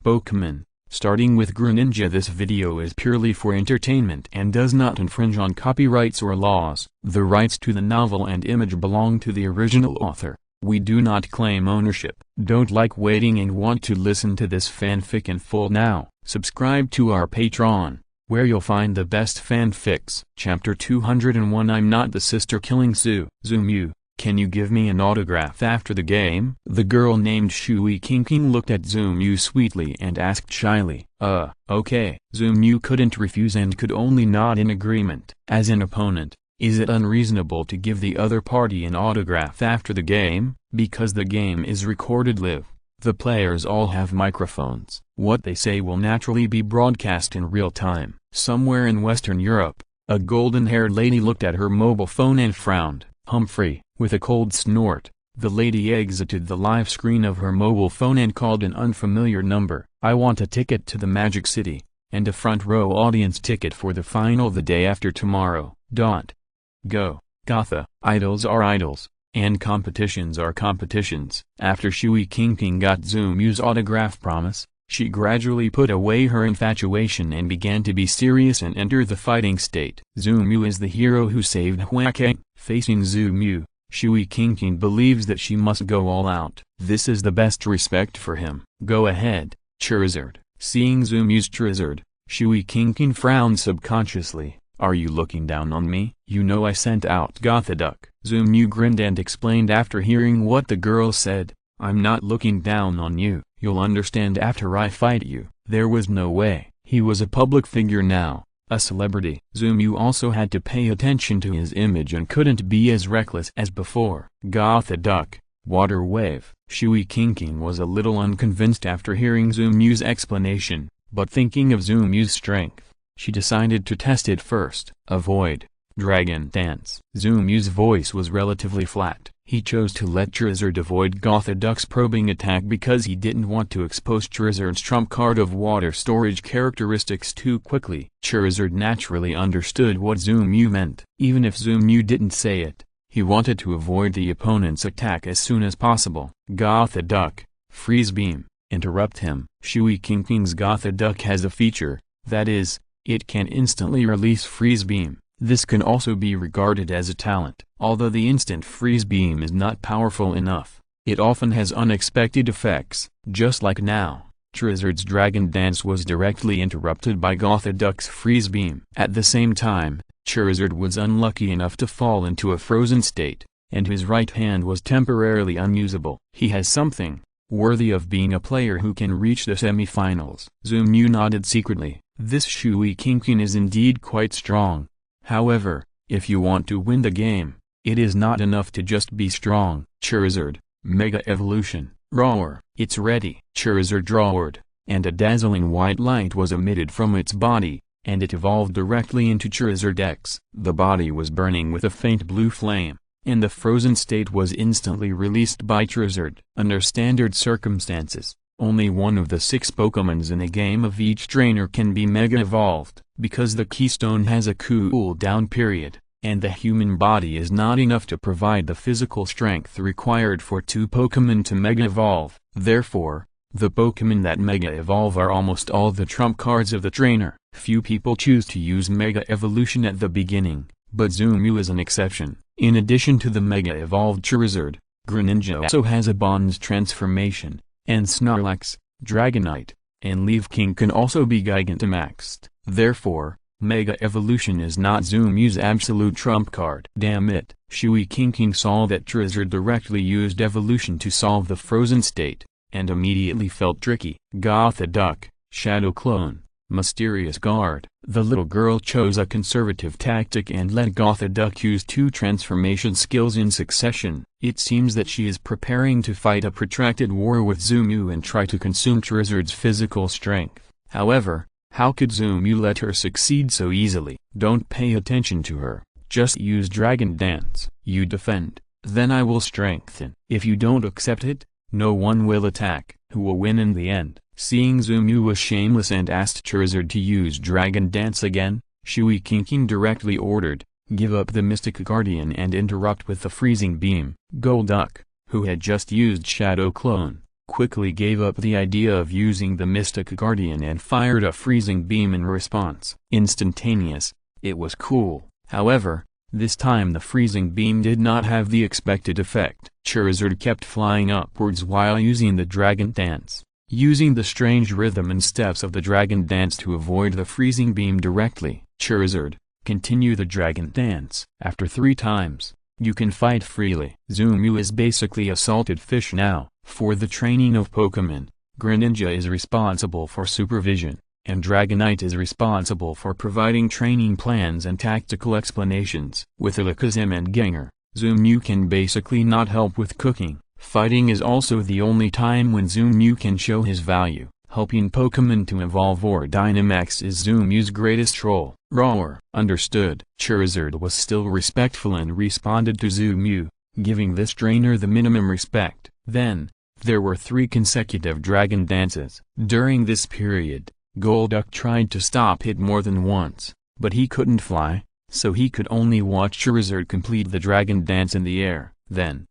Pokémon. Starting with Greninja. This video is purely for entertainment and does not infringe on copyrights or laws. The rights to the novel and image belong to the original author. We do not claim ownership. Don't like waiting and want to listen to this fanfic in full now? Subscribe to our Patreon, where you'll find the best fanfics. Chapter 201. I'm not the sister killing Sue. Zoomu, can you give me an autograph after the game? The girl named Shui Kinking looked at Zoomu sweetly and asked shyly. Okay. Zoomu couldn't refuse and could only nod in agreement. As an opponent, is it unreasonable to give the other party an autograph after the game? Because the game is recorded live. The players all have microphones. What they say will naturally be broadcast in real time. Somewhere in Western Europe, a golden-haired lady looked at her mobile phone and frowned. Humphrey, with a cold snort, the lady exited the live screen of her mobile phone and called an unfamiliar number. I want a ticket to the Magic City, and a front-row audience ticket for the final the day after tomorrow. Go, Gotha. Idols are idols, and competitions are competitions. After Shui Kinking got Zoomu's autograph promise, she gradually put away her infatuation and began to be serious and enter the fighting state. Zoomu is the hero who saved Huakeng. Facing Zoomu, Shui Kinking believes that she must go all out. This is the best respect for him. Go ahead, Charizard. Seeing Zoomu's Charizard, Shui Kinking frowned subconsciously. Are you looking down on me? You know I sent out Gothaduck. Zoomu grinned and explained after hearing what the girl said. I'm not looking down on you. You'll understand after I fight you. There was no way. He was a public figure now, a celebrity. Zoomu also had to pay attention to his image and couldn't be as reckless as before. Gothaduck, Water Wave. Shui Kinking was a little unconvinced after hearing Zoomu's explanation, but thinking of Zoomu's strength, she decided to test it first. Avoid Dragon Dance. Zoomu's voice was relatively flat. He chose to let Charizard avoid Gothaduck's probing attack because he didn't want to expose Charizard's trump card of water storage characteristics too quickly. Charizard naturally understood what Zoomu meant. Even if Zoomu didn't say it, he wanted to avoid the opponent's attack as soon as possible. Gothaduck, Freeze Beam. Interrupt him. Shui Kinking's Gothaduck has a feature, that is, it can instantly release Freeze Beam. This can also be regarded as a talent. Although the instant Freeze Beam is not powerful enough, it often has unexpected effects. Just like now, Charizard's Dragon Dance was directly interrupted by Gothaduck's Freeze Beam. At the same time, Charizard was unlucky enough to fall into a frozen state, and his right hand was temporarily unusable. He has something worthy of being a player who can reach the semi-finals. Zoomu nodded secretly. This Shui Kinking is indeed quite strong. However, if you want to win the game, it is not enough to just be strong. Charizard, Mega Evolution. Roar. It's ready. Charizard roared, and a dazzling white light was emitted from its body, and it evolved directly into Charizard X. The body was burning with a faint blue flame, and the frozen state was instantly released by Charizard. Under standard circumstances, only one of the 6 Pokémons in a game of each trainer can be Mega Evolved, because the Keystone has a cool-down period, and the human body is not enough to provide the physical strength required for 2 Pokémon to Mega Evolve. Therefore, the Pokémon that Mega Evolve are almost all the trump cards of the trainer. Few people choose to use Mega Evolution at the beginning, but Zoomu is an exception. In addition to the Mega Evolved Charizard, Greninja also has a Bond's transformation, and Snorlax, Dragonite, and Leafking can also be Gigantamaxed. Therefore, Mega Evolution is not Zoomu's absolute trump card. Damn it. Shui Kinking saw that Charizard directly used evolution to solve the frozen state, and immediately felt tricky. Gothaduck, Shadow Clone, Mysterious Guard. The little girl chose a conservative tactic and let Gothaduck use 2 transformation skills in succession. It seems that she is preparing to fight a protracted war with Zoomu and try to consume Charizard's physical strength. However, how could Zoomu let her succeed so easily? Don't pay attention to her, just use Dragon Dance. You defend, then I will strengthen. If you don't accept it, no one will attack. Who will win in the end? Seeing Zoomu was shameless and asked Charizard to use Dragon Dance again, Shui Kinking directly ordered, give up the Mystic Guardian and interrupt with the Freezing Beam. Golduck, who had just used Shadow Clone, quickly gave up the idea of using the Mystic Guardian and fired a freezing beam in response. Instantaneous, it was cool. However, this time the freezing beam did not have the expected effect. Charizard kept flying upwards while using the Dragon Dance, using the strange rhythm and steps of the Dragon Dance to avoid the freezing beam directly. Charizard, continue the Dragon Dance. After 3 times, you can fight freely. Zumu is basically a salted fish now. For the training of Pokémon, Greninja is responsible for supervision, and Dragonite is responsible for providing training plans and tactical explanations. With Alakazam and Gengar, Zumu can basically not help with cooking. Fighting is also the only time when Zumu can show his value. Helping Pokémon to evolve or Dynamax is Zumu's greatest role. Roar. Understood. Charizard was still respectful and responded to Zumu, giving this trainer the minimum respect. Then, there were 3 consecutive Dragon Dances. During this period, Golduck tried to stop it more than once, but he couldn't fly, so he could only watch Charizard complete the Dragon Dance in the air. Then,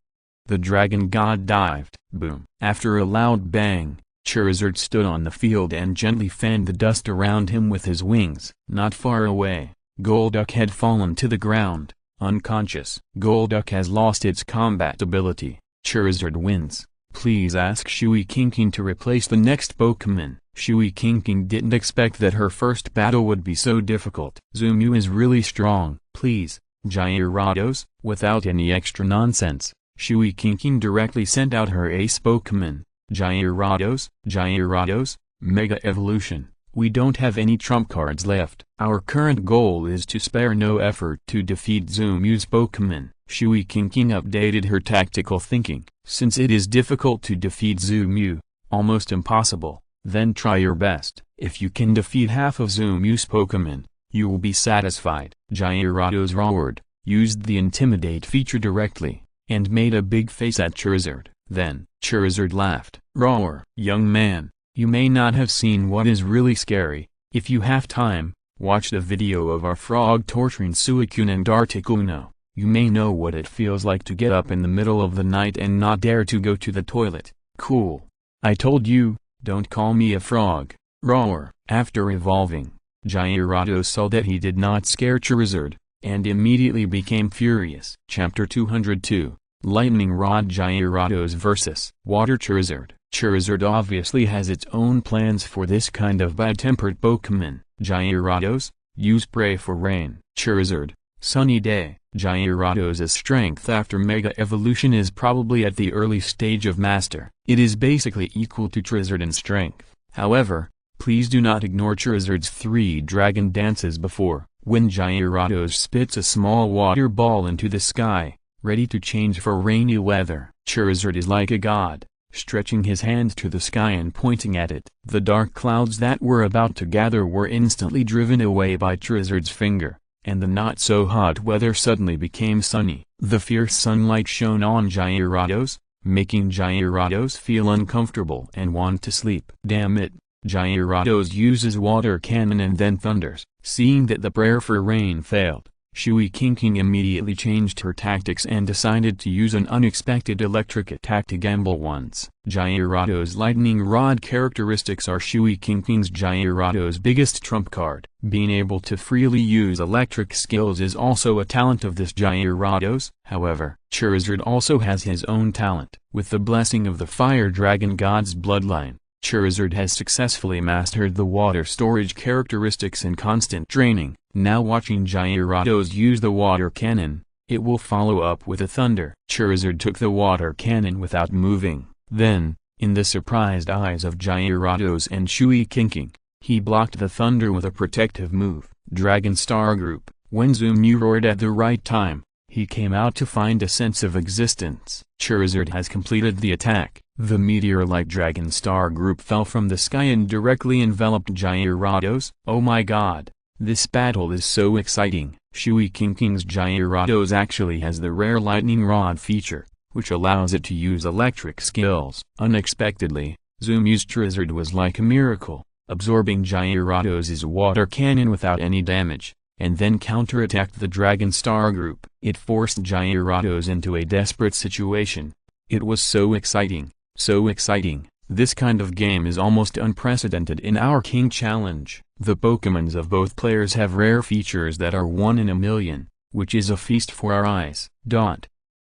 the Dragon God dived. Boom. After a loud bang, Charizard stood on the field and gently fanned the dust around him with his wings. Not far away, Golduck had fallen to the ground, unconscious. Golduck has lost its combat ability. Charizard wins. Please ask Suicune to replace the next Pokémon. Suicune didn't expect that her first battle would be so difficult. Zumu is really strong. Please, Gyarados. Without any extra nonsense, Suicune directly sent out her ace Pokémon, Gyarados. Gyarados, Mega Evolution. We don't have any trump cards left. Our current goal is to spare no effort to defeat Zumu's Pokémon. Suicune updated her tactical thinking. Since it is difficult to defeat Zumu, almost impossible, then try your best. If you can defeat half of Zumu's Pokémon, you will be satisfied. Gyarados roared, used the Intimidate feature directly, and made a big face at Charizard. Then, Charizard laughed. Roar. Young man, you may not have seen what is really scary. If you have time, watch the video of our frog torturing Suicune and Articuno. You may know what it feels like to get up in the middle of the night and not dare to go to the toilet. Cool. I told you, don't call me a frog. Roar. After evolving, Gyarados saw that he did not scare Charizard, and immediately became furious. Chapter 202, Lightning Rod. Gyarados vs. Water Charizard. Charizard obviously has its own plans for this kind of bad-tempered Pokémon. Gyarados, use Pray for Rain. Charizard, Sunny Day. Gyarados' strength after Mega Evolution is probably at the early stage of Master. It is basically equal to Charizard in strength. However, please do not ignore Charizard's 3 Dragon Dances before, when Gyarados spits a small water ball into the sky, ready to change for rainy weather. Charizard is like a god, stretching his hand to the sky and pointing at it. The dark clouds that were about to gather were instantly driven away by Charizard's finger, and the not-so-hot weather suddenly became sunny. The fierce sunlight shone on Gyarados, making Gyarados feel uncomfortable and want to sleep. Damn it, Gyarados uses Water Cannon and then thunders. Seeing that the prayer for rain failed, Suicune immediately changed her tactics and decided to use an unexpected electric attack to gamble once. Gyarados' Lightning Rod characteristics are Suicune's Gyarados' biggest trump card. Being able to freely use electric skills is also a talent of this Gyarados. However, Charizard also has his own talent. With the blessing of the Fire Dragon God's bloodline, Charizard has successfully mastered the water storage characteristics in constant training. Now watching Gyarados use the Water Cannon, it will follow up with a Thunder. Charizard took the Water Cannon without moving. Then, in the surprised eyes of Gyarados and Suicune, he blocked the Thunder with a protective move. Dragon Star Group. When Zumu roared at the right time, he came out to find a sense of existence. Charizard has completed the attack. The meteor-like Dragon Star Group fell from the sky and directly enveloped Gyarados. Oh my god, this battle is so exciting. Suicune's Gyarados actually has the rare Lightning Rod feature, which allows it to use electric skills. Unexpectedly, Zumu's Charizard was like a miracle, absorbing Gyarados' Water Cannon without any damage, and then counterattacked the Dragon Star Group. It forced Gyarados into a desperate situation. It was so exciting. So exciting. This kind of game is almost unprecedented in our King Challenge. The Pokémons of both players have rare features that are 1 in a million, which is a feast for our eyes.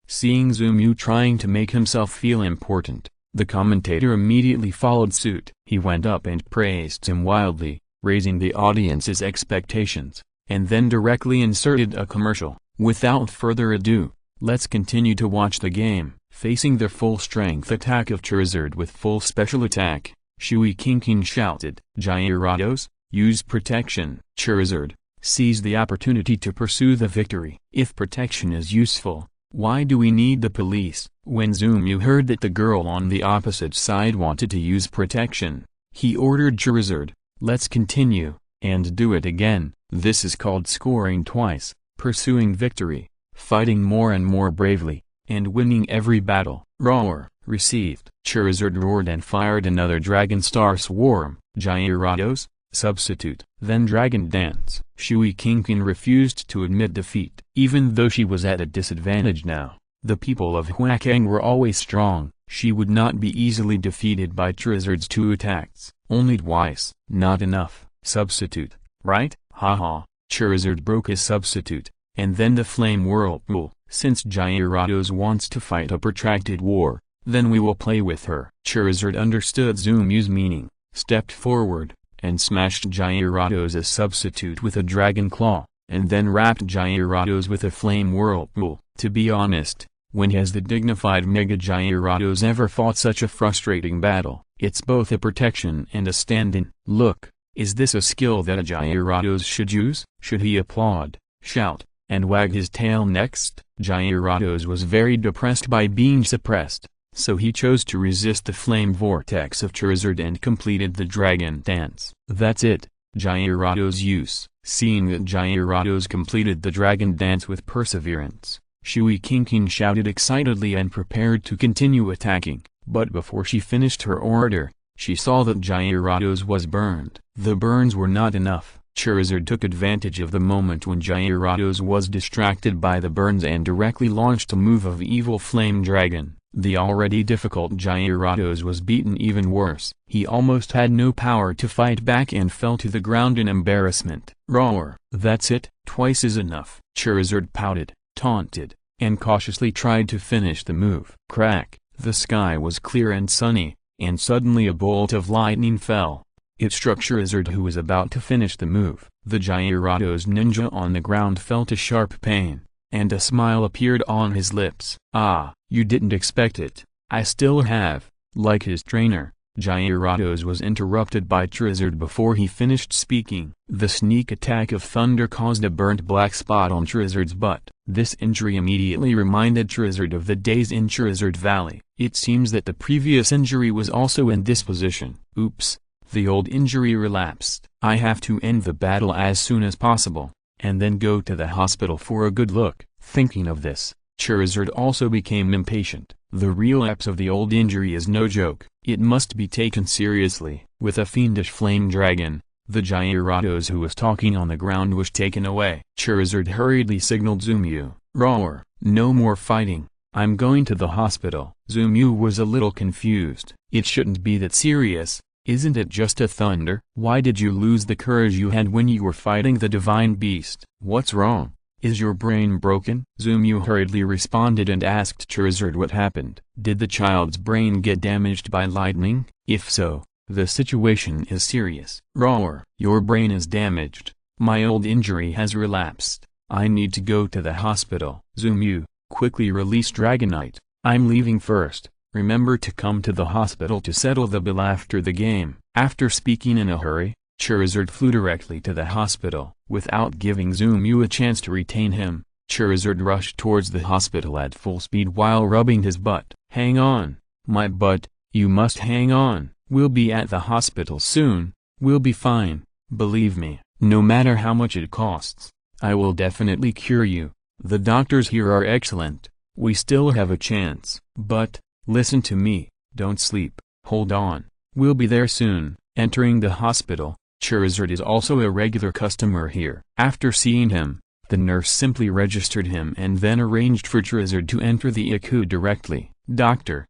Seeing Zumiu trying to make himself feel important, the commentator immediately followed suit. He went up and praised him wildly, raising the audience's expectations, and then directly inserted a commercial. Without further ado, let's continue to watch the game. Facing the full-strength attack of Charizard with full special attack, Suicune shouted, "Gyarados, use protection." Charizard seized the opportunity to pursue the victory. If protection is useful, why do we need the police? When Zumiu heard that the girl on the opposite side wanted to use protection, he ordered Charizard, "Let's continue, and do it again." This is called scoring twice, pursuing victory, fighting more and more bravely, and winning every battle. Roar received. Charizard roared and fired another Dragon Star Swarm. Gyarados, substitute. Then Dragon Dance. Suicune refused to admit defeat. Even though she was at a disadvantage now, the people of Huakang were always strong. She would not be easily defeated by Charizard's 2 attacks. Only twice. Not enough. Substitute, right? Haha. Charizard broke his substitute, and then the Flame Whirlpool. Since Gyarados wants to fight a protracted war, then we will play with her. Charizard understood Zumiu's meaning, stepped forward, and smashed Gyarados' substitute with a Dragon Claw, and then wrapped Gyarados with a Flame Whirlpool. To be honest, when has the dignified Mega Gyarados ever fought such a frustrating battle? It's both a protection and a stand-in. Look, is this a skill that a Gyarados should use? Should he applaud, shout, and wag his tail next? Gyarados was very depressed by being suppressed, so he chose to resist the flame vortex of Charizard and completed the Dragon Dance. That's it, Gyarados use. Seeing that Gyarados completed the Dragon Dance with perseverance, Suicune shouted excitedly and prepared to continue attacking, but before she finished her order, she saw that Gyarados was burned. The burns were not enough. Charizard took advantage of the moment when Gyarados was distracted by the burns and directly launched a move of Evil Flame Dragon. The already difficult Gyarados was beaten even worse. He almost had no power to fight back and fell to the ground in embarrassment. Roar! That's it, twice is enough. Charizard pouted, taunted, and cautiously tried to finish the move. Crack! The sky was clear and sunny, and suddenly a bolt of lightning fell. It struck Charizard, who was about to finish the move. The Gyarados ninja on the ground felt a sharp pain, and a smile appeared on his lips. "Ah, you didn't expect it. I still have." Like his trainer, Gyarados was interrupted by Charizard before he finished speaking. The sneak attack of Thunder caused a burnt black spot on Charizard's butt. This injury immediately reminded Charizard of the days in Charizard Valley. It seems that the previous injury was also in this position. Oops. The old injury relapsed. I have to end the battle as soon as possible, and then go to the hospital for a good look. Thinking of this, Charizard also became impatient. The relapse of the old injury is no joke. It must be taken seriously. With a fiendish flame dragon, the Gyarados who was talking on the ground was taken away. Charizard hurriedly signaled Zumiu. "Roar! No more fighting. I'm going to the hospital." Zumiu was a little confused. It shouldn't be that serious. Isn't it just a thunder? Why did you lose the courage you had when you were fighting the divine beast? What's wrong? Is your brain broken? Zumiu hurriedly responded and asked Charizard what happened. Did the child's brain get damaged by lightning? If so, the situation is serious. Roar! Your brain is damaged. My old injury has relapsed. I need to go to the hospital. Zumiu, quickly release Dragonite. I'm leaving first. Remember to come to the hospital to settle the bill after the game. After speaking in a hurry, Charizard flew directly to the hospital. Without giving Zumiu a chance to retain him, Charizard rushed towards the hospital at full speed while rubbing his butt. "Hang on, my butt, you must hang on. We'll be at the hospital soon, we'll be fine. Believe me, no matter how much it costs, I will definitely cure you. The doctors here are excellent. We still have a chance. But, listen to me, don't sleep, hold on, we'll be there soon." Entering the hospital, Charizard is also a regular customer here. After seeing him, the nurse simply registered him and then arranged for Charizard to enter the ICU directly. Doctor,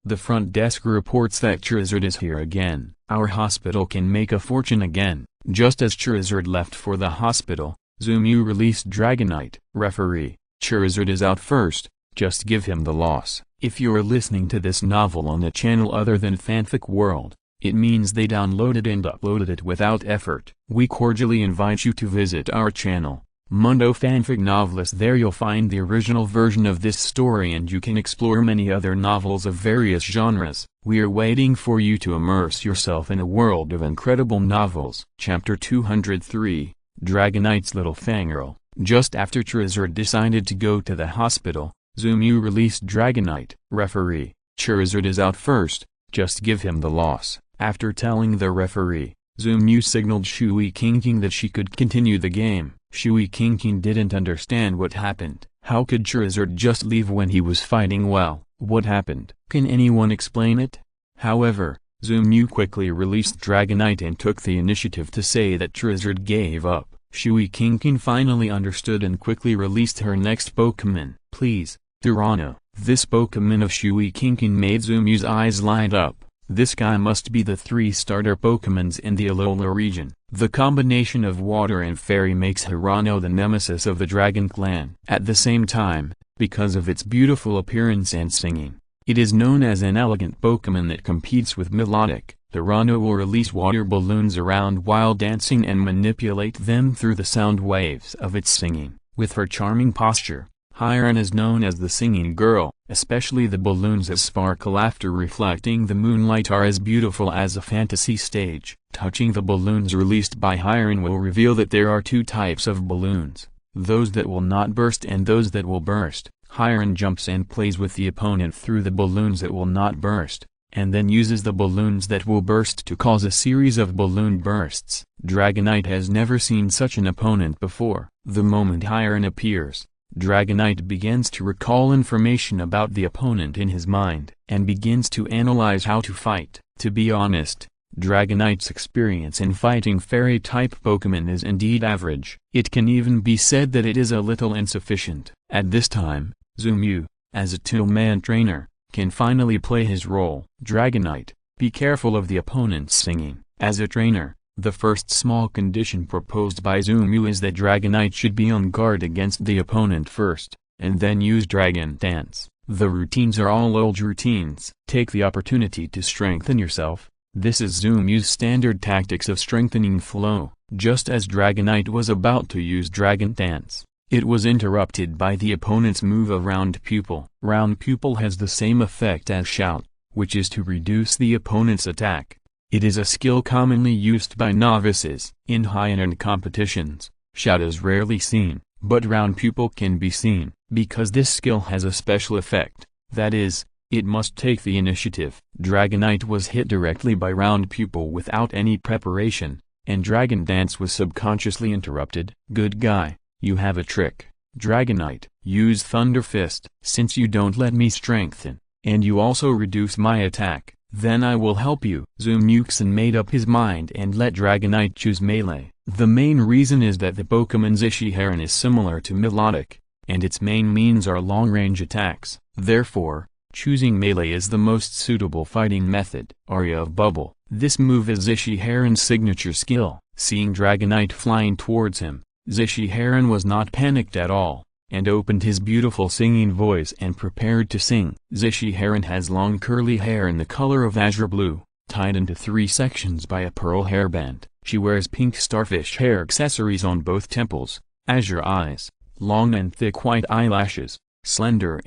The front desk reports that Charizard is here again. Our hospital can make a fortune again. Just as Charizard left for the hospital, Zumu released Dragonite. Referee, Charizard is out first, just give him the loss. If you're listening to this novel on a channel other than Fanfic World, it means they downloaded and uploaded it without effort. We cordially invite you to visit our channel, Mundo Fanfic Novelist. There you'll find the original version of this story and you can explore many other novels of various genres. We are waiting for you to immerse yourself in a world of incredible novels. Chapter 203, Dragonite's Little Fangirl. Just after Charizard decided to go to the hospital, Zumu released Dragonite. Referee, Charizard is out first, just give him the loss. After telling the referee, Zumu signaled Shui Kinking that she could continue the game. Shui Kinking didn't understand what happened. How could Charizard just leave when he was fighting well? What happened? Can anyone explain it? However, Zumu quickly released Dragonite and took the initiative to say that Charizard gave up. Shui Kinking finally understood and quickly released her next Pokémon. Please, Durano. This Pokémon of Shui Kinking made Zumu's eyes light up. This guy must be the 3 starter Pokémons in the Alola region. The combination of water and fairy makes Hirano the nemesis of the Dragon Clan. At the same time, because of its beautiful appearance and singing, it is known as an elegant Pokémon that competes with Melodic. Hirano will release water balloons around while dancing and manipulate them through the sound waves of its singing. With her charming posture, Hiron is known as the singing girl. Especially the balloons that sparkle after reflecting the moonlight are as beautiful as a fantasy stage. Touching the balloons released by Hiron will reveal that there are 2 types of balloons, those that will not burst and those that will burst. Hiron jumps and plays with the opponent through the balloons that will not burst, and then uses the balloons that will burst to cause a series of balloon bursts. Dragonite has never seen such an opponent before. The moment Hiron appears, Dragonite begins to recall information about the opponent in his mind, and begins to analyze how to fight. To be honest, Dragonite's experience in fighting fairy-type Pokémon is indeed average. It can even be said that it is a little insufficient. At this time, Zumu, as a two-man trainer, can finally play his role. Dragonite, be careful of the opponent's singing. As a trainer, the first small condition proposed by Zumu is that Dragonite should be on guard against the opponent first, and then use Dragon Dance. The routines are all old routines. Take the opportunity to strengthen yourself. This is Zumu's standard tactics of strengthening flow. Just as Dragonite was about to use Dragon Dance, it was interrupted by the opponent's move of Round Pupil. Round Pupil has the same effect as Shout, which is to reduce the opponent's attack. It is a skill commonly used by novices. In high-end competitions, Shout is rarely seen, but Round Pupil can be seen, because this skill has a special effect, that is, it must take the initiative. Dragonite was hit directly by Round Pupil without any preparation, and Dragon Dance was subconsciously interrupted. Good guy, you have a trick. Dragonite, use Thunder Fist. Since you don't let me strengthen, and you also reduce my attack, then I will help you. Zumuxin made up his mind and let Dragonite choose Melee. The main reason is that the Pokémon Zishiharan is similar to Melodic, and its main means are long-range attacks. Therefore, choosing Melee is the most suitable fighting method. Aria of Bubble. This move is Zishiharan's signature skill. Seeing Dragonite flying towards him, Zishiharan was not panicked at all, and opened his beautiful singing voice and prepared to sing. Zishiharan has long curly hair in the color of azure blue, tied into 3 sections by a pearl hairband. She wears pink starfish hair accessories on both temples, azure eyes, long and thick white eyelashes, slender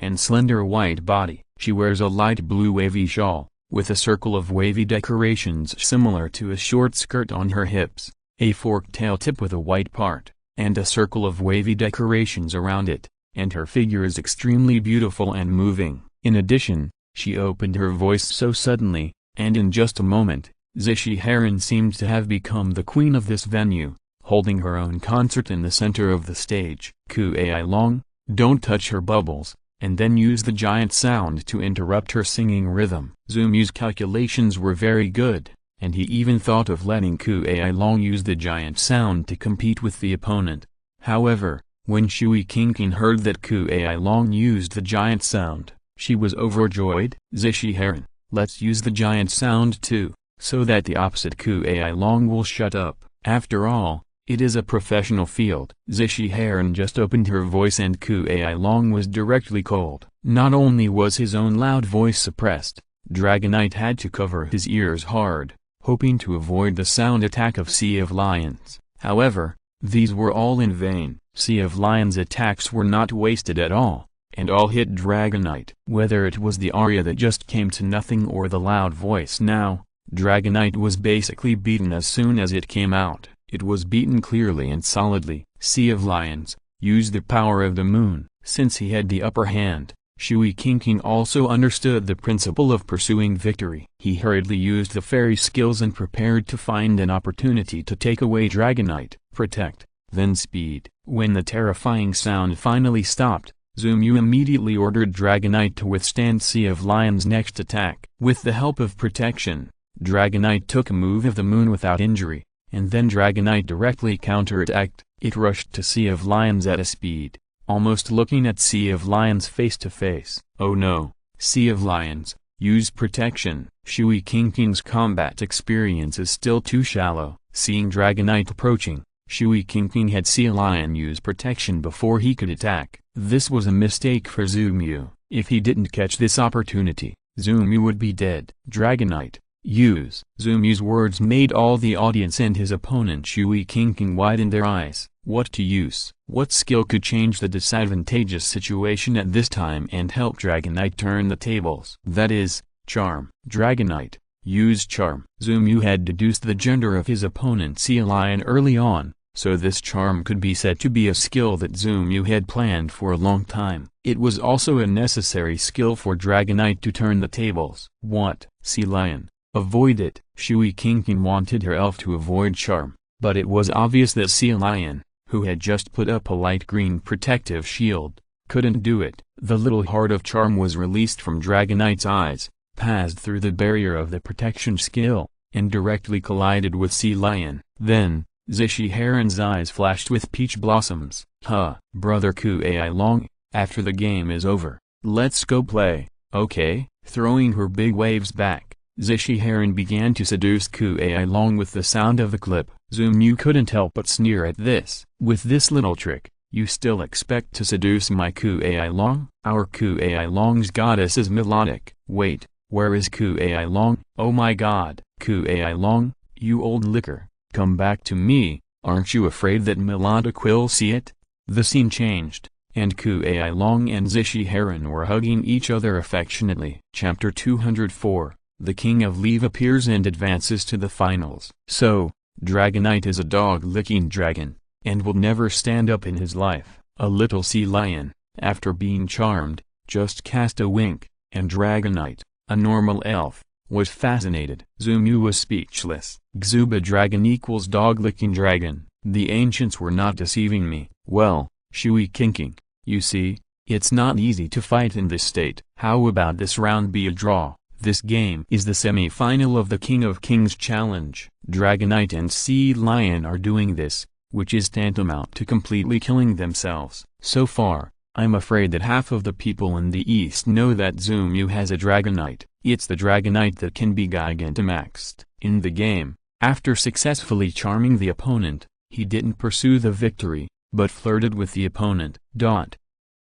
white body. She wears a light blue wavy shawl, with a circle of wavy decorations similar to a short skirt on her hips, a forked tail tip with a white part, and a circle of wavy decorations around it, and her figure is extremely beautiful and moving. In addition, she opened her voice so suddenly, and in just a moment, Zishiharan seemed to have become the queen of this venue, holding her own concert in the center of the stage. Kuai Long, don't touch her bubbles, and then use the giant sound to interrupt her singing rhythm. Zumu's calculations were very good, and he even thought of letting Kuai Long use the giant sound to compete with the opponent. However, when Shui Kinkin heard that Kuai Long used the giant sound, She was overjoyed. Zishi Heron, let's use the giant sound too, so that the opposite Kuei Long will shut up. After all, it is a professional field. Zishi Heron just opened her voice and Kuei Long was directly cold. Not only was his own loud voice suppressed, Dragonite had to cover his ears hard, hoping to avoid the sound attack of Sea of Lions. However, these were all in vain. Sea of Lions attacks were not wasted at all, and all hit Dragonite. Whether it was the aria that just came to nothing or the loud voice now, Dragonite was basically beaten as soon as it came out. It was beaten clearly and solidly. Sea of Lions used the power of the moon. Since he had the upper hand, Shui Qingqing also understood the principle of pursuing victory. He hurriedly used the fairy skills and prepared to find an opportunity to take away Dragonite. Protect, then speed. When the terrifying sound finally stopped, Zuumyu immediately ordered Dragonite to withstand Sea of Lions' next attack. With the help of protection, Dragonite took a move of the moon without injury, and then Dragonite directly counterattacked. It rushed to Sea of Lions at a speed, almost looking at Sea of Lions face to face. Oh no, Sea of Lions, use protection. Shui Qingqing's combat experience is still too shallow. Seeing Dragonite approaching, Shui Qingqing had Sea Lion use protection before he could attack. This was a mistake for Zuumyu. If he didn't catch this opportunity, Zuumyu would be dead. Dragonite, use. Zuumyu's words made all the audience and his opponent Shui Qingqing widen their eyes. What to use? What skill could change the disadvantageous situation at this time and help Dragonite turn the tables? That is, charm. Dragonite, use charm. Zuumyu had deduced the gender of his opponent Sea Lion early on, so this charm could be said to be a skill that Zuumyu had planned for a long time. It was also a necessary skill for Dragonite to turn the tables. What? Sea Lion, avoid it. Shui Qingqing wanted her elf to avoid charm, but it was obvious that Sea Lion, who had just put up a light green protective shield, couldn't do it. The little heart of charm was released from Dragonite's eyes, passed through the barrier of the protection skill, and directly collided with Sea Lion. Then, Zishi Heron's eyes flashed with peach blossoms. Huh, brother Kuei Long, after the game is over, let's go play, okay? Throwing her big waves back, Zishi Heron began to seduce Kuei Long with the sound of the clip. Zuumyu couldn't help but sneer at this. With this little trick, you still expect to seduce my Kuei Long? Our Kuei Long's goddess is melodic. Wait, where is Kuei Long? Oh my god, Kuei Long, you old liquor, come back to me. Aren't you afraid that Melodic will see it? The scene changed, and Kuei Long and Zishi Heron were hugging each other affectionately. Chapter 204, The King of Leave appears and advances to the finals. So, Dragonite is a dog-licking dragon, and will never stand up in his life. A little Sea Lion, after being charmed, just cast a wink, and Dragonite, a normal elf, was fascinated. Zuumyu was speechless. Xuba dragon equals dog-licking dragon. The ancients were not deceiving me. Well, Shui Qingqing, you see, it's not easy to fight in this state. How about this round be a draw? This game is the semi-final of the King of Kings challenge. Dragonite and Sea Lion are doing this, which is tantamount to completely killing themselves. So far, I'm afraid that half of the people in the East know that Zuumyu has a Dragonite. It's the Dragonite that can be Gigantamaxed. In the game, after successfully charming the opponent, he didn't pursue the victory, but flirted with the opponent.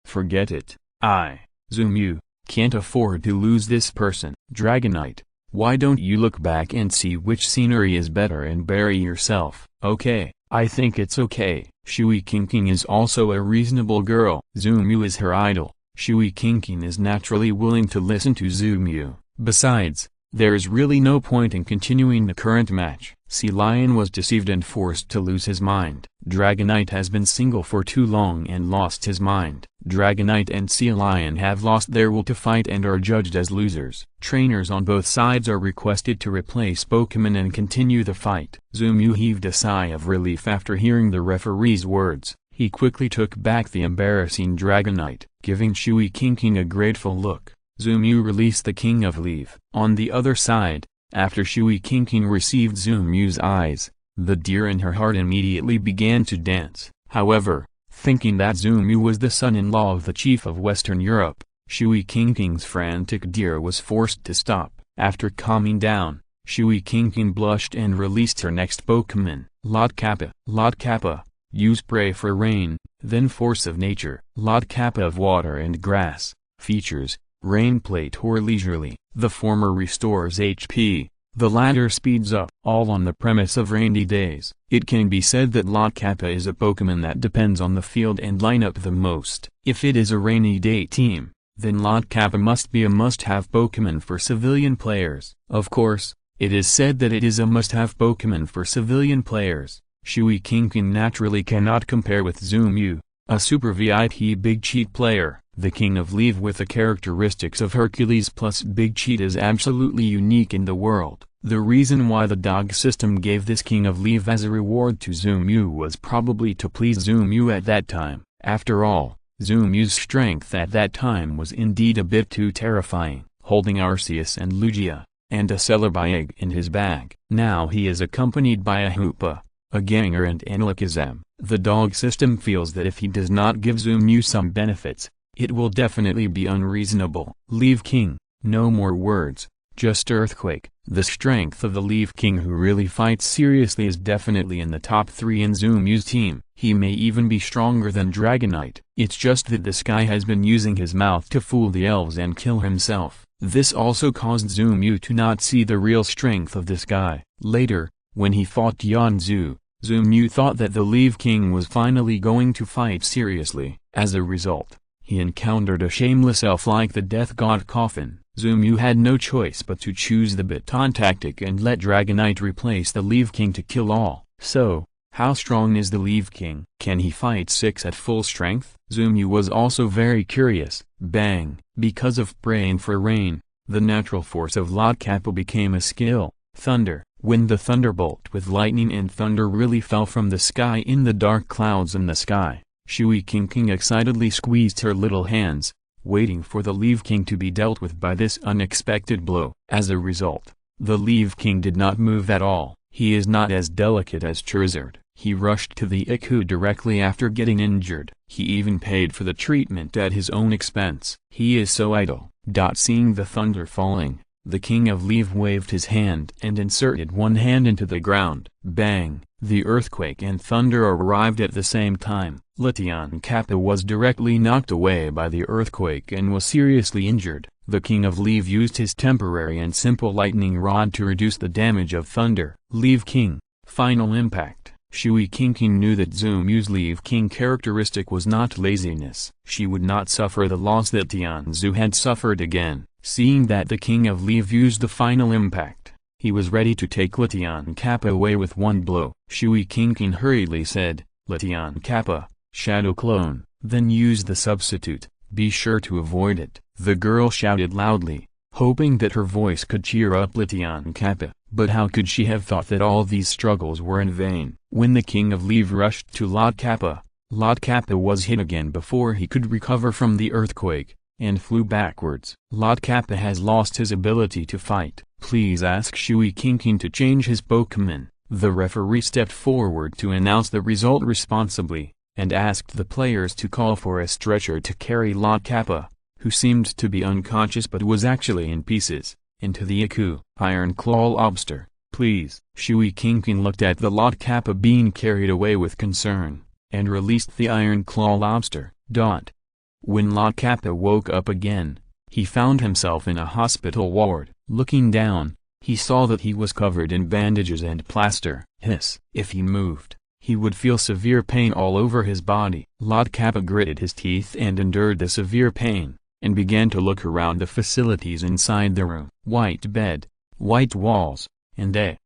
Forget it. Zuumyu, can't afford to lose this person. Dragonite, why don't you look back and see which scenery is better and bury yourself? Okay, I think it's okay. Shui Qingqing is also a reasonable girl. Zuumyu is her idol. Shui Qingqing is naturally willing to listen to Zuumyu. Besides, there is really no point in continuing the current match. Sea Lion was deceived and forced to lose his mind. Dragonite has been single for too long and lost his mind. Dragonite and Sea Lion have lost their will to fight and are judged as losers. Trainers on both sides are requested to replace Pokémon and continue the fight. Zuumyu heaved a sigh of relief after hearing the referee's words. He quickly took back the embarrassing Dragonite, giving Shui Qingqing a grateful look. Zuumyu released the King of Leave. On the other side, after Shui Qingqing received Zuumyu's eyes, the deer in her heart immediately began to dance. However, thinking that Zuumyu was the son-in-law of the chief of Western Europe, Shui King's frantic deer was forced to stop. After calming down, Shui King blushed and released her next Pokémon, Lot Kappa. Lot Kappa, use Pray for Rain, then Force of Nature. Lot Kappa of Water and Grass. Features, Rain Plate or Leisurely. The former restores HP, the latter speeds up. All on the premise of rainy days. It can be said that Lot Kappa is a Pokémon that depends on the field and lineup the most. If it is a rainy day team, then Lot Kappa must be a must-have Pokémon for civilian players. Of course, it is said that it is a must-have Pokémon for civilian players. Shui King naturally cannot compare with Zoomew, a super VIP Big Cheat player. The King of Leaf with the characteristics of Hercules plus Big Cheat is absolutely unique in the world. The reason why the dog system gave this King of Leaf as a reward to Zoomew was probably to please Zoomew at that time. After all, Zoomew's strength at that time was indeed a bit too terrifying, holding Arceus and Lugia, and a Celebi egg in his bag. Now he is accompanied by a Hoopa, a Ganger and an Alakazam. The dog system feels that if he does not give Zoomew some benefits, it will definitely be unreasonable. Leaf King, no more words, just Earthquake. The strength of the Leaf King who really fights seriously is definitely in the top 3 in Zoomew's team. He may even be stronger than Dragonite. It's just that this guy has been using his mouth to fool the elves and kill himself. This also caused Zoomew to not see the real strength of this guy. Later, when he fought Yanzu, Zoomew thought that the Leaf King was finally going to fight seriously. As a result, he encountered a shameless elf like the Death God Coffin. Zoomew had no choice but to choose the Baton tactic and let Dragonite replace the Leaf King to kill all. So, how strong is the Leaf King? Can he fight 6 at full strength? Zoomew was also very curious. Bang! Because of praying for rain, the natural force of Lot Kappa became a skill. Thunder. When the thunderbolt with lightning and thunder really fell from the sky in the dark clouds in the sky, Shui King excitedly squeezed her little hands, waiting for the Leaf King to be dealt with by this unexpected blow. As a result, the Leaf King did not move at all. He is not as delicate as Charizard. He rushed to the IQ directly after getting injured. He even paid for the treatment at his own expense. He is so idle. Seeing the thunder falling, the King of Leaf waved his hand and inserted one hand into the ground. Bang! The earthquake and thunder arrived at the same time. Letion Kappa was directly knocked away by the earthquake and was seriously injured. The King of Leaf used his temporary and simple lightning rod to reduce the damage of thunder. Leaf King, final impact. Shui King knew that Zoomew's Leaf King characteristic was not laziness. She would not suffer the loss that Tianzu had suffered again. Seeing that the King of Leaf used the final impact, he was ready to take Letion Kappa away with one blow. Shui King hurriedly said, "Letion Kappa, Shadow Clone, then use the substitute, be sure to avoid it." The girl shouted loudly, hoping that her voice could cheer up Letion Kappa, but how could she have thought that all these struggles were in vain? When the King of Leaf rushed to Lot Kappa was hit again before he could recover from the earthquake, and flew backwards. Lot Kappa has lost his ability to fight. Please ask Shui King to change his Pokémon. The referee stepped forward to announce the result responsibly, and asked the players to call for a stretcher to carry Lot Kappa, who seemed to be unconscious but was actually in pieces, into the IQ. Iron Claw Lobster, please. Shui King looked at the Lot Kappa being carried away with concern, and released the Iron Claw Lobster. When Lot Kappa woke up again, he found himself in a hospital ward. Looking down, he saw that he was covered in bandages and plaster. If he moved, he would feel severe pain all over his body. Lot Kappa gritted his teeth and endured the severe pain, and began to look around the facilities inside the room. White bed, white walls, and a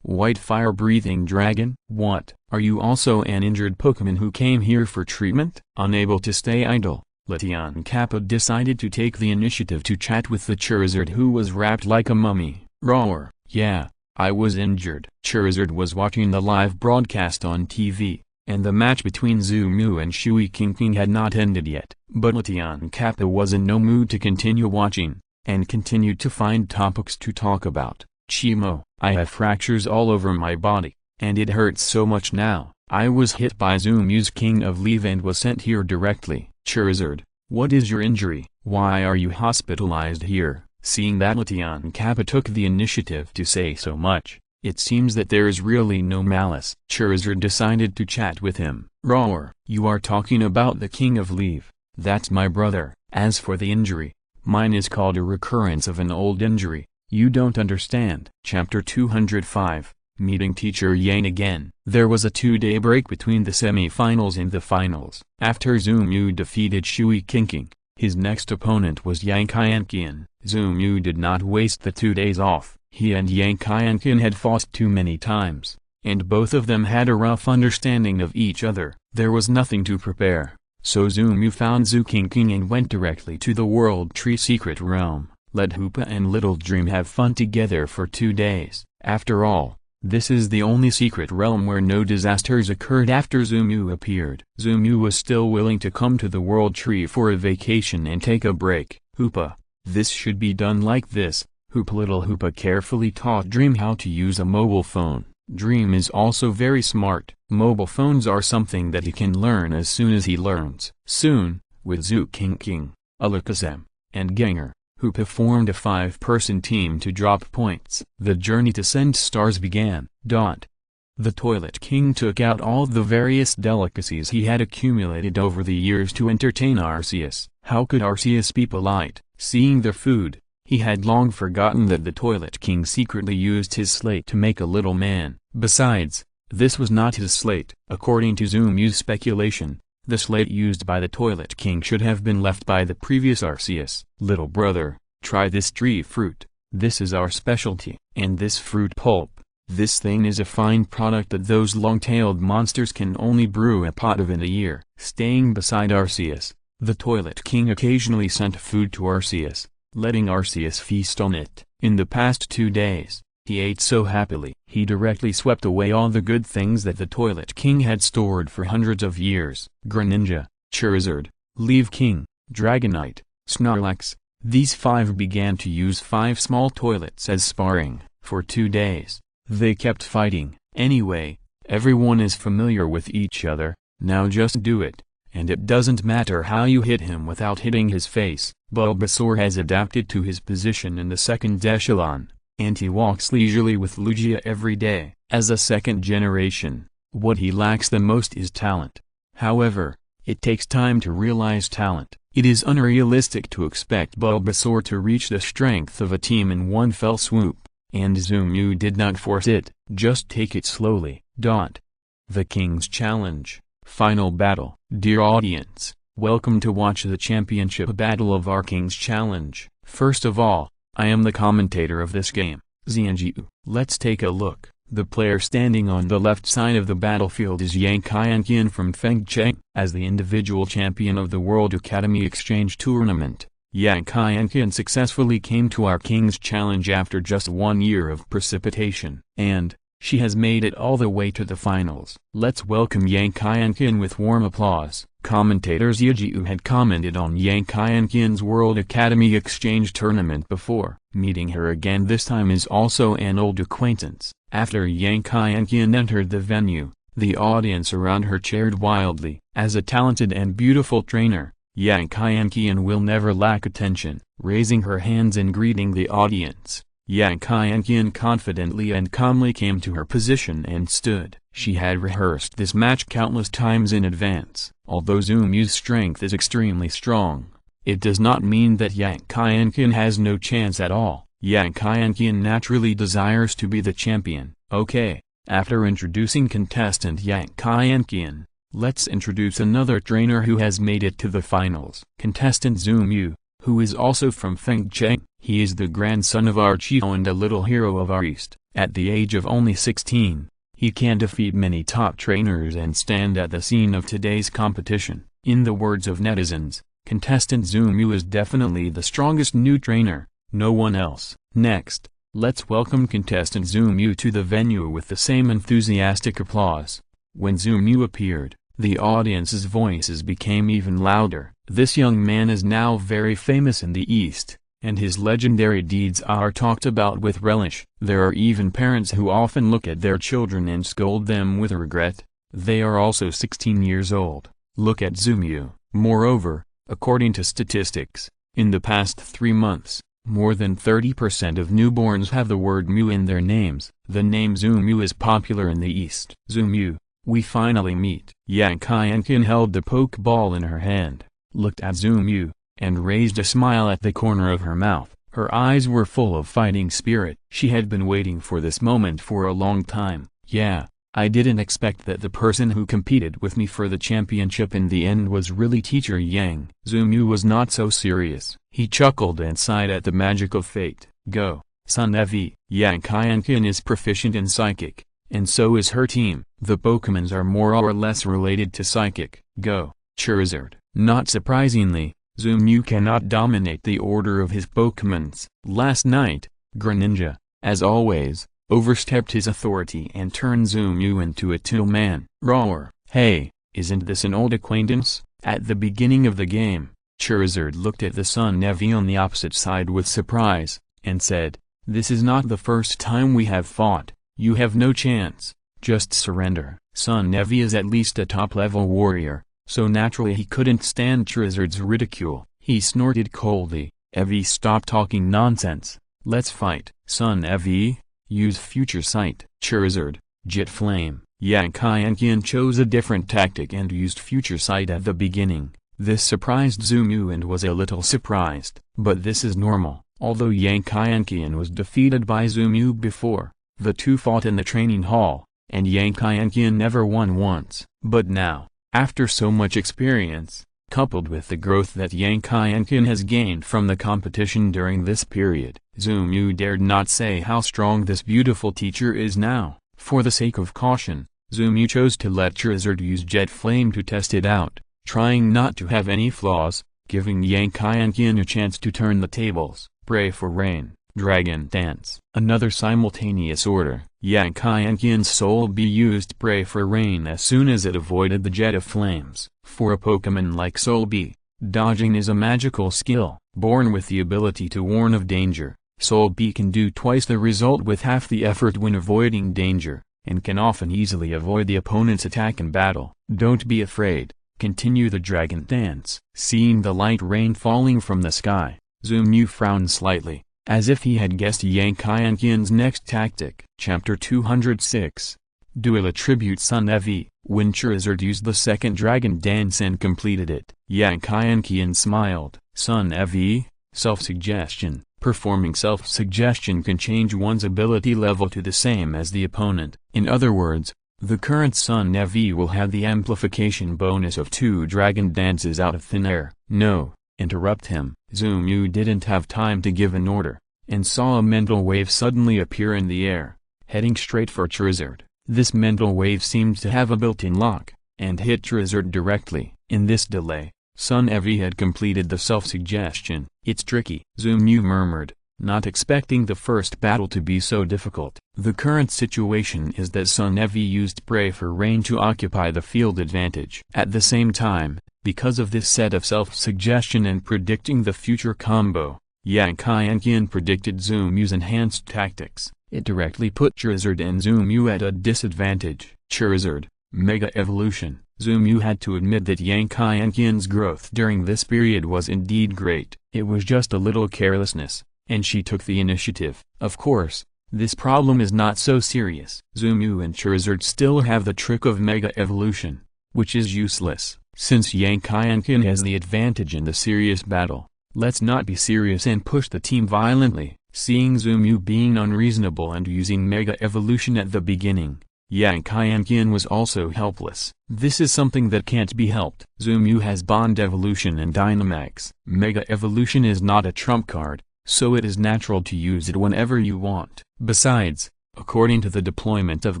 white fire-breathing dragon? What? Are you also an injured Pokémon who came here for treatment? Unable to stay idle, Letion Kappa decided to take the initiative to chat with the Charizard who was wrapped like a mummy. Roar. Yeah, I was injured. Charizard was watching the live broadcast on TV, and the match between Zoomew and Shui King had not ended yet. But Letion Kappa was in no mood to continue watching, and continued to find topics to talk about. Chimo, I have fractures all over my body, and it hurts so much now. I was hit by Zoomew's King of Leaf and was sent here directly. Charizard, What is your injury? Why are you hospitalized here? Seeing that Lation Kappa took the initiative to say so much, it seems that there is really no malice. Charizard decided to chat with him. Roar! You are talking about the King of Leave. That's my brother. As for the injury, mine is called a recurrence of an old injury. You don't understand. Chapter 205, Meeting Teacher Yang again. There was a 2-day break between the semi-finals and the finals. After Zoomu defeated Shui Kinking, his next opponent was Yang Qianqian. Zoomu did not waste the 2 days off. He and Yang Qianqian had fought too many times, and both of them had a rough understanding of each other. There was nothing to prepare, so Zoomu found Zhu Kinking and went directly to the World Tree Secret Realm. Let Hoopa and Little Dream have fun together for 2 days. After all, this is the only secret realm where no disasters occurred after Zoomu appeared. Zoomu was still willing to come to the World Tree for a vacation and take a break. Hoopa, this should be done like this. Little Hoopa carefully taught Dream how to use a mobile phone. Dream is also very smart. Mobile phones are something that he can learn as soon as he learns. Soon, with Zhu Kinking, Alakazam, and Gengar, Hoopa formed a 5-person team to drop points. The journey to send stars began. The Toilet King took out all the various delicacies he had accumulated over the years to entertain Arceus. How could Arceus be polite? Seeing their food, he had long forgotten that the Toilet King secretly used his slate to make a little man. Besides, this was not his slate. According to Zoomu's speculation, the slate used by the Toilet King should have been left by the previous Arceus. Little brother, try this tree fruit. This is our specialty. And this fruit pulp. This thing is a fine product that those long-tailed monsters can only brew a pot of in a year. Staying beside Arceus, the Toilet King occasionally sent food to Arceus, letting Arceus feast on it. In the past 2 days, he ate so happily. He directly swept away all the good things that the Toilet King had stored for hundreds of years. Greninja, Charizard, Leaf King, Dragonite, Snorlax, these 5 began to use 5 small toilets as sparring. For 2 days, they kept fighting. Anyway, everyone is familiar with each other, now just do it, and it doesn't matter how you hit him without hitting his face. Bulbasaur has adapted to his position in the second echelon, and he walks leisurely with Lugia every day. As a second generation, what he lacks the most is talent. However, it takes time to realize talent. It is unrealistic to expect Bulbasaur to reach the strength of a team in one fell swoop, and Zoomu did not force it. Just take it slowly. The King's Challenge. Final battle. Dear audience, welcome to watch the championship battle of our King's Challenge. First of all, I am the commentator of this game, Xianjiu. Let's take a look. The player standing on the left side of the battlefield is Yang Qianqian from Fengcheng. As the individual champion of the World Academy Exchange Tournament, Yang Qianqian successfully came to our King's Challenge after just 1 year of precipitation. And she has made it all the way to the finals. Let's welcome Yang Qianqian with warm applause. Commentator Xiaojiu had commented on Yang Qianqian's World Academy Exchange Tournament before. Meeting her again this time is also an old acquaintance. After Yang Qianqian entered the venue, the audience around her cheered wildly. As a talented and beautiful trainer, Yang Qianqian will never lack attention. Raising her hands and greeting the audience, Yang Qianqian confidently and calmly came to her position and stood. She had rehearsed this match countless times in advance. Although Zoomu's strength is extremely strong, it does not mean that Yang Qianqian has no chance at all. Yang Qianqian naturally desires to be the champion. Okay, after introducing contestant Yang Qianqian, let's introduce another trainer who has made it to the finals. Contestant Zoomu, who is also from Fengcheng. He is the grandson of Archie and a little hero of our East. At the age of only 16, he can defeat many top trainers and stand at the scene of today's competition. In the words of netizens, contestant Zoomu is definitely the strongest new trainer, no one else. Next, let's welcome contestant Zoomu to the venue with the same enthusiastic applause. When Zoomu appeared, the audience's voices became even louder. This young man is now very famous in the East, and his legendary deeds are talked about with relish. There are even parents who often look at their children and scold them with regret. They are also 16 years old. Look at Zoomu. Moreover, According to statistics, in the past 3 months, more than 30% of newborns have the word Mew in their names. The name Zumew is popular in the East. Zumew, we finally meet. Yang Qianqian held the Pokeball in her hand, looked at Zumew, and raised a smile at the corner of her mouth. Her eyes were full of fighting spirit. She had been waiting for this moment for a long time. Yeah, I didn't expect that the person who competed with me for the championship in the end was really Teacher Yang. Zumew was not so serious. He chuckled and sighed at the magic of fate. Go, Sun Evi. Yang Qianqian is proficient in Psychic, and so is her team. The Pokémons are more or less related to Psychic. Go, Charizard. Not surprisingly, Zumew cannot dominate the order of his Pokémons. Last night, Greninja, as always, overstepped his authority and turned Zumew into a Tillman. Roar! Hey, isn't this an old acquaintance? At the beginning of the game, Charizard looked at the Sun Evi on the opposite side with surprise, and said, "This is not the first time we have fought. You have no chance. Just surrender." Sun Evi is at least a top-level warrior, so naturally he couldn't stand Charizard's ridicule. He snorted coldly, "Evi, stop talking nonsense. Let's fight." Sun Evi, use Future Sight. Charizard, Jet Flame. Yang Qianqian chose a different tactic and used Future Sight at the beginning. This surprised Zumew and was a little surprised. But this is normal. Although Yang Qianqian was defeated by Zumew before, the two fought in the training hall, and Yang Qianqian never won once. But now, after so much experience, coupled with the growth that Yang Qianqian has gained from the competition during this period, Zumew dared not say how strong this beautiful teacher is now. For the sake of caution, Zumew chose to let Charizard use Jet Flame to test it out, trying not to have any flaws, giving Yang Qianqian a chance to turn the tables. Pray for Rain, Dragon Dance. Another simultaneous order. Yang Qianqian's Soul Bee used Pray for Rain as soon as it avoided the Jet of Flames. For a Pokémon like Soul Bee, dodging is a magical skill. Born with the ability to warn of danger, Soul Bee can do twice the result with half the effort when avoiding danger, and can often easily avoid the opponent's attack in battle. Don't be afraid. Continue the Dragon Dance. Seeing the light rain falling from the sky, Zumew frowned slightly, as if he had guessed Yang Qianqian's next tactic. Chapter 206. Duel Attribute Sun Evi. When Charizard used the second Dragon Dance and completed it, Yang Qianqian smiled. Sun Evi, self-suggestion. Performing self-suggestion can change one's ability level to the same as the opponent. In other words, the current Sun Evi will have the amplification bonus of 2 Dragon Dances out of thin air. No, interrupt him. Zumew didn't have time to give an order, and saw a mental wave suddenly appear in the air, heading straight for Charizard. This mental wave seemed to have a built-in lock, and hit Charizard directly. In this delay, Sun Evi had completed the self-suggestion. It's tricky, Zumew murmured, not expecting the first battle to be so difficult. The current situation is that Sun Evi used Pray for Rain to occupy the field advantage. At the same time, because of this set of self-suggestion and predicting the future combo, Yang Qianqian predicted Zumew's enhanced tactics. It directly put Charizard and Zumew at a disadvantage. Charizard, Mega Evolution. Zumew had to admit that Yang Qianqian's growth during this period was indeed great. It was just a little carelessness, and she took the initiative. Of course, this problem is not so serious. Zumew and Charizard still have the trick of Mega Evolution, which is useless, since Yang Qianqian has the advantage in the serious battle. Let's not be serious and push the team violently. Seeing Zumew being unreasonable and using Mega Evolution at the beginning, Yang Qianqian was also helpless. This is something that can't be helped. Zumew has Bond Evolution and Dynamax. Mega Evolution is not a trump card, so it is natural to use it whenever you want. Besides, according to the deployment of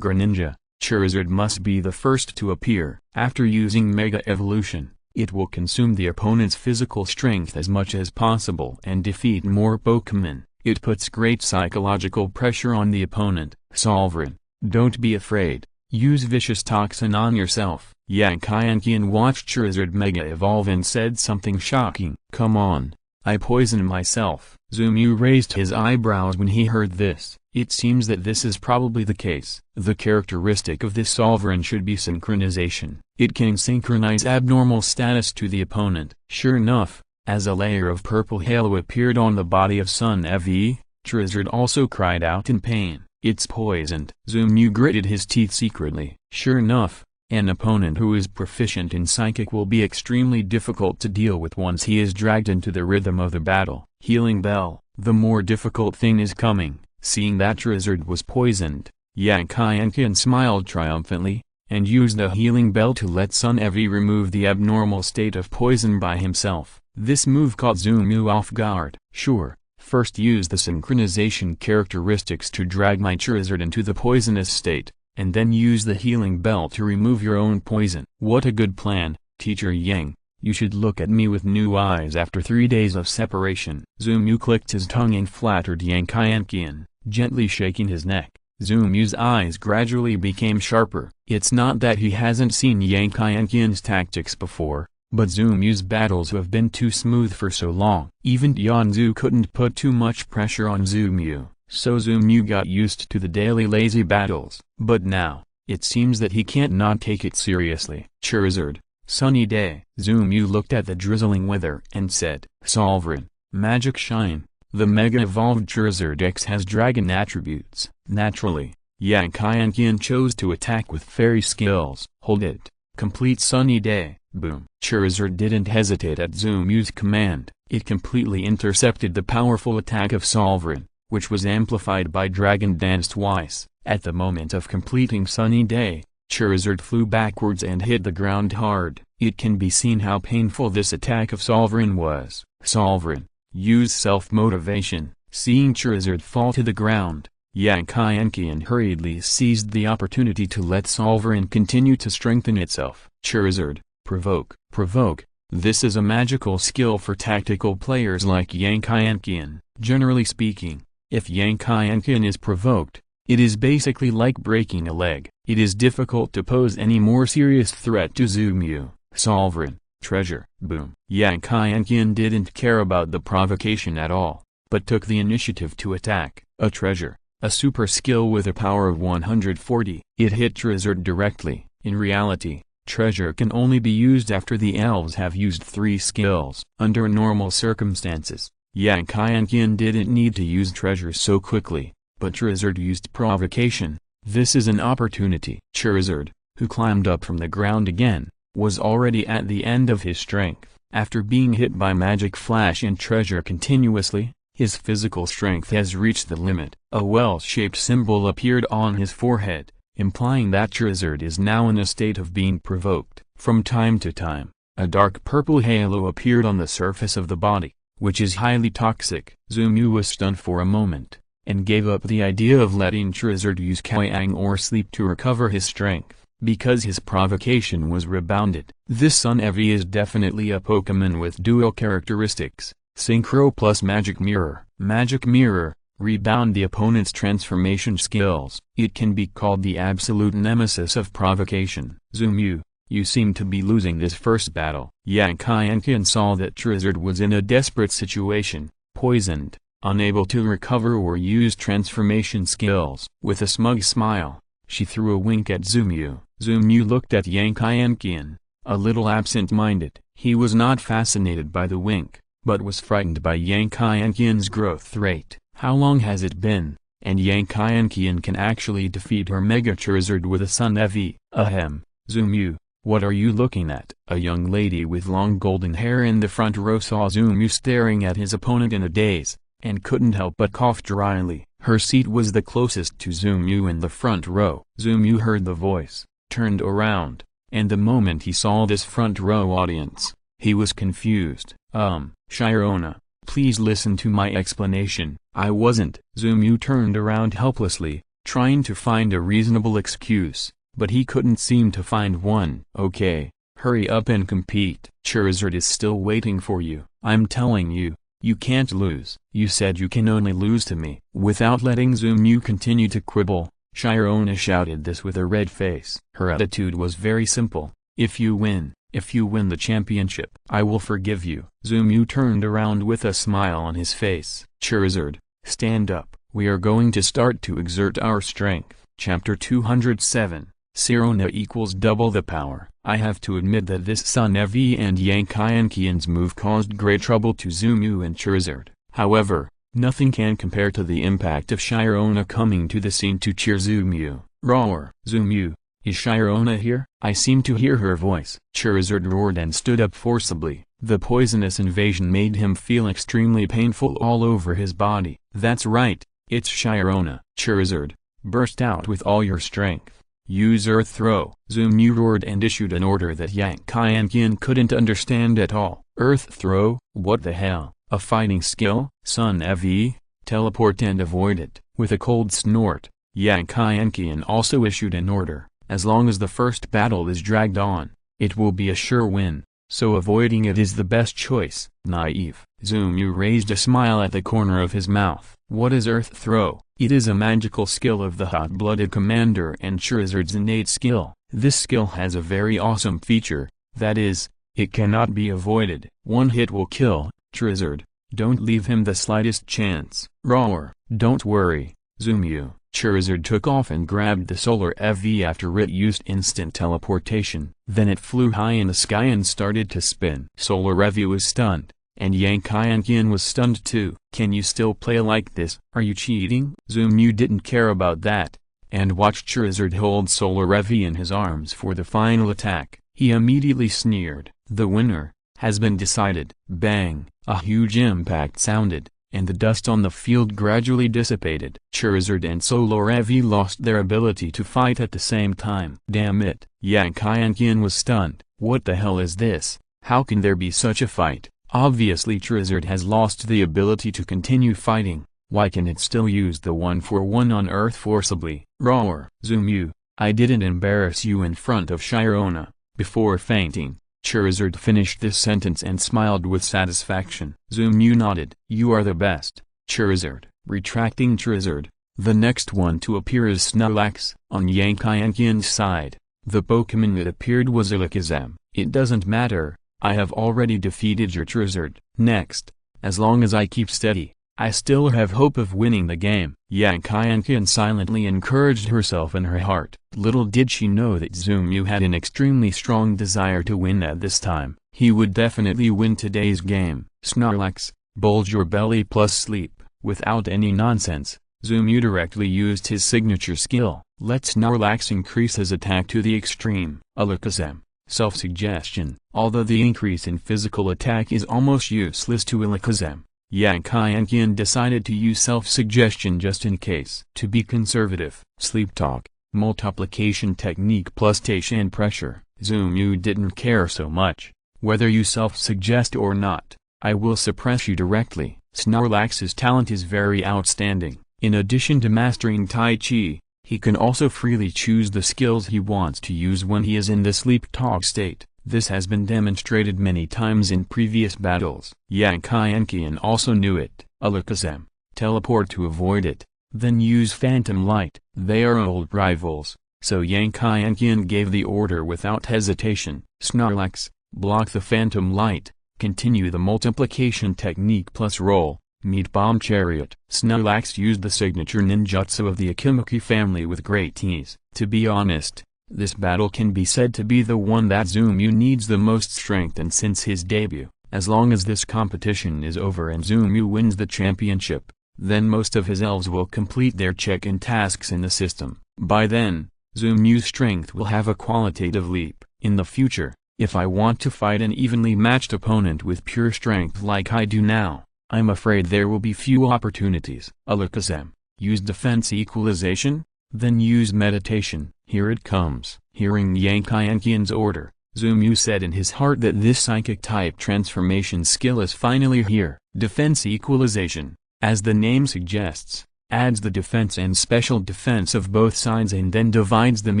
Greninja, Charizard must be the first to appear. After using Mega Evolution, it will consume the opponent's physical strength as much as possible and defeat more Pokémon. It puts great psychological pressure on the opponent. Sovereign, don't be afraid. Use Vicious Toxin on yourself. Yang Qianqian watched Charizard Mega Evolve and said something shocking. Come on, I poison myself. Zumew raised his eyebrows when he heard this. It seems that this is probably the case. The characteristic of this Sovereign should be synchronization. It can synchronize abnormal status to the opponent. Sure enough, as a layer of purple halo appeared on the body of Sun Evi, Charizard also cried out in pain. It's poisoned. Zoomu gritted his teeth secretly. Sure enough, an opponent who is proficient in Psychic will be extremely difficult to deal with once he is dragged into the rhythm of the battle. Healing Bell. The more difficult thing is coming. Seeing that Charizard was poisoned, Yankai smiled triumphantly, and used the Healing Bell to let Sun Evi remove the abnormal state of poison by himself. This move caught Zoomu off guard. Sure, first use the synchronization characteristics to drag my Charizard into the poisonous state, and then use the Healing Bell to remove your own poison. What a good plan, Teacher Yang. You should look at me with new eyes after 3 days of separation. Zoomu clicked his tongue and flattered Yankai, gently shaking his neck. Zoomu's eyes gradually became sharper. It's not that he hasn't seen Yankai tactics before, but Zoomu's battles have been too smooth for so long. Even Yanzu couldn't put too much pressure on Zoomu, so Zoomu got used to the daily lazy battles. But now, it seems that he can't not take it seriously. Charizard, sunny day. Zoomu looked at the drizzling weather and said, Sovereign, Magic Shine. The Mega Evolved Charizard X has dragon attributes. Naturally, Yankai chose to attack with fairy skills. Hold it. Complete sunny day. Boom. Charizard didn't hesitate at Zoomu's command. It completely intercepted the powerful attack of Sovereign, which was amplified by Dragon Dance twice. At the moment of completing Sunny Day, Charizard flew backwards and hit the ground hard. It can be seen how painful this attack of Sovereign was. Sovereign, use self-motivation. Seeing Charizard fall to the ground, Yankai hurriedly seized the opportunity to let Sovereign continue to strengthen itself. Charizard, provoke. Provoke. This is a magical skill for tactical players like Yankai. Generally speaking, if Yankai is provoked, it is basically like breaking a leg. It is difficult to pose any more serious threat to Zoomu. Sovereign, treasure. Boom. Yankai didn't care about the provocation at all, but took the initiative to attack. A treasure, a super skill with a power of 140. It hit Charizard directly. In reality, treasure can only be used after the elves have used 3 skills. Under normal circumstances, Yankai didn't need to use treasure so quickly, but Charizard used provocation. This is an opportunity. Charizard, who climbed up from the ground again, was already at the end of his strength. After being hit by Magic Flash and treasure continuously, his physical strength has reached the limit. A well-shaped symbol appeared on his forehead, implying that Charizard is now in a state of being provoked. From time to time, a dark purple halo appeared on the surface of the body, which is highly toxic. Zoomu was stunned for a moment, and gave up the idea of letting Charizard use Kyang or sleep to recover his strength, because his provocation was rebounded. This Sun Evi is definitely a Pokémon with dual characteristics, Synchro plus Magic Mirror. Magic Mirror, rebound the opponent's transformation skills. It can be called the absolute nemesis of provocation. Zoomu, you seem to be losing this first battle. Yankai saw that Charizard was in a desperate situation, poisoned, unable to recover or use transformation skills. With a smug smile, she threw a wink at Zoomu. Zoomu looked at Yankai, a little absent-minded. He was not fascinated by the wink, but was frightened by Yankai-Ankian's growth rate. How long has it been? And Yankai-Ankian can actually defeat her Mega Charizard with a Sun Evi. Ahem. Zoomu, what are you looking at? A young lady with long golden hair in the front row saw Zoomu staring at his opponent in a daze, and couldn't help but cough dryly. Her seat was the closest to Zoomu in the front row. Zoomu heard the voice, turned around, and the moment he saw this front row audience, he was confused. Shirona, please listen to my explanation. I wasn't. Zoomu turned around helplessly, trying to find a reasonable excuse, but he couldn't seem to find one. Okay, hurry up and compete. Charizard is still waiting for you. I'm telling you, you can't lose. You said you can only lose to me. Without letting Zoomu continue to quibble, Shirona shouted this with a red face. Her attitude was very simple. If you win the championship, I will forgive you. Zoomu turned around with a smile on his face. Charizard, stand up. We are going to start to exert our strength. Chapter 207. Sirona equals double the power. I have to admit that this Sun Eevee and Yankiankian's move caused great trouble to Zumu and Charizard. However, nothing can compare to the impact of Sirona coming to the scene to cheer Zumu. Roar! Zumu, is Sirona here? I seem to hear her voice. Charizard roared and stood up forcibly. The poisonous invasion made him feel extremely painful all over his body. That's right, it's Sirona. Charizard, burst out with all your strength. Use Earth Throw. Zumu roared and issued an order that Yankiankian couldn't understand at all. Earth Throw? What the hell? A fighting skill? Sun Eevee, teleport and avoid it. With a cold snort, Yankiankian also issued an order. As long as the first battle is dragged on, it will be a sure win, so avoiding it is the best choice. Naive. Zumu raised a smile at the corner of his mouth. What is Earth Throw? It is a magical skill of the hot-blooded commander and Charizard's innate skill. This skill has a very awesome feature, that is, it cannot be avoided. One hit will kill. Charizard, don't leave him the slightest chance. Roar! Don't worry, Zumu. Charizard took off and grabbed the Solar Eevee after it used instant teleportation. Then it flew high in the sky and started to spin. Solar Eevee was stunned, and Yankiankian was stunned too. Can you still play like this? Are you cheating? Zumu didn't care about that, and watched Charizard hold Solar Eevee in his arms for the final attack. He immediately sneered. The winner has been decided. Bang! A huge impact sounded, and the dust on the field gradually dissipated. Charizard and Solar Eevee lost their ability to fight at the same time. Damn it! Yankiankian was stunned. What the hell is this? How can there be such a fight? Obviously Charizard has lost the ability to continue fighting. Why can it still use the 1-for-1 on Earth forcibly? Roar! Zumu, I didn't embarrass you in front of Sirona. Before fainting, Charizard finished this sentence and smiled with satisfaction. Zumu nodded. You are the best, Charizard. Retracting Charizard, the next one to appear is Snorlax. On Yankiankian's side, the Pokémon that appeared was Alakazam. It doesn't matter, I have already defeated your Charizard. Next, as long as I keep steady, I still have hope of winning the game. Yankiankian silently encouraged herself in her heart. Little did she know that Zumu had an extremely strong desire to win at this time. He would definitely win today's game. Snorlax, bulge your belly plus sleep. Without any nonsense, Zumu directly used his signature skill. Let Snorlax increase his attack to the extreme. Alakazam, self-suggestion. Although the increase in physical attack is almost useless to Alakazam, Yankiankian decided to use self-suggestion just in case. To be conservative, sleep talk, multiplication technique plus Taishan pressure. Zumu didn't care so much. Whether you self-suggest or not, I will suppress you directly. Snorlax's talent is very outstanding. In addition to mastering Tai Chi, he can also freely choose the skills he wants to use when he is in the sleep talk state. This has been demonstrated many times in previous battles. Yankiankian also knew it. Alakazam, teleport to avoid it, then use Phantom Light. They are old rivals, so Yankiankian gave the order without hesitation. Snorlax, block the Phantom Light, continue the multiplication technique plus roll, meet Bomb Chariot. Snorlax used the signature ninjutsu of the Akimaki family with great ease. To be honest, this battle can be said to be the one that Zumu needs the most strength in since his debut. As long as this competition is over and Zumu wins the championship, then most of his elves will complete their check-in tasks in the system. By then, Zumu's strength will have a qualitative leap. In the future, if I want to fight an evenly matched opponent with pure strength like I do now, I'm afraid there will be few opportunities. Alakazam, use defense equalization, then use meditation. Here it comes. Hearing Yankiankian's order, Zumu said in his heart that this psychic-type transformation skill is finally here. Defense equalization, as the name suggests, adds the defense and special defense of both sides and then divides them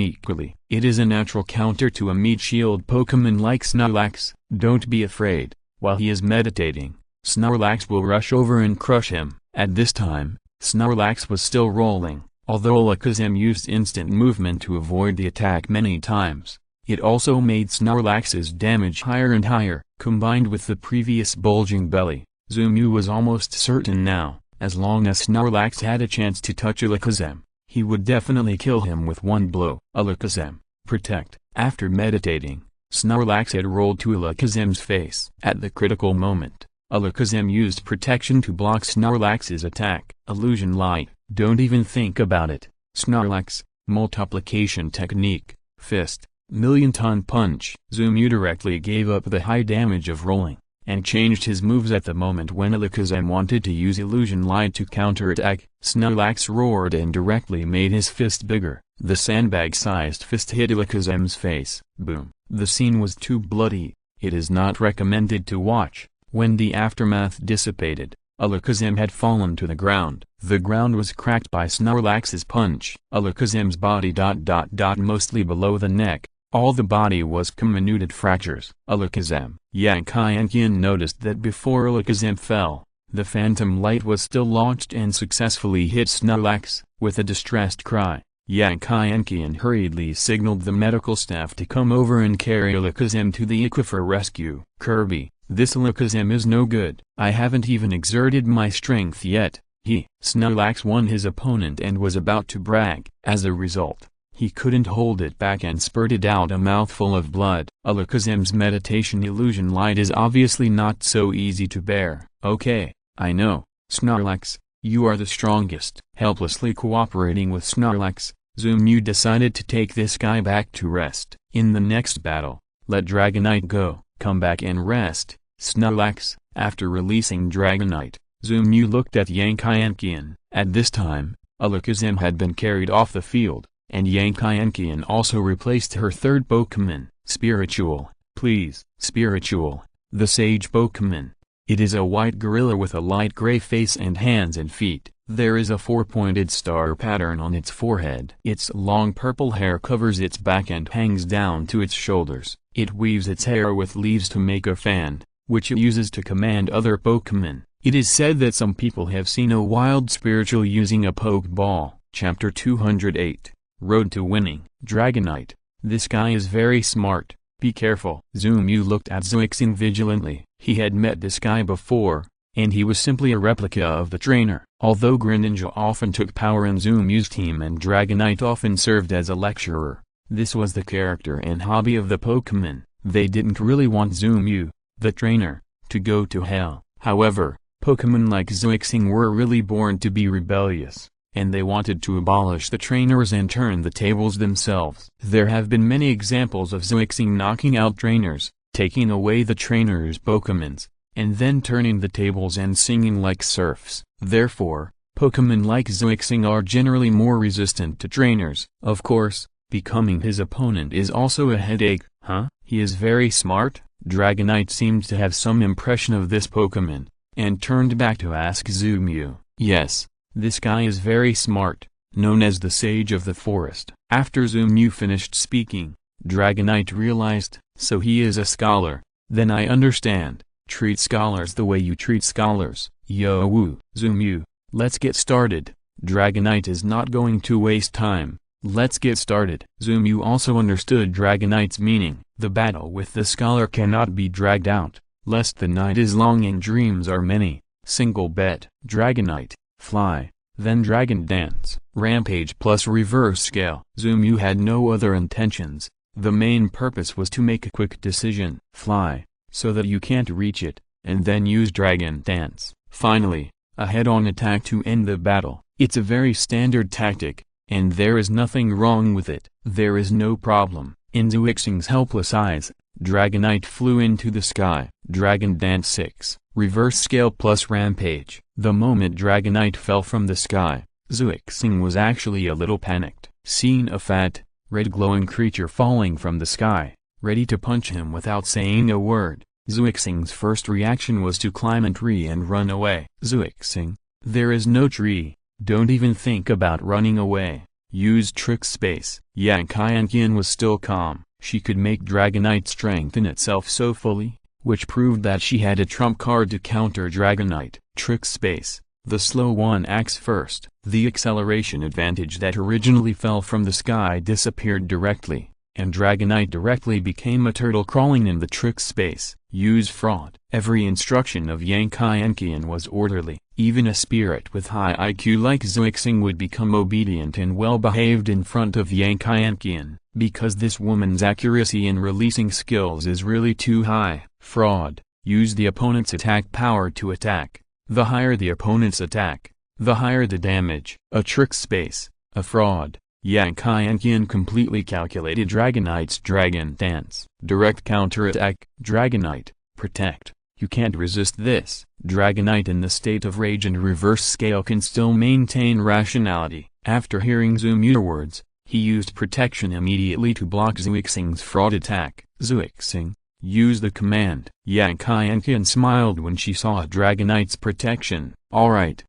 equally. It is a natural counter to a meat shield Pokémon like Snorlax. Don't be afraid. While he is meditating, Snorlax will rush over and crush him. At this time, Snorlax was still rolling. Although Alakazam used instant movement to avoid the attack many times, it also made Snorlax's damage higher and higher. Combined with the previous bulging belly, Zumu was almost certain now, as long as Snorlax had a chance to touch Alakazam, he would definitely kill him with one blow. Alakazam, protect. After meditating, Snorlax had rolled to Alakazam's face. At the critical moment, Alakazam used protection to block Snorlax's attack. Illusion Light, don't even think about it. Snorlax, multiplication technique, fist, million-ton punch. Zumu directly gave up the high damage of rolling, and changed his moves at the moment when Alakazam wanted to use Illusion Light to counterattack. Snorlax roared and directly made his fist bigger. The sandbag-sized fist hit Alakazam's face. Boom. The scene was too bloody. It is not recommended to watch. When the aftermath dissipated, Alakazam had fallen to the ground. The ground was cracked by Snorlax's punch. Alakazam's body mostly below the neck. All the body was comminuted fractures. Alakazam. Yankiankian noticed that before Alakazam fell, the phantom light was still launched and successfully hit Snorlax. With a distressed cry, Yankiankian hurriedly signaled the medical staff to come over and carry Alakazam to the aquifer rescue. Kirby, this Alakazam is no good. I haven't even exerted my strength yet. Snorlax won his opponent and was about to brag. As a result, he couldn't hold it back and spurted out a mouthful of blood. Alakazam's meditation illusion light is obviously not so easy to bear. Okay, I know, Snorlax, you are the strongest. Helplessly cooperating with Snorlax, Zumu decided to take this guy back to rest. In the next battle, let Dragonite go. Come back and rest, Snorlax. After releasing Dragonite, Zumu looked at Yankiankian. At this time, Alakazam had been carried off the field, and Yankiankian also replaced her third Pokémon. Spiritual, please. Spiritual, the sage Pokémon. It is a white gorilla with a light gray face and hands and feet. There is a four-pointed star pattern on its forehead. Its long purple hair covers its back and hangs down to its shoulders. It weaves its hair with leaves to make a fan, which it uses to command other Pokémon. It is said that some people have seen a wild spiritual using a Pokeball. Chapter 208, Road to Winning. Dragonite, this guy is very smart, be careful. Zumu looked at Zuixing vigilantly. He had met this guy before, and he was simply a replica of the trainer. Although Greninja often took power in Zumu's team and Dragonite often served as a lecturer, this was the character and hobby of the Pokémon. They didn't really want Zumu, the trainer, to go to hell. However, Pokémon like Zuixing were really born to be rebellious, and they wanted to abolish the trainers and turn the tables themselves. There have been many examples of Zuixing knocking out trainers, taking away the trainers' Pokémons, and then turning the tables and singing like serfs. Therefore, Pokémon like Zuixing are generally more resistant to trainers. Of course, becoming his opponent is also a headache. He is very smart? Dragonite seemed to have some impression of this Pokémon, and turned back to ask Zumu. Yes, this guy is very smart, known as the Sage of the Forest. After Zumu finished speaking, Dragonite realized, so he is a scholar. Then I understand. Treat scholars the way you treat scholars. Yo-woo. Zumu, let's get started. Dragonite is not going to waste time. Let's get started. Zumu also understood Dragonite's meaning. The battle with the scholar cannot be dragged out, lest the night is long and dreams are many. Single bet. Dragonite, fly, then Dragon Dance. Rampage plus reverse scale. Zumu had no other intentions. The main purpose was to make a quick decision. Fly, so that you can't reach it, and then use Dragon Dance. Finally, a head-on attack to end the battle. It's a very standard tactic, and there is nothing wrong with it. There is no problem. In Zuixing's helpless eyes, Dragonite flew into the sky. Dragon Dance 6, reverse scale plus Rampage. The moment Dragonite fell from the sky, Zuixing was actually a little panicked. Seeing a fat, red glowing creature falling from the sky, ready to punch him without saying a word, Zuixing's first reaction was to climb a tree and run away. Zuixing, there is no tree, don't even think about running away. Use Trick Space. Yankiankian was still calm. She could make Dragonite strengthen itself so fully, which proved that she had a trump card to counter Dragonite. Trick Space. The slow one acts first. The acceleration advantage that originally fell from the sky disappeared directly, and Dragonite directly became a turtle crawling in the Trick Space. use fraud. Every instruction of Yang Qianqian was orderly. Even a spirit with high IQ like Zuixing would become obedient and well-behaved in front of Yang Qianqian, because this woman's accuracy in releasing skills is really too high. Fraud. Use the opponent's attack power to attack. The higher the opponent's attack, the higher the damage. A trick space. A fraud. Yang Qianqian completely calculated Dragonite's Dragon Dance. Direct counterattack. Dragonite. Protect. You can't resist this. Dragonite in the state of rage and reverse scale can still maintain rationality. After hearing Zumu's words, he used protection immediately to block Zuixing's fraud attack. Zuixing, use the command. Yang Qianqian smiled when she saw Dragonite's protection. Alright,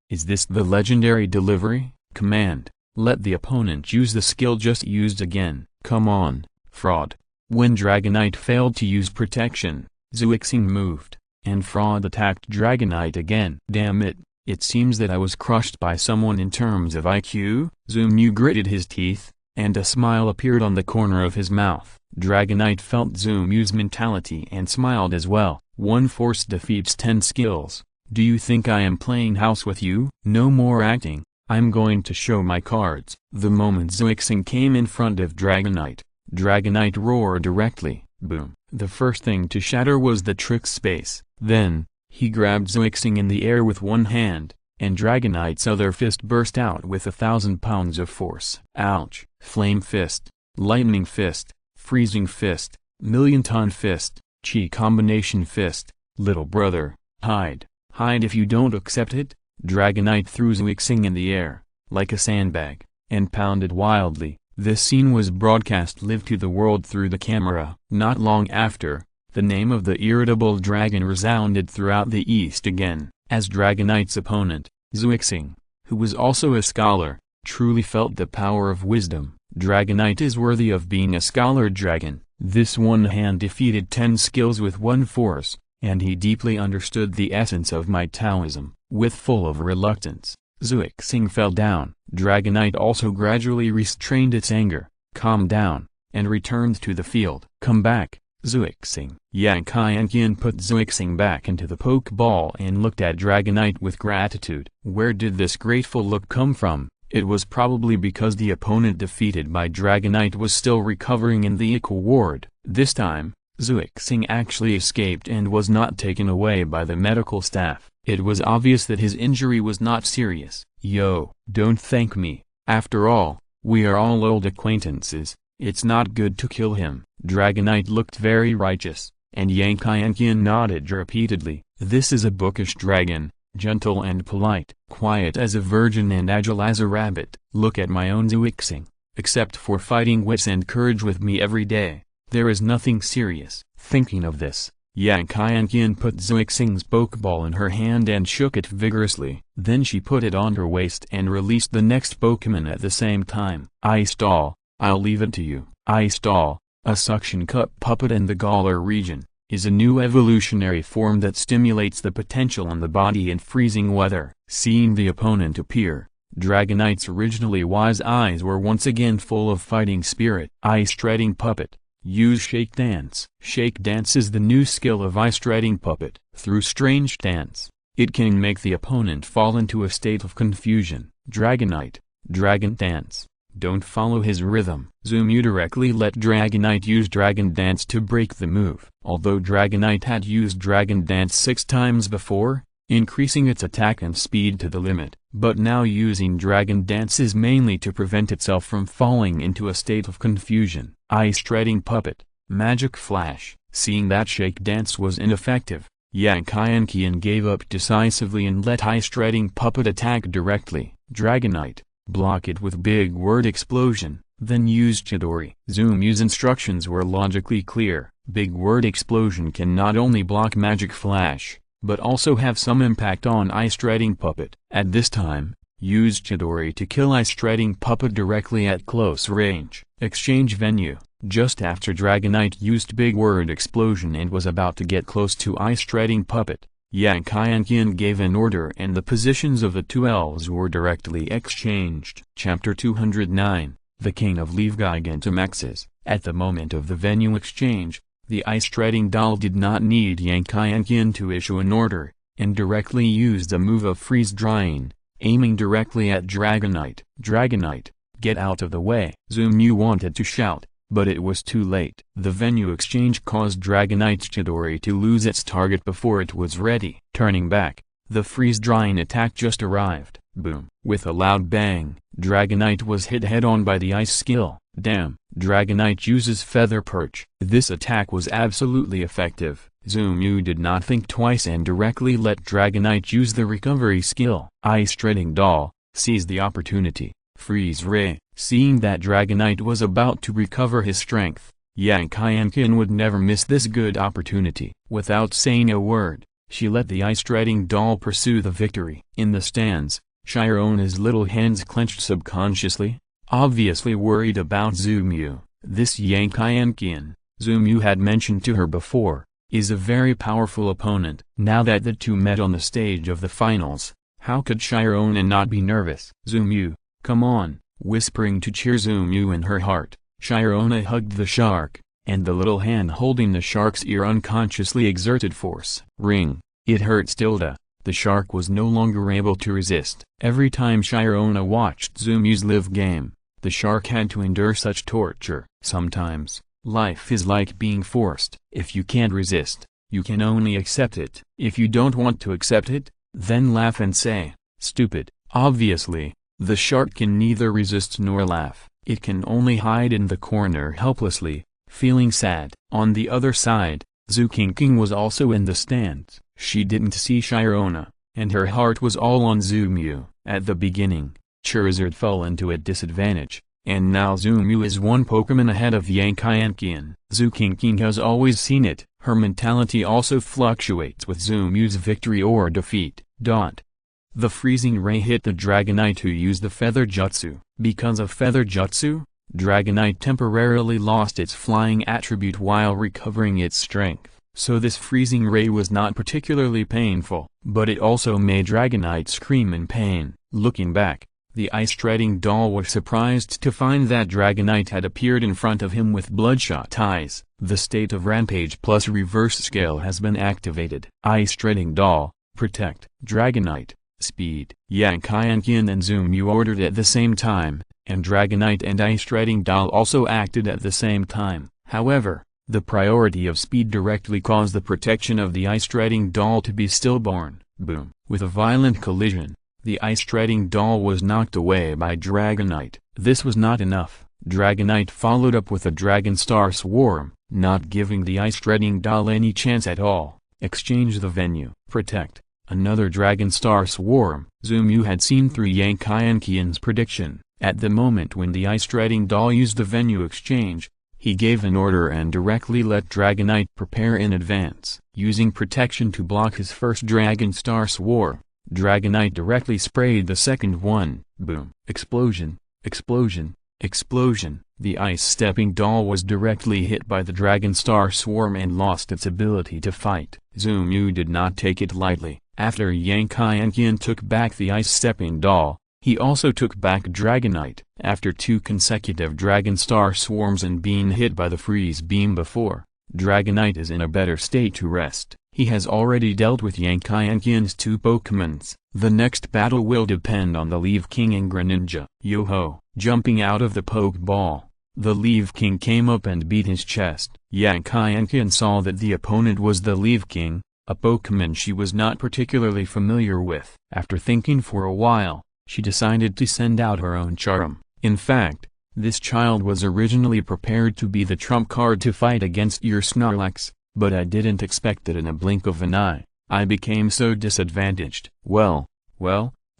is this the legendary delivery? Command. Let the opponent use the skill just used again. Come on, fraud. When Dragonite failed to use protection, Zuixing moved, and fraud attacked Dragonite again. Damn it, it seems that I was crushed by someone in terms of IQ. Zumu gritted his teeth, and a smile appeared on the corner of his mouth. Dragonite felt Zumu's mentality and smiled as well. One force defeats 10 skills. Do you think I am playing house with you? No more acting, I'm going to show my cards. The moment Zuixing came in front of Dragonite, Dragonite roared directly. Boom. The first thing to shatter was the trick space. Then, he grabbed Zuixing in the air with one hand, and Dragonite's other fist burst out with 1,000 pounds of force. Ouch. Flame fist, lightning fist, freezing fist, million-ton fist, chi combination fist. Little brother, hide. Hide if you don't accept it. Dragonite threw Zuixing in the air, like a sandbag, and pounded wildly. This scene was broadcast live to the world through the camera. Not long after, the name of the irritable dragon resounded throughout the East again, as Dragonite's opponent, Zuixing, who was also a scholar, truly felt the power of wisdom. Dragonite is worthy of being a scholar dragon. This one hand defeated 10 skills with one force, and he deeply understood the essence of my Taoism. With full of reluctance, Zuixing fell down. Dragonite also gradually restrained its anger, calmed down, and returned to the field. Come back, Zuixing. Yang Qianqian put Zuixing back into the Pokeball and looked at Dragonite with gratitude. Where did this grateful look come from? It was probably because the opponent defeated by Dragonite was still recovering in the equal ward. This time, Zuixing actually escaped and was not taken away by the medical staff. It was obvious that his injury was not serious. Yo, don't thank me. After all, we are all old acquaintances. It's not good to kill him. Dragonite looked very righteous, and Yang Qianqian nodded repeatedly. This is a bookish dragon, gentle and polite, quiet as a virgin and agile as a rabbit. Look at my own Zuixing. Except for fighting wits and courage with me every day, there is nothing serious. Thinking of this, Yang Qianqian put Zuixing's Pokeball in her hand and shook it vigorously. Then she put it on her waist and released the next Pokemon at the same time. Ice Doll, I'll leave it to you. Ice Doll, a suction cup puppet in the Galar region, is a new evolutionary form that stimulates the potential in the body in freezing weather. Seeing the opponent appear, Dragonite's originally wise eyes were once again full of fighting spirit. Ice Shredding Puppet. Use Shake Dance. Shake Dance is the new skill of Ice Shredding Puppet. Through strange dance, it can make the opponent fall into a state of confusion. Dragonite, Dragon Dance. Don't follow his rhythm. Zumu directly let Dragonite use Dragon Dance to break the move. Although Dragonite had used Dragon Dance 6 times before, increasing its attack and speed to the limit, but now using Dragon Dance is mainly to prevent itself from falling into a state of confusion. Ice Shredding Puppet, Magic Flash. Seeing that Shake Dance was ineffective, Yang Qianqian gave up decisively and let Ice Shredding Puppet attack directly. Dragonite, block it with Big Word Explosion, then use Chidori. Zumu's instructions were logically clear. Big Word Explosion can not only block Magic Flash, but also have some impact on Ice Shredding Puppet. At this time, use Chidori to kill Ice Shredding Puppet directly at close range. Exchange Venue. Just after Dragonite used Big Word Explosion and was about to get close to Ice Shredding Puppet, Yang Qianqian gave an order and the positions of the two elves were directly exchanged. Chapter 209, The King of Leaf Gigantamaxes. At the moment of the venue exchange, The ice-treading doll did not need Yankai to issue an order, and directly used a move of freeze-drying, aiming directly at Dragonite. Dragonite, get out of the way! Zumu wanted to shout, but it was too late. The venue exchange caused Dragonite's Chidori to lose its target before it was ready. Turning back, the freeze-drying attack just arrived. Boom! With a loud bang, Dragonite was hit head-on by the ice skill. Damn! Dragonite uses Feather Perch. This attack was absolutely effective. Zumu did not think twice and directly let Dragonite use the recovery skill. Ice-treading doll seized the opportunity. Freeze Ray. Seeing that Dragonite was about to recover his strength, Yankai would never miss this good opportunity. Without saying a word, she let the ice-treading doll pursue the victory. In the stands, Chirona's little hands clenched subconsciously, obviously worried about Zumu. This Yankai, Zumu had mentioned to her before, is a very powerful opponent. Now that the two met on the stage of the finals, how could Chirona not be nervous? Zumu, come on! Whispering to cheer Zumu in her heart, Chirona hugged the shark, and the little hand holding the shark's ear unconsciously exerted force. Ring! It hurts tilde. The shark was no longer able to resist. Every time Chirona watched Zumu's live game, the shark had to endure such torture. Sometimes, life is like being forced. If you can't resist, you can only accept it. If you don't want to accept it, then laugh and say, stupid. Obviously, the shark can neither resist nor laugh. It can only hide in the corner helplessly, feeling sad. On the other side, Zukinking was also in the stands. She didn't see Chirona, and her heart was all on Zumu. At the beginning, Charizard fell into a disadvantage, and now Zumu is one Pokemon ahead of Yankai. Zukinking has always seen it. Her mentality also fluctuates with Zumu's victory or defeat. The freezing ray hit the Dragonite who used the Feather Jutsu. Because of Feather Jutsu, Dragonite temporarily lost its flying attribute while recovering its strength. So this freezing ray was not particularly painful, but it also made Dragonite scream in pain. Looking back, the ice-treading doll was surprised to find that Dragonite had appeared in front of him with bloodshot eyes. The state of Rampage plus Reverse Scale has been activated. Ice-treading doll, protect. Dragonite, speed. Yankai and Zumu ordered at the same time, and Dragonite and ice-treading doll also acted at the same time. However, the priority of speed directly caused the protection of the ice-treading doll to be stillborn. Boom! With a violent collision, the ice-treading doll was knocked away by Dragonite. This was not enough. Dragonite followed up with a Dragon Star Swarm, not giving the ice-treading doll any chance at all. Exchange the venue. Protect. Another Dragon Star Swarm. Zumu had seen through Yankai prediction. At the moment when the ice-treading doll used the venue exchange, he gave an order and directly let Dragonite prepare in advance. Using protection to block his first Dragon Star Swarm, Dragonite directly sprayed the second one. Boom! Explosion! Explosion! Explosion! The ice-stepping doll was directly hit by the Dragon Star Swarm and lost its ability to fight. Zumu did not take it lightly. After Yankai took back the ice-stepping doll, he also took back Dragonite. After 2 consecutive Dragon Star Swarms and being hit by the Freeze Beam before, Dragonite is in a better state to rest. He has already dealt with Yankai 2 Pokemons. The next battle will depend on the Leaf King and Greninja. Yo-ho! Jumping out of the Pokeball, the Leaf King came up and beat his chest. Yankai saw that the opponent was the Leaf King, a Pokemon she was not particularly familiar with. After thinking for a while, she decided to send out her own Charm. In fact, this child was originally prepared to be the trump card to fight against your Snorlax, but I didn't expect that in a blink of an eye, I became so disadvantaged. Well,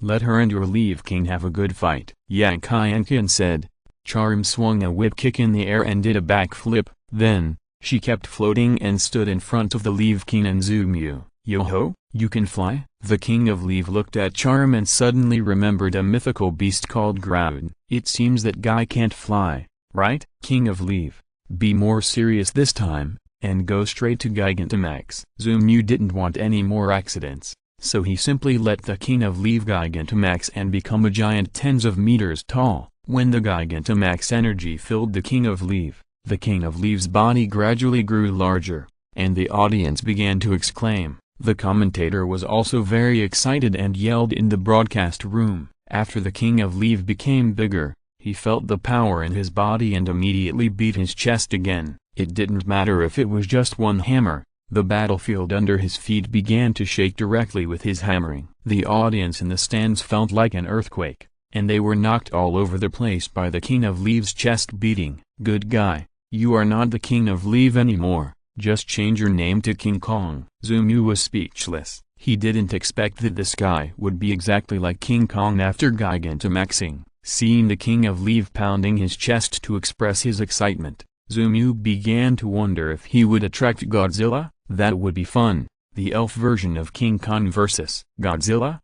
let her and your Leaf King have a good fight. Yankai said. Charm swung a whip kick in the air and did a backflip, then, she kept floating and stood in front of the Leaf King and Zumu. Yo-ho, you can fly? The King of Leaf looked at Charm and suddenly remembered a mythical beast called Groudon. It seems that guy can't fly, right? King of Leaf, be more serious this time, and go straight to Gigantamax. Zumu didn't want any more accidents, so he simply let the King of Leaf Gigantamax and become a giant tens of meters tall. When the Gigantamax energy filled the King of Leaf, The King of Leaves' body gradually grew larger, and the audience began to exclaim. The commentator was also very excited and yelled in the broadcast room. After the King of Leaf became bigger, he felt the power in his body and immediately beat his chest again. It didn't matter if it was just one hammer, the battlefield under his feet began to shake directly with his hammering. The audience in the stands felt like an earthquake, and they were knocked all over the place by the King of Leaves' chest beating. Good guy, you are not the King of Leaf anymore, just change your name to King Kong. Zumu was speechless. He didn't expect that this guy would be exactly like King Kong after Gigantamaxing. Seeing the King of Leaf pounding his chest to express his excitement, Zumu began to wonder if he would attract Godzilla. That would be fun, the elf version of King Kong vs. Godzilla.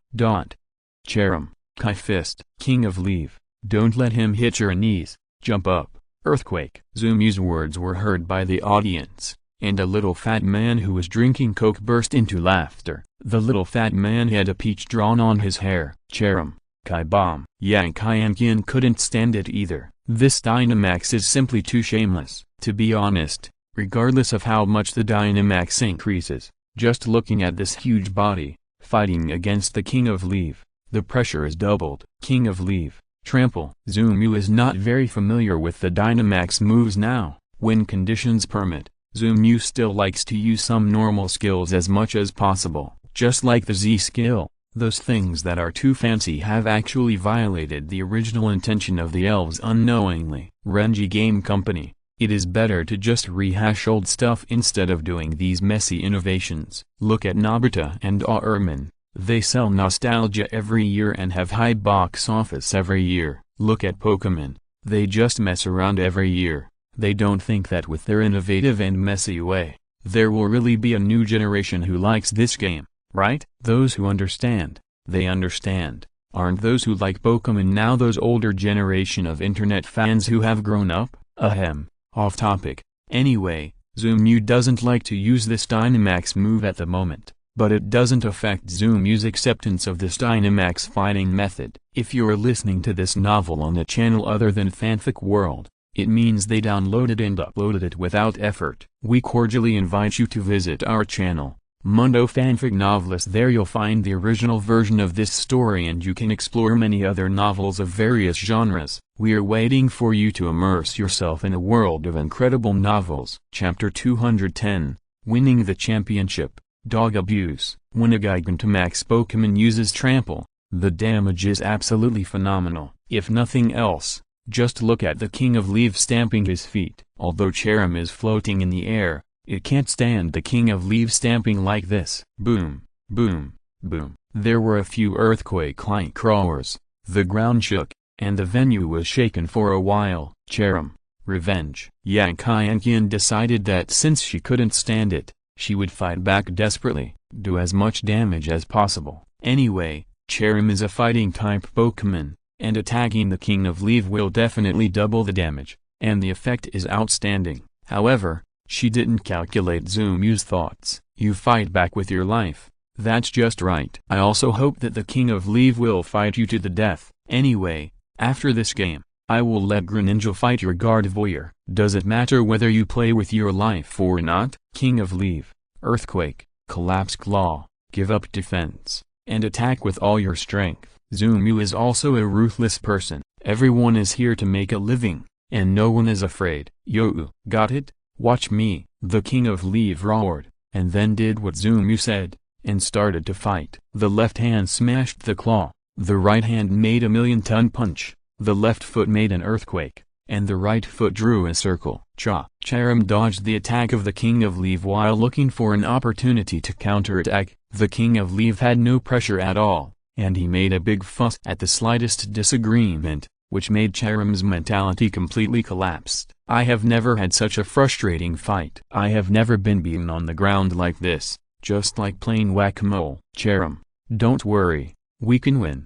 Charam, Kai Fist. King of Leaf, don't let him hit your knees, jump up, earthquake. Zumu's words were heard by the audience, and a little fat man who was drinking coke burst into laughter. The little fat man had a peach drawn on his hair. Charam, Kai Bomb. Yang Kaiankian couldn't stand it either. This Dynamax is simply too shameless. To be honest, regardless of how much the Dynamax increases, just looking at this huge body, fighting against the King of Leaf, the pressure is doubled. King of Leaf, trample. Zumu is not very familiar with the Dynamax moves now. When conditions permit, Zumu still likes to use some normal skills as much as possible. Just like the Z skill, those things that are too fancy have actually violated the original intention of the elves unknowingly. Renji Game Company, it is better to just rehash old stuff instead of doing these messy innovations. Look at Nobita and Aurman, they sell nostalgia every year and have high box office every year. Look at Pokémon, they just mess around every year. They don't think that with their innovative and messy way, there will really be a new generation who likes this game. Right? Those who understand, they understand. Aren't those who like Pokémon now those older generation of internet fans who have grown up? Ahem, off topic. Anyway, Zumu doesn't like to use this Dynamax move at the moment, but it doesn't affect Zumu's acceptance of this Dynamax fighting method. If you're listening to this novel on a channel other than Fanfic World, it means they downloaded and uploaded it without effort. We cordially invite you to visit our channel, Mundo Fanfic Novelist. There you'll find the original version of this story and you can explore many other novels of various genres. We are waiting for you to immerse yourself in a world of incredible novels. Chapter 210, Winning the Championship, Dog Abuse. When a Gigantamax Pokémon uses Trample, the damage is absolutely phenomenal. If nothing else, just look at the King of Leaves stamping his feet. Although Charam is floating in the air, it can't stand the King of Leaves stamping like this. Boom, boom, boom. There were a few earthquake-like roars, the ground shook, and the venue was shaken for a while. Charam, revenge. Yang Kaiankian decided that since she couldn't stand it, she would fight back desperately, do as much damage as possible. Anyway, Charam is a fighting-type Pokémon, and attacking the King of Leaf will definitely double the damage, and the effect is outstanding. However, she didn't calculate Zumu's thoughts. You fight back with your life. That's just right. I also hope that the King of Leaf will fight you to the death. Anyway, after this game, I will let Greninja fight your Gardevoir. Does it matter whether you play with your life or not? King of Leaf, Earthquake, Collapse Claw, give up defense, and attack with all your strength. Zumu is also a ruthless person. Everyone is here to make a living, and no one is afraid. Yo, got it? Watch me. The King of Leaf roared, and then did what Zumu said, and started to fight. The left hand smashed the claw, the right hand made a million-ton punch, the left foot made an earthquake, and the right foot drew a circle. Charam dodged the attack of the King of Leaf while looking for an opportunity to counterattack. The King of Leaf had no pressure at all, and he made a big fuss at the slightest disagreement, which made Charam's mentality completely collapsed. I have never had such a frustrating fight. I have never been beaten on the ground like this, just like playing whack-a-mole. Charam, don't worry, we can win.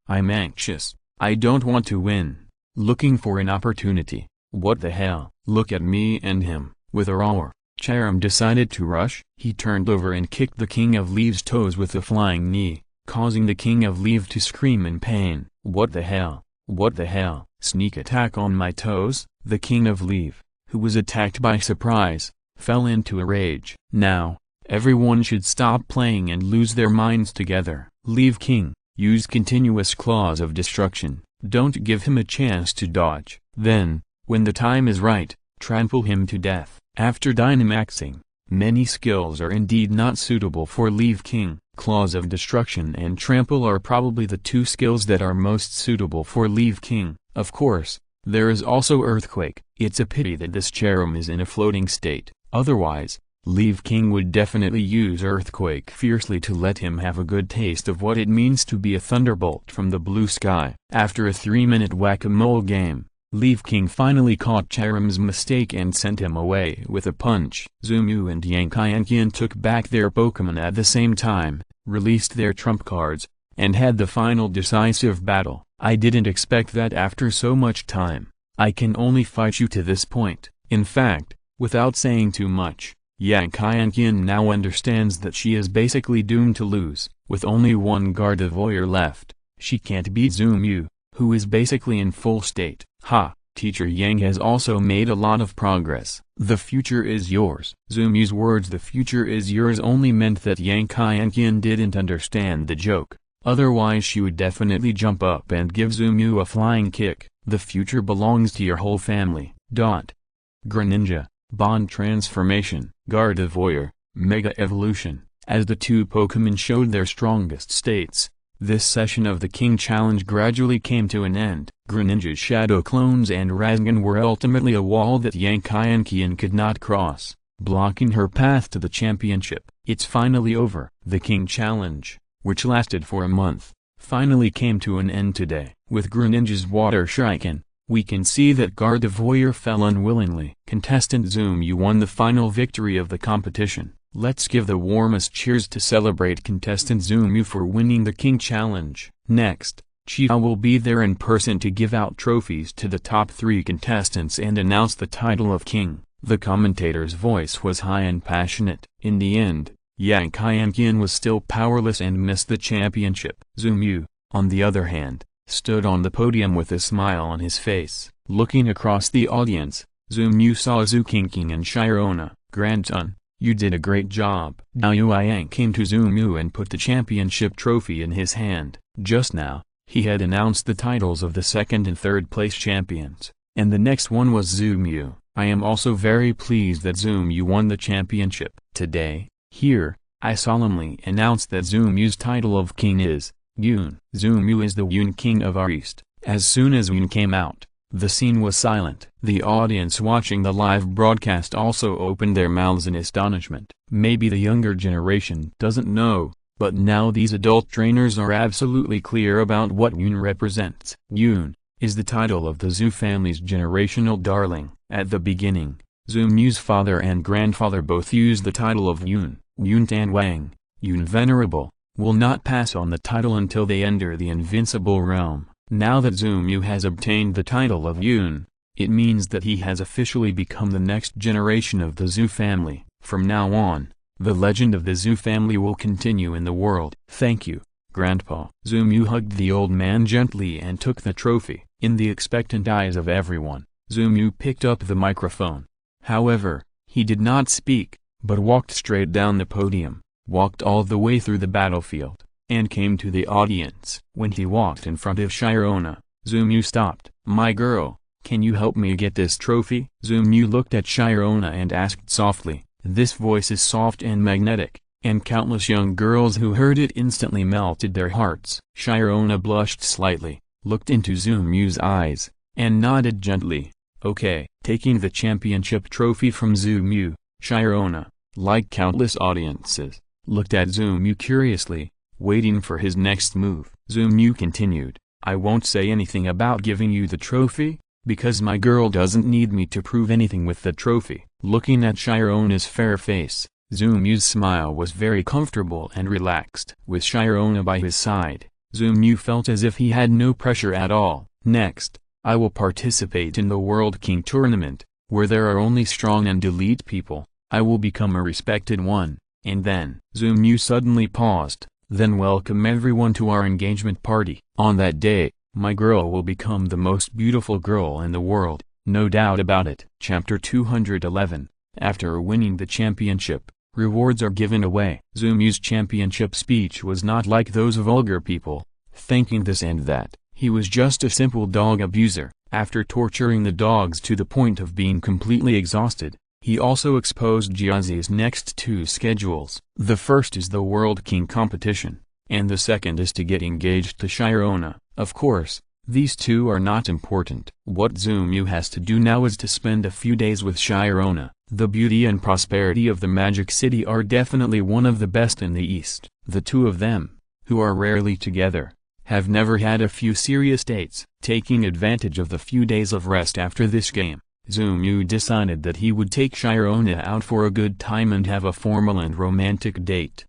I'm anxious. I don't want to win. Looking for an opportunity. What the hell? Look at me and him. With a roar, Charam decided to rush. He turned over and kicked the King of Leaf's toes with a flying knee, causing the King of Leaf to scream in pain. What the hell? What the hell? Sneak attack on my toes? The King of Leaf, who was attacked by surprise, fell into a rage. Now, everyone should stop playing and lose their minds together. Leave king, use continuous claws of destruction, don't give him a chance to dodge. Then, when the time is right, trample him to death. After Dynamaxing, many skills are indeed not suitable for Leave King. Claws of Destruction and Trample are probably the two skills that are most suitable for Leave King. Of course, there is also Earthquake. It's a pity that this Cherim is in a floating state, otherwise, Leave King would definitely use Earthquake fiercely to let him have a good taste of what it means to be a thunderbolt from the blue sky. After a 3-minute whack-a-mole game, Leave King finally caught Cherim's mistake and sent him away with a punch. Zumu and Yankiankian took back their Pokémon at the same time, released their trump cards, and had the final decisive battle. I didn't expect that after so much time. I can only fight you to this point. In fact, without saying too much, Yankiankian now understands that she is basically doomed to lose. With only one Gardevoir left, she can't beat Zumu, who is basically in full state. Ha! Teacher Yang has also made a lot of progress. The future is yours. Zumu's words "the future is yours" only meant that Yankiankian didn't understand the joke. Otherwise she would definitely jump up and give Zumu a flying kick. The future belongs to your whole family. Greninja, Bond Transformation, Gardevoir, Mega Evolution. As the two Pokémon showed their strongest states, this session of the King Challenge gradually came to an end. Greninja's shadow clones and Razgan were ultimately a wall that Yankiankian could not cross, blocking her path to the championship. It's finally over. The King Challenge, which lasted for a month, finally came to an end today. With Greninja's Water Shuriken, we can see that Gardevoir fell unwillingly. Contestant Zumu won the final victory of the competition. Let's give the warmest cheers to celebrate contestant Zumu for winning the King Challenge. Next, Chiha will be there in person to give out trophies to the top 3 contestants and announce the title of King. The commentator's voice was high and passionate. In the end, Yankiankian was still powerless and missed the championship. Zumu, on the other hand, stood on the podium with a smile on his face. Looking across the audience, Zumu saw Zukinking and Shirona. "Grandson, you did a great job." Yang came to Zumu and put the championship trophy in his hand. Just now, he had announced the titles of the 2nd and 3rd place champions, and the next one was Zumu. I am also very pleased that Zumu won the championship. Today, here, I solemnly announce that Zumu's title of king is Yun. Zumu is the Yun king of our East. As soon as Yun came out, the scene was silent. The audience watching the live broadcast also opened their mouths in astonishment. Maybe the younger generation doesn't know, but now these adult trainers are absolutely clear about what Yun represents. Yun is the title of the Zu family's generational darling. At the beginning, Zumu's father and grandfather both used the title of Yun. Yun Tanwang, Yun Venerable, will not pass on the title until they enter the Invincible Realm. Now that Zumu has obtained the title of Yun, it means that he has officially become the next generation of the Zu family. From now on, the legend of the Zu family will continue in the world. Thank you, Grandpa. Zumu hugged the old man gently and took the trophy. In the expectant eyes of everyone, Zumu picked up the microphone. However, he did not speak, but walked straight down the podium, walked all the way through the battlefield, and came to the audience. When he walked in front of Shirona, Zumu stopped. "My girl, can you help me get this trophy?" Zumu looked at Shirona and asked softly. This voice is soft and magnetic, and countless young girls who heard it instantly melted their hearts. Shirona blushed slightly, looked into Zumu's eyes, and nodded gently. "Okay." Taking the championship trophy from Zumu, Shirona, like countless audiences, looked at Zumu curiously, waiting for his next move. Zumu continued, "I won't say anything about giving you the trophy, because my girl doesn't need me to prove anything with the trophy." Looking at Shirona's fair face, Zumu's smile was very comfortable and relaxed. With Shirona by his side, Zumu felt as if he had no pressure at all. "Next, I will participate in the World King Tournament, where there are only strong and elite people. I will become a respected one, and then..." Zumu suddenly paused, "then welcome everyone to our engagement party. On that day, my girl will become the most beautiful girl in the world." No doubt about it. Chapter 211. After winning the championship, rewards are given away. Zumu's championship speech was not like those vulgar people, thanking this and that. He was just a simple dog abuser. After torturing the dogs to the point of being completely exhausted, he also exposed Jiazi's next two schedules. The first is the World King competition, and the second is to get engaged to Shirona. Of course, these two are not important. What Zumu has to do now is to spend a few days with Shirona. The beauty and prosperity of the Magic City are definitely one of the best in the East. The two of them, who are rarely together, have never had a few serious dates. Taking advantage of the few days of rest after this game, Zumu decided that he would take Shirona out for a good time and have a formal and romantic date.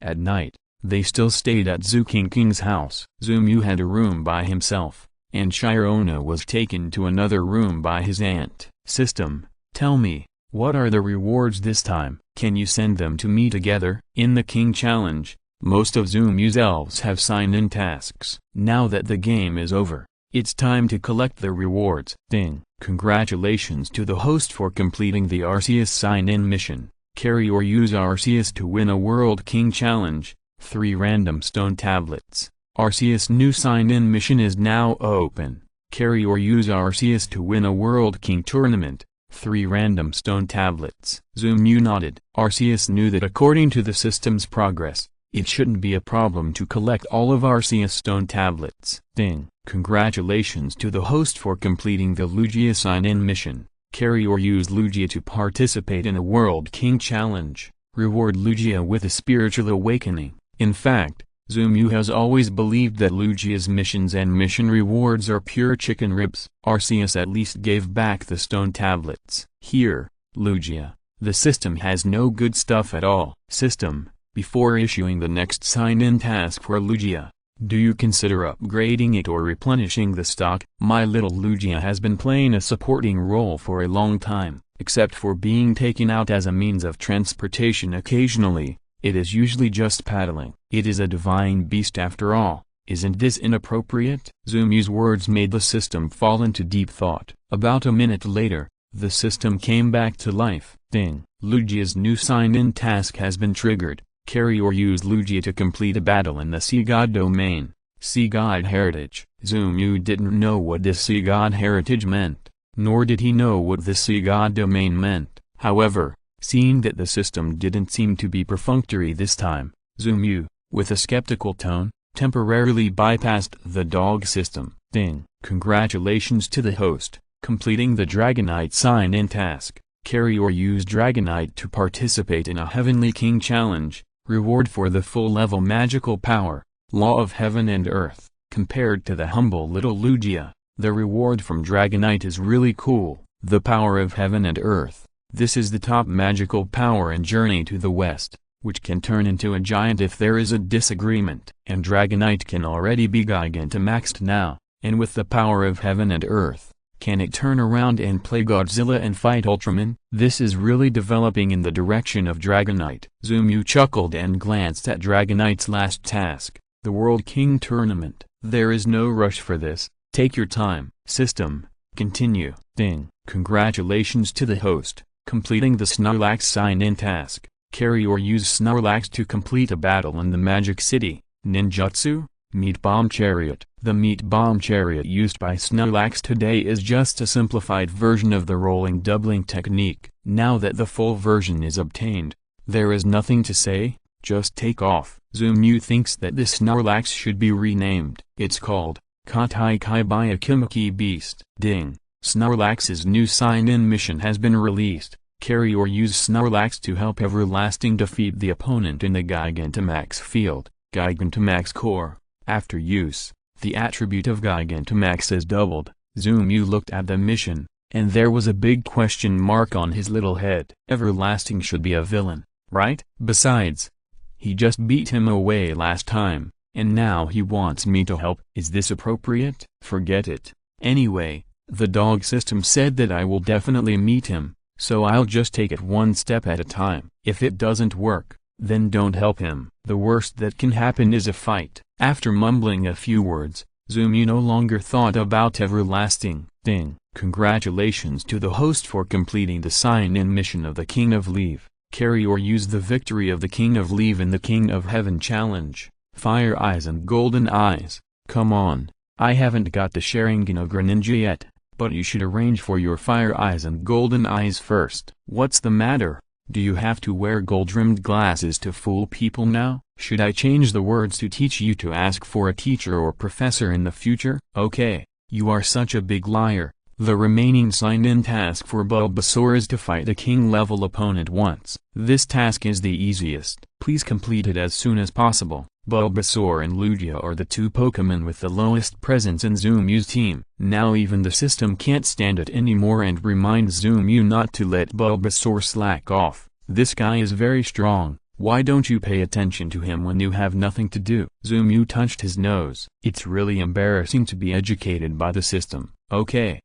At night, they still stayed at King's house. Zumu had a room by himself, and Shirona was taken to another room by his aunt. System, tell me, what are the rewards this time? Can you send them to me together? In the King Challenge, most of Zumu's elves have sign-in tasks. Now that the game is over, it's time to collect the rewards. Congratulations to the host for completing the Arceus sign-in mission. Carry or use Arceus to win a World King Challenge. 3 random stone tablets. Arceus' new sign-in mission is now open. Carry or use Arceus to win a World King tournament. 3 random stone tablets. Zumu nodded. Arceus knew that according to the system's progress, it shouldn't be a problem to collect all of Arceus stone tablets. Congratulations to the host for completing the Lugia sign-in mission. Carry or use Lugia to participate in a World King Challenge. Reward Lugia with a spiritual awakening. In fact, Zumu has always believed that Lugia's missions and mission rewards are pure chicken ribs. Arceus at least gave back the stone tablets. Here, Lugia, the system has no good stuff at all. System, before issuing the next sign-in task for Lugia, do you consider upgrading it or replenishing the stock? My little Lugia has been playing a supporting role for a long time, except for being taken out as a means of transportation occasionally. It is usually just paddling. It is a divine beast after all. Isn't this inappropriate? Zumu's words made the system fall into deep thought. About a minute later, the system came back to life. Lugia's new sign-in task has been triggered. Carry or use Lugia to complete a battle in the Sea God domain. Sea God Heritage. Zumu didn't know what this Sea God Heritage meant, nor did he know what the Sea God domain meant. However, seeing that the system didn't seem to be perfunctory this time, Zumu, with a skeptical tone, temporarily bypassed the dog system. Congratulations to the host, completing the Dragonite sign-in task. Carry or use Dragonite to participate in a Heavenly King Challenge. Reward for the full-level magical power, Law of Heaven and Earth. Compared to the humble little Lugia, the reward from Dragonite is really cool. The power of Heaven and Earth. This is the top magical power in Journey to the West, which can turn into a giant if there is a disagreement. And Dragonite can already be Gigantamaxed now, and with the power of Heaven and Earth, can it turn around and play Godzilla and fight Ultraman? This is really developing in the direction of Dragonite. Zumu chuckled and glanced at Dragonite's last task, the World King Tournament. There is no rush for this, take your time. System, continue. Congratulations to the host, completing the Snorlax sign-in task. Carry or use Snorlax to complete a battle in the Magic City. Ninjutsu? Meat Bomb Chariot. The Meat Bomb Chariot used by Snorlax today is just a simplified version of the rolling doubling technique. Now that the full version is obtained, there is nothing to say, just take off. Zumu thinks that this Snorlax should be renamed. It's called Katai Kai by a Kimiki Beast. Snorlax's new sign-in mission has been released. Carry or use Snorlax to help Everlasting defeat the opponent in the Gigantamax field. Gigantamax Core. After use, the attribute of Gigantamax is doubled. Zumu looked at the mission, and there was a big question mark on his little head. Everlasting should be a villain, right? Besides, he just beat him away last time, and now he wants me to help. Is this appropriate? Forget it. Anyway, the dog system said that I will definitely meet him, so I'll just take it one step at a time. If it doesn't work, then don't help him. The worst that can happen is a fight. After mumbling a few words, Zumu no longer thought about Everlasting. Congratulations to the host for completing the sign-in mission of the King of Leave. Carry or use the victory of the King of Leave in the King of Heaven challenge. Fire eyes and golden eyes. Come on, I haven't got the Sharingan of Greninja yet, but you should arrange for your fire eyes and golden eyes first. What's the matter? Do you have to wear gold-rimmed glasses to fool people now? Should I change the words to teach you to ask for a teacher or professor in the future? Okay, you are such a big liar. The remaining signed-in task for Bulbasaur is to fight a king-level opponent once. This task is the easiest. Please complete it as soon as possible. Bulbasaur and Lugia are the two Pokémon with the lowest presence in Zumu's team. Now even the system can't stand it anymore and reminds Zumu not to let Bulbasaur slack off. This guy is very strong. Why don't you pay attention to him when you have nothing to do? Zumu touched his nose. It's really embarrassing to be educated by the system. Okay,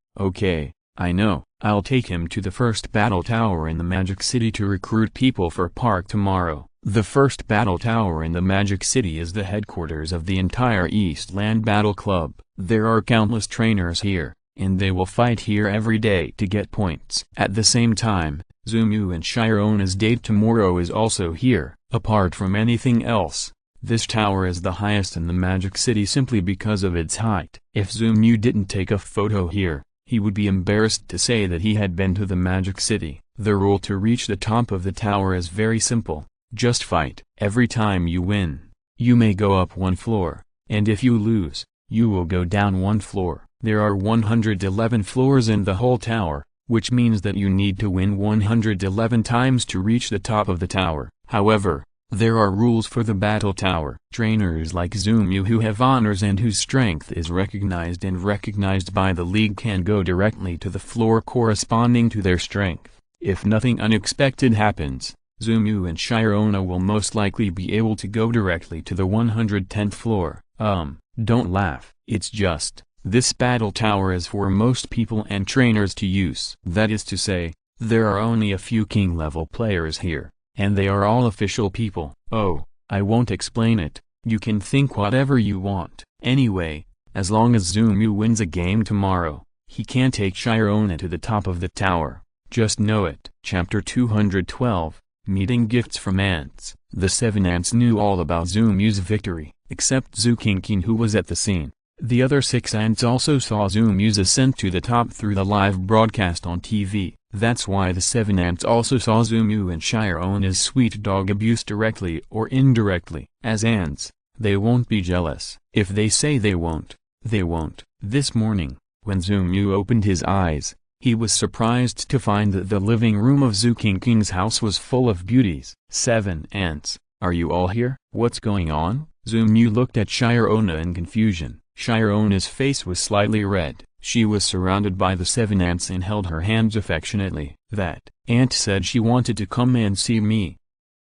I know. I'll take him to the first battle tower in the Magic City to recruit people for Park tomorrow. The first battle tower in the Magic City is the headquarters of the entire Eastland Battle Club. There are countless trainers here, and they will fight here every day to get points. At the same time, Zumu and Shirona's date tomorrow is also here. Apart from anything else, this tower is the highest in the Magic City simply because of its height. If Zumu didn't take a photo here, he would be embarrassed to say that he had been to the Magic City. The rule to reach the top of the tower is very simple. Just fight. Every time you win, you may go up one floor, and if you lose, you will go down one floor. There are 111 floors in the whole tower, which means that you need to win 111 times to reach the top of the tower. However, there are rules for the battle tower. Trainers like Zumu who have honors and whose strength is recognized by the league can go directly to the floor corresponding to their strength. If nothing unexpected happens, Zumu and Shirona will most likely be able to go directly to the 110th floor. Don't laugh. It's just, this battle tower is for most people and trainers to use. That is to say, there are only a few king-level players here, and they are all official people. Oh, I won't explain it. You can think whatever you want. Anyway, as long as Zumu wins a game tomorrow, he can take Shirona to the top of the tower. Just know it. Chapter 212. Meeting gifts from ants. The 7 ants knew all about Zumu's victory, except Zukinkin who was at the scene. The other 6 ants also saw Zumu's ascent to the top through the live broadcast on TV. That's why the 7 ants also saw Zumu and Shirona's sweet dog abuse directly or indirectly. As ants, they won't be jealous. If they say they won't, they won't. This morning, when Zumu opened his eyes, he was surprised to find that the living room of Zukinkin's house was full of beauties. 7 ants, are you all here? What's going on? Zumu looked at Shirona in confusion. Shirona's face was slightly red. She was surrounded by the 7 ants and held her hands affectionately. That ant said she wanted to come and see me.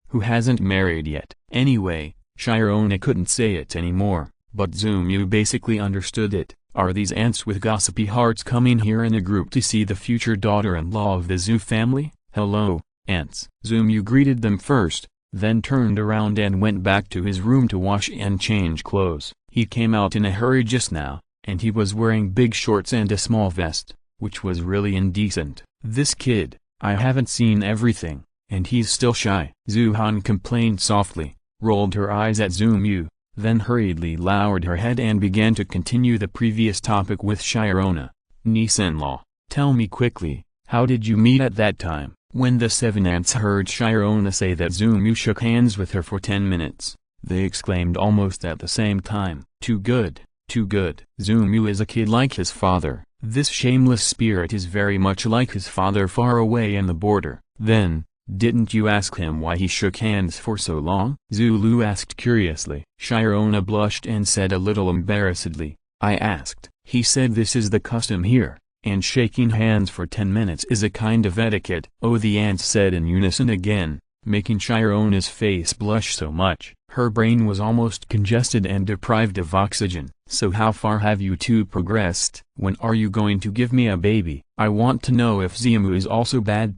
Who hasn't married yet? Anyway, Shirona couldn't say it anymore, but Zumu basically understood it. Are these ants with gossipy hearts coming here in a group to see the future daughter-in-law of the Zoo family? Hello, ants. Zumu greeted them first, then turned around and went back to his room to wash and change clothes. He came out in a hurry just now, and he was wearing big shorts and a small vest, which was really indecent. This kid, I haven't seen everything, and he's still shy. Zuhan complained softly, rolled her eyes at Zumu, then hurriedly lowered her head and began to continue the previous topic with Shirona. Niece-in-law, tell me quickly, how did you meet at that time? When the 7 ants heard Shirona say that Zumu shook hands with her for 10 minutes, they exclaimed almost at the same time. Too good, too good. Zumu is a kid like his father. This shameless spirit is very much like his father far away in the border. Then, didn't you ask him why he shook hands for so long? Zulu asked curiously. Shirona blushed and said a little embarrassedly, I asked. He said this is the custom here, and shaking hands for 10 minutes is a kind of etiquette. Oh, the ants said in unison again, making Shirona's face blush so much. Her brain was almost congested and deprived of oxygen. So how far have you two progressed? When are you going to give me a baby? I want to know if Zumu is also bad.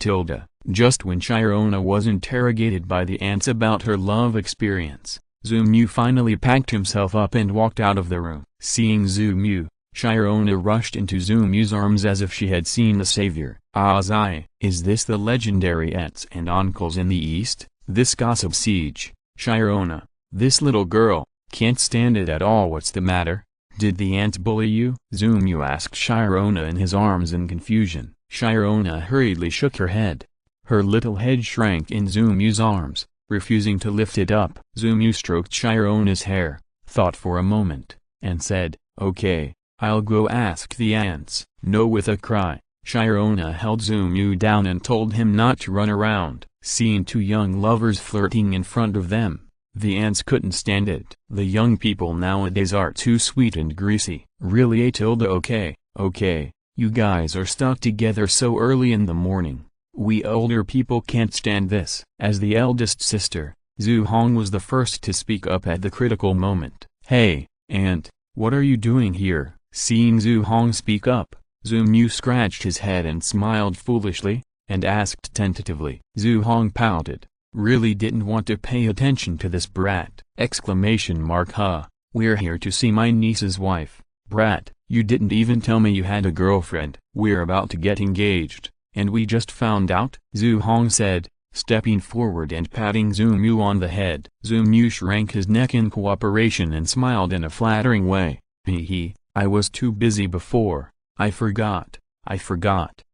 Just when Shirona was interrogated by the ants about her love experience, Zumu finally packed himself up and walked out of the room. Seeing Zumu, Shirona rushed into Zumu's arms as if she had seen the savior. Azai, is this the legendary aunts and uncles in the east? This gossip siege. Shirona, this little girl, can't stand it at all. What's the matter? Did the ants bully you? Zumu asked Shirona in his arms in confusion. Shirona hurriedly shook her head. Her little head shrank in Zumu's arms, refusing to lift it up. Zumu stroked Shirona's hair, thought for a moment, and said, "Okay, I'll go ask the ants." No, with a cry, Shirona held Zumu down and told him not to run around. Seeing two young lovers flirting in front of them, the ants couldn't stand it. The young people nowadays are too sweet and greasy. Really? Okay, you guys are stuck together so early in the morning. We older people can't stand this. As the eldest sister, Zhu Hong was the first to speak up at the critical moment. "Hey, aunt, what are you doing here?" Seeing Zhu Hong speak up, Zumu scratched his head and smiled foolishly, and asked tentatively. Zhu Hong pouted, really didn't want to pay attention to this brat! Huh, we're here to see my niece's wife. Brat, you didn't even tell me you had a girlfriend. We're about to get engaged, and we just found out, Zhu Hong said, stepping forward and patting Zumu on the head. Zumu shrank his neck in cooperation and smiled in a flattering way. Hee, I was too busy before, I forgot.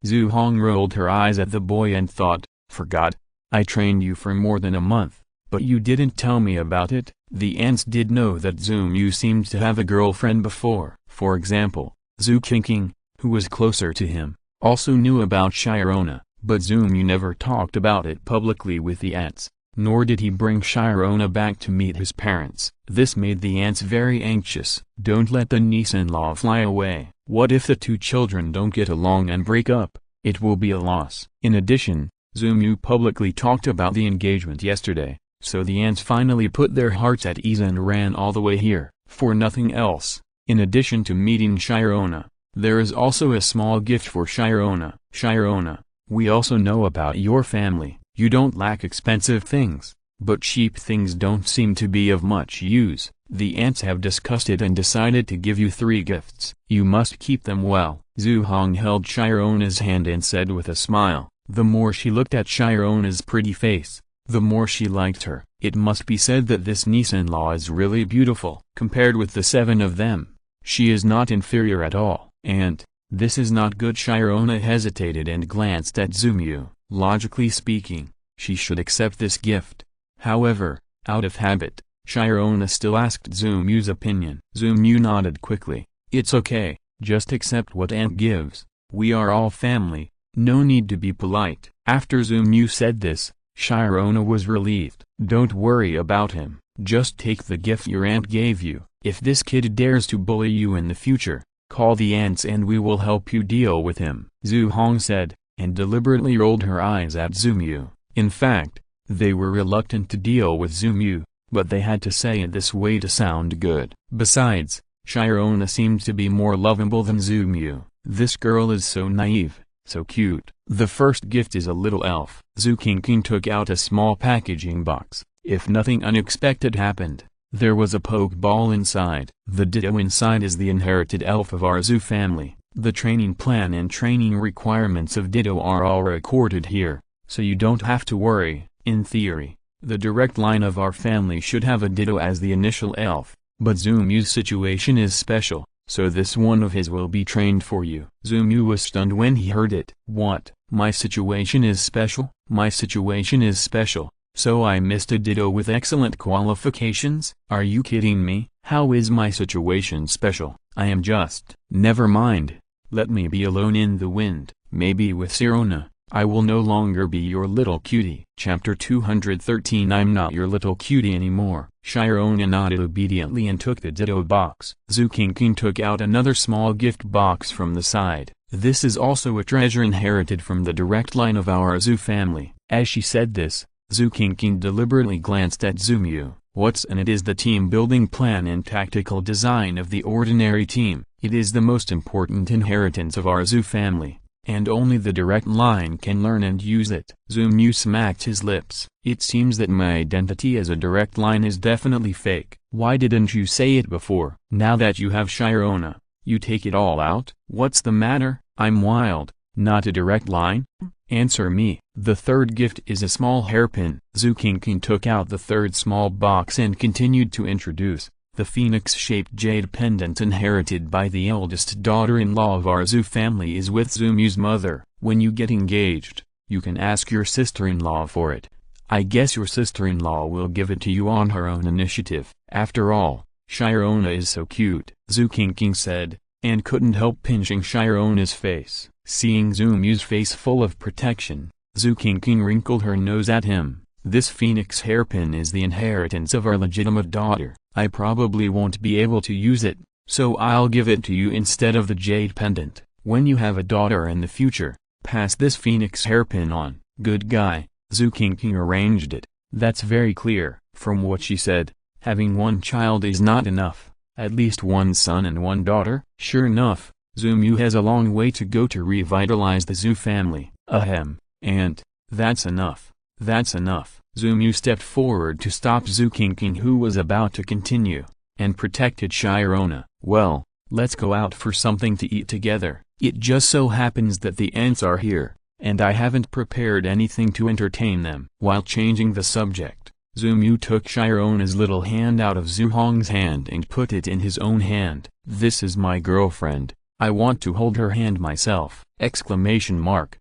Zhu Hong rolled her eyes at the boy and thought, forgot? I trained you for more than a month, but you didn't tell me about it. The ants did know that Zumu seemed to have a girlfriend before. For example, Zhu Qingqing, who was closer to him, also knew about Shirona, but Zumu never talked about it publicly with the ants, nor did he bring Shirona back to meet his parents. This made the ants very anxious. Don't let the niece-in-law fly away. What if the two children don't get along and break up? It will be a loss. In addition, Zumu publicly talked about the engagement yesterday, so the ants finally put their hearts at ease and ran all the way here, for nothing else. In addition to meeting Shirona, there is also a small gift for Shirona. Shirona, we also know about your family. You don't lack expensive things, but cheap things don't seem to be of much use. The ants have discussed it and decided to give you 3 gifts. You must keep them well. Zhu Hong held Shirona's hand and said with a smile. The more she looked at Shirona's pretty face, the more she liked her. It must be said that this niece-in-law is really beautiful. Compared with the 7 of them, she is not inferior at all. And, this is not good. Shirona hesitated and glanced at Zumu. Logically speaking, she should accept this gift. However, out of habit, Shirona still asked Zumu's opinion. Zumu nodded quickly. It's okay, just accept what aunt gives. We are all family, no need to be polite. After Zumu said this, Shirona was relieved. Don't worry about him, just take the gift your aunt gave you. If this kid dares to bully you in the future, call the ants and we will help you deal with him. Zhu Hong said, and deliberately rolled her eyes at Zumu. In fact, they were reluctant to deal with Zumu, but they had to say it this way to sound good. Besides, Shirona seemed to be more lovable than Zumu. This girl is so naive, so cute. The first gift is a little elf. Zhu Qingqing took out a small packaging box. If nothing unexpected happened, there was a Pokeball inside. The Ditto inside is the inherited elf of our Zhu family. The training plan and training requirements of Ditto are all recorded here, so you don't have to worry. In theory, the direct line of our family should have a Ditto as the initial elf, but Zumu's situation is special, so this one of his will be trained for you. Zumu was stunned when he heard it. What? My situation is special? My situation is special, so I missed a Ditto with excellent qualifications? Are you kidding me? How is my situation special? I am just... Never mind. Let me be alone in the wind. Maybe with Shirona, I will no longer be your little cutie. Chapter 213. I'm not your little cutie anymore. Shirona nodded obediently and took the Ditto box. Zhu Qingqing took out another small gift box from the side. This is also a treasure inherited from the direct line of our Zhu family. As she said this, Zhu Qingqing deliberately glanced at Zumu. What's in it is the team building plan and tactical design of the ordinary team. It is the most important inheritance of our Zhu family, and only the direct line can learn and use it. Zumu smacked his lips. It seems that my identity as a direct line is definitely fake. Why didn't you say it before? Now that you have Shirona, You take it all out? What's the matter? I'm wild. Not a direct line? Answer me. The third gift is a small hairpin. Zukinkin took out the third small box and continued to introduce the phoenix-shaped jade pendant inherited by the eldest daughter-in-law of our Zoo family is with Zumu's mother. When you get engaged, you can ask your sister-in-law for it. I guess your sister-in-law will give it to you on her own initiative. After all, Shirona is so cute, Zukinkin said, and couldn't help pinching Shirona's face. Seeing Zumu's face full of protection, Zukinkin wrinkled her nose at him. This phoenix hairpin is the inheritance of our legitimate daughter. I probably won't be able to use it, so I'll give it to you instead of the jade pendant. When you have a daughter in the future, pass this phoenix hairpin on. Good guy. Zukinkin arranged it. That's very clear. From what she said, having one child is not enough. At least one son and one daughter. Sure enough, Zumu has a long way to go to revitalize the Zoo family. Ahem. And that's enough. That's enough. Zumu stepped forward to stop Zukinkin, who was about to continue, and protected Shirona. Well, let's go out for something to eat together. It just so happens that the ants are here, and I haven't prepared anything to entertain them. While changing the subject, Zumu took Shirona's little hand out of Zuhong's hand and put it in his own hand. This is my girlfriend. I want to hold her hand myself! Exclamation mark.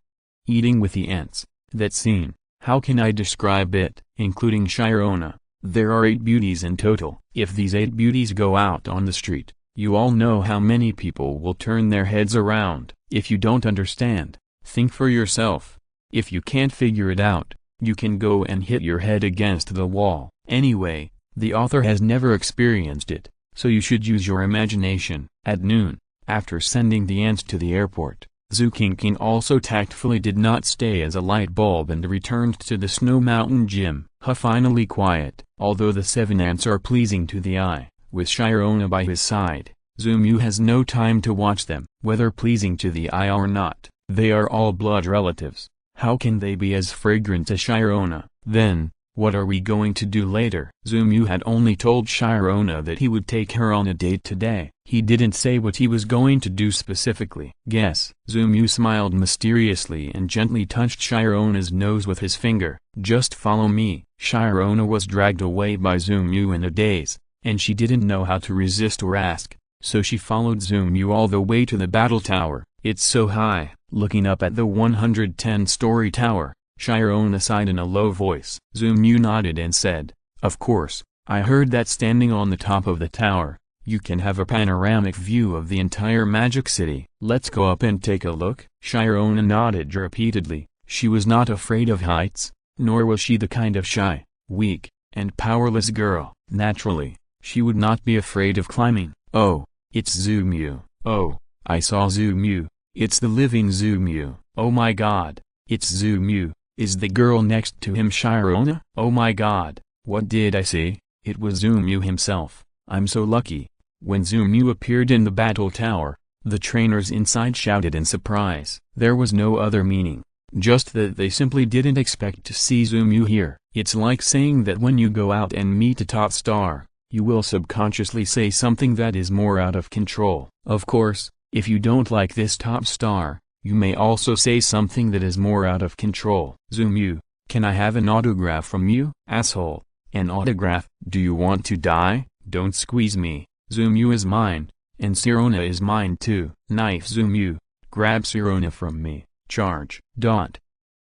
Eating with the ants. That scene. How can I describe it? Including Shirona, there are 8 beauties in total. If these 8 beauties go out on the street, you all know how many people will turn their heads around. If you don't understand, think for yourself. If you can't figure it out, you can go and hit your head against the wall. Anyway, the author has never experienced it, so you should use your imagination. At noon, after sending the ants to the airport, Zukinkin also tactfully did not stay as a light bulb and returned to the Snow Mountain Gym. Finally quiet. Although the 7 ants are pleasing to the eye, with Shirona by his side, Zumu has no time to watch them. Whether pleasing to the eye or not, they are all blood relatives. How can they be as fragrant as Shirona? Then, what are we going to do later? Zumu had only told Shirona that he would take her on a date today. He didn't say what he was going to do specifically. Guess. Zumu smiled mysteriously and gently touched Shirona's nose with his finger. Just follow me. Shirona was dragged away by Zumu in a daze, and she didn't know how to resist or ask, so she followed Zumu all the way to the battle tower. It's so high. Looking up at the 110-story tower, Shirona sighed in a low voice. Zumu nodded and said, "Of course, I heard that standing on the top of the tower, you can have a panoramic view of the entire Magic City. Let's go up and take a look." Shirona nodded repeatedly. She was not afraid of heights, nor was she the kind of shy, weak, and powerless girl. Naturally, she would not be afraid of climbing. Oh, it's Zumu. Oh, I saw Zumu. It's the living Zumu. Oh my god, it's Zumu. Is the girl next to him Shirona? Oh my god, what did I see? It was Zumu himself. I'm so lucky. When Zumu appeared in the battle tower, the trainers inside shouted in surprise. There was no other meaning, just that they simply didn't expect to see Zumu here. It's like saying that when you go out and meet a top star, you will subconsciously say something that is more out of control. Of course, if you don't like this top star, you may also say something that is more out of control. Zumu, can I have an autograph from you? Asshole. An autograph? Do you want to die? Don't squeeze me. Zumu is mine, and Shirona is mine too. Knife. Zumu, grab Shirona from me. Charge.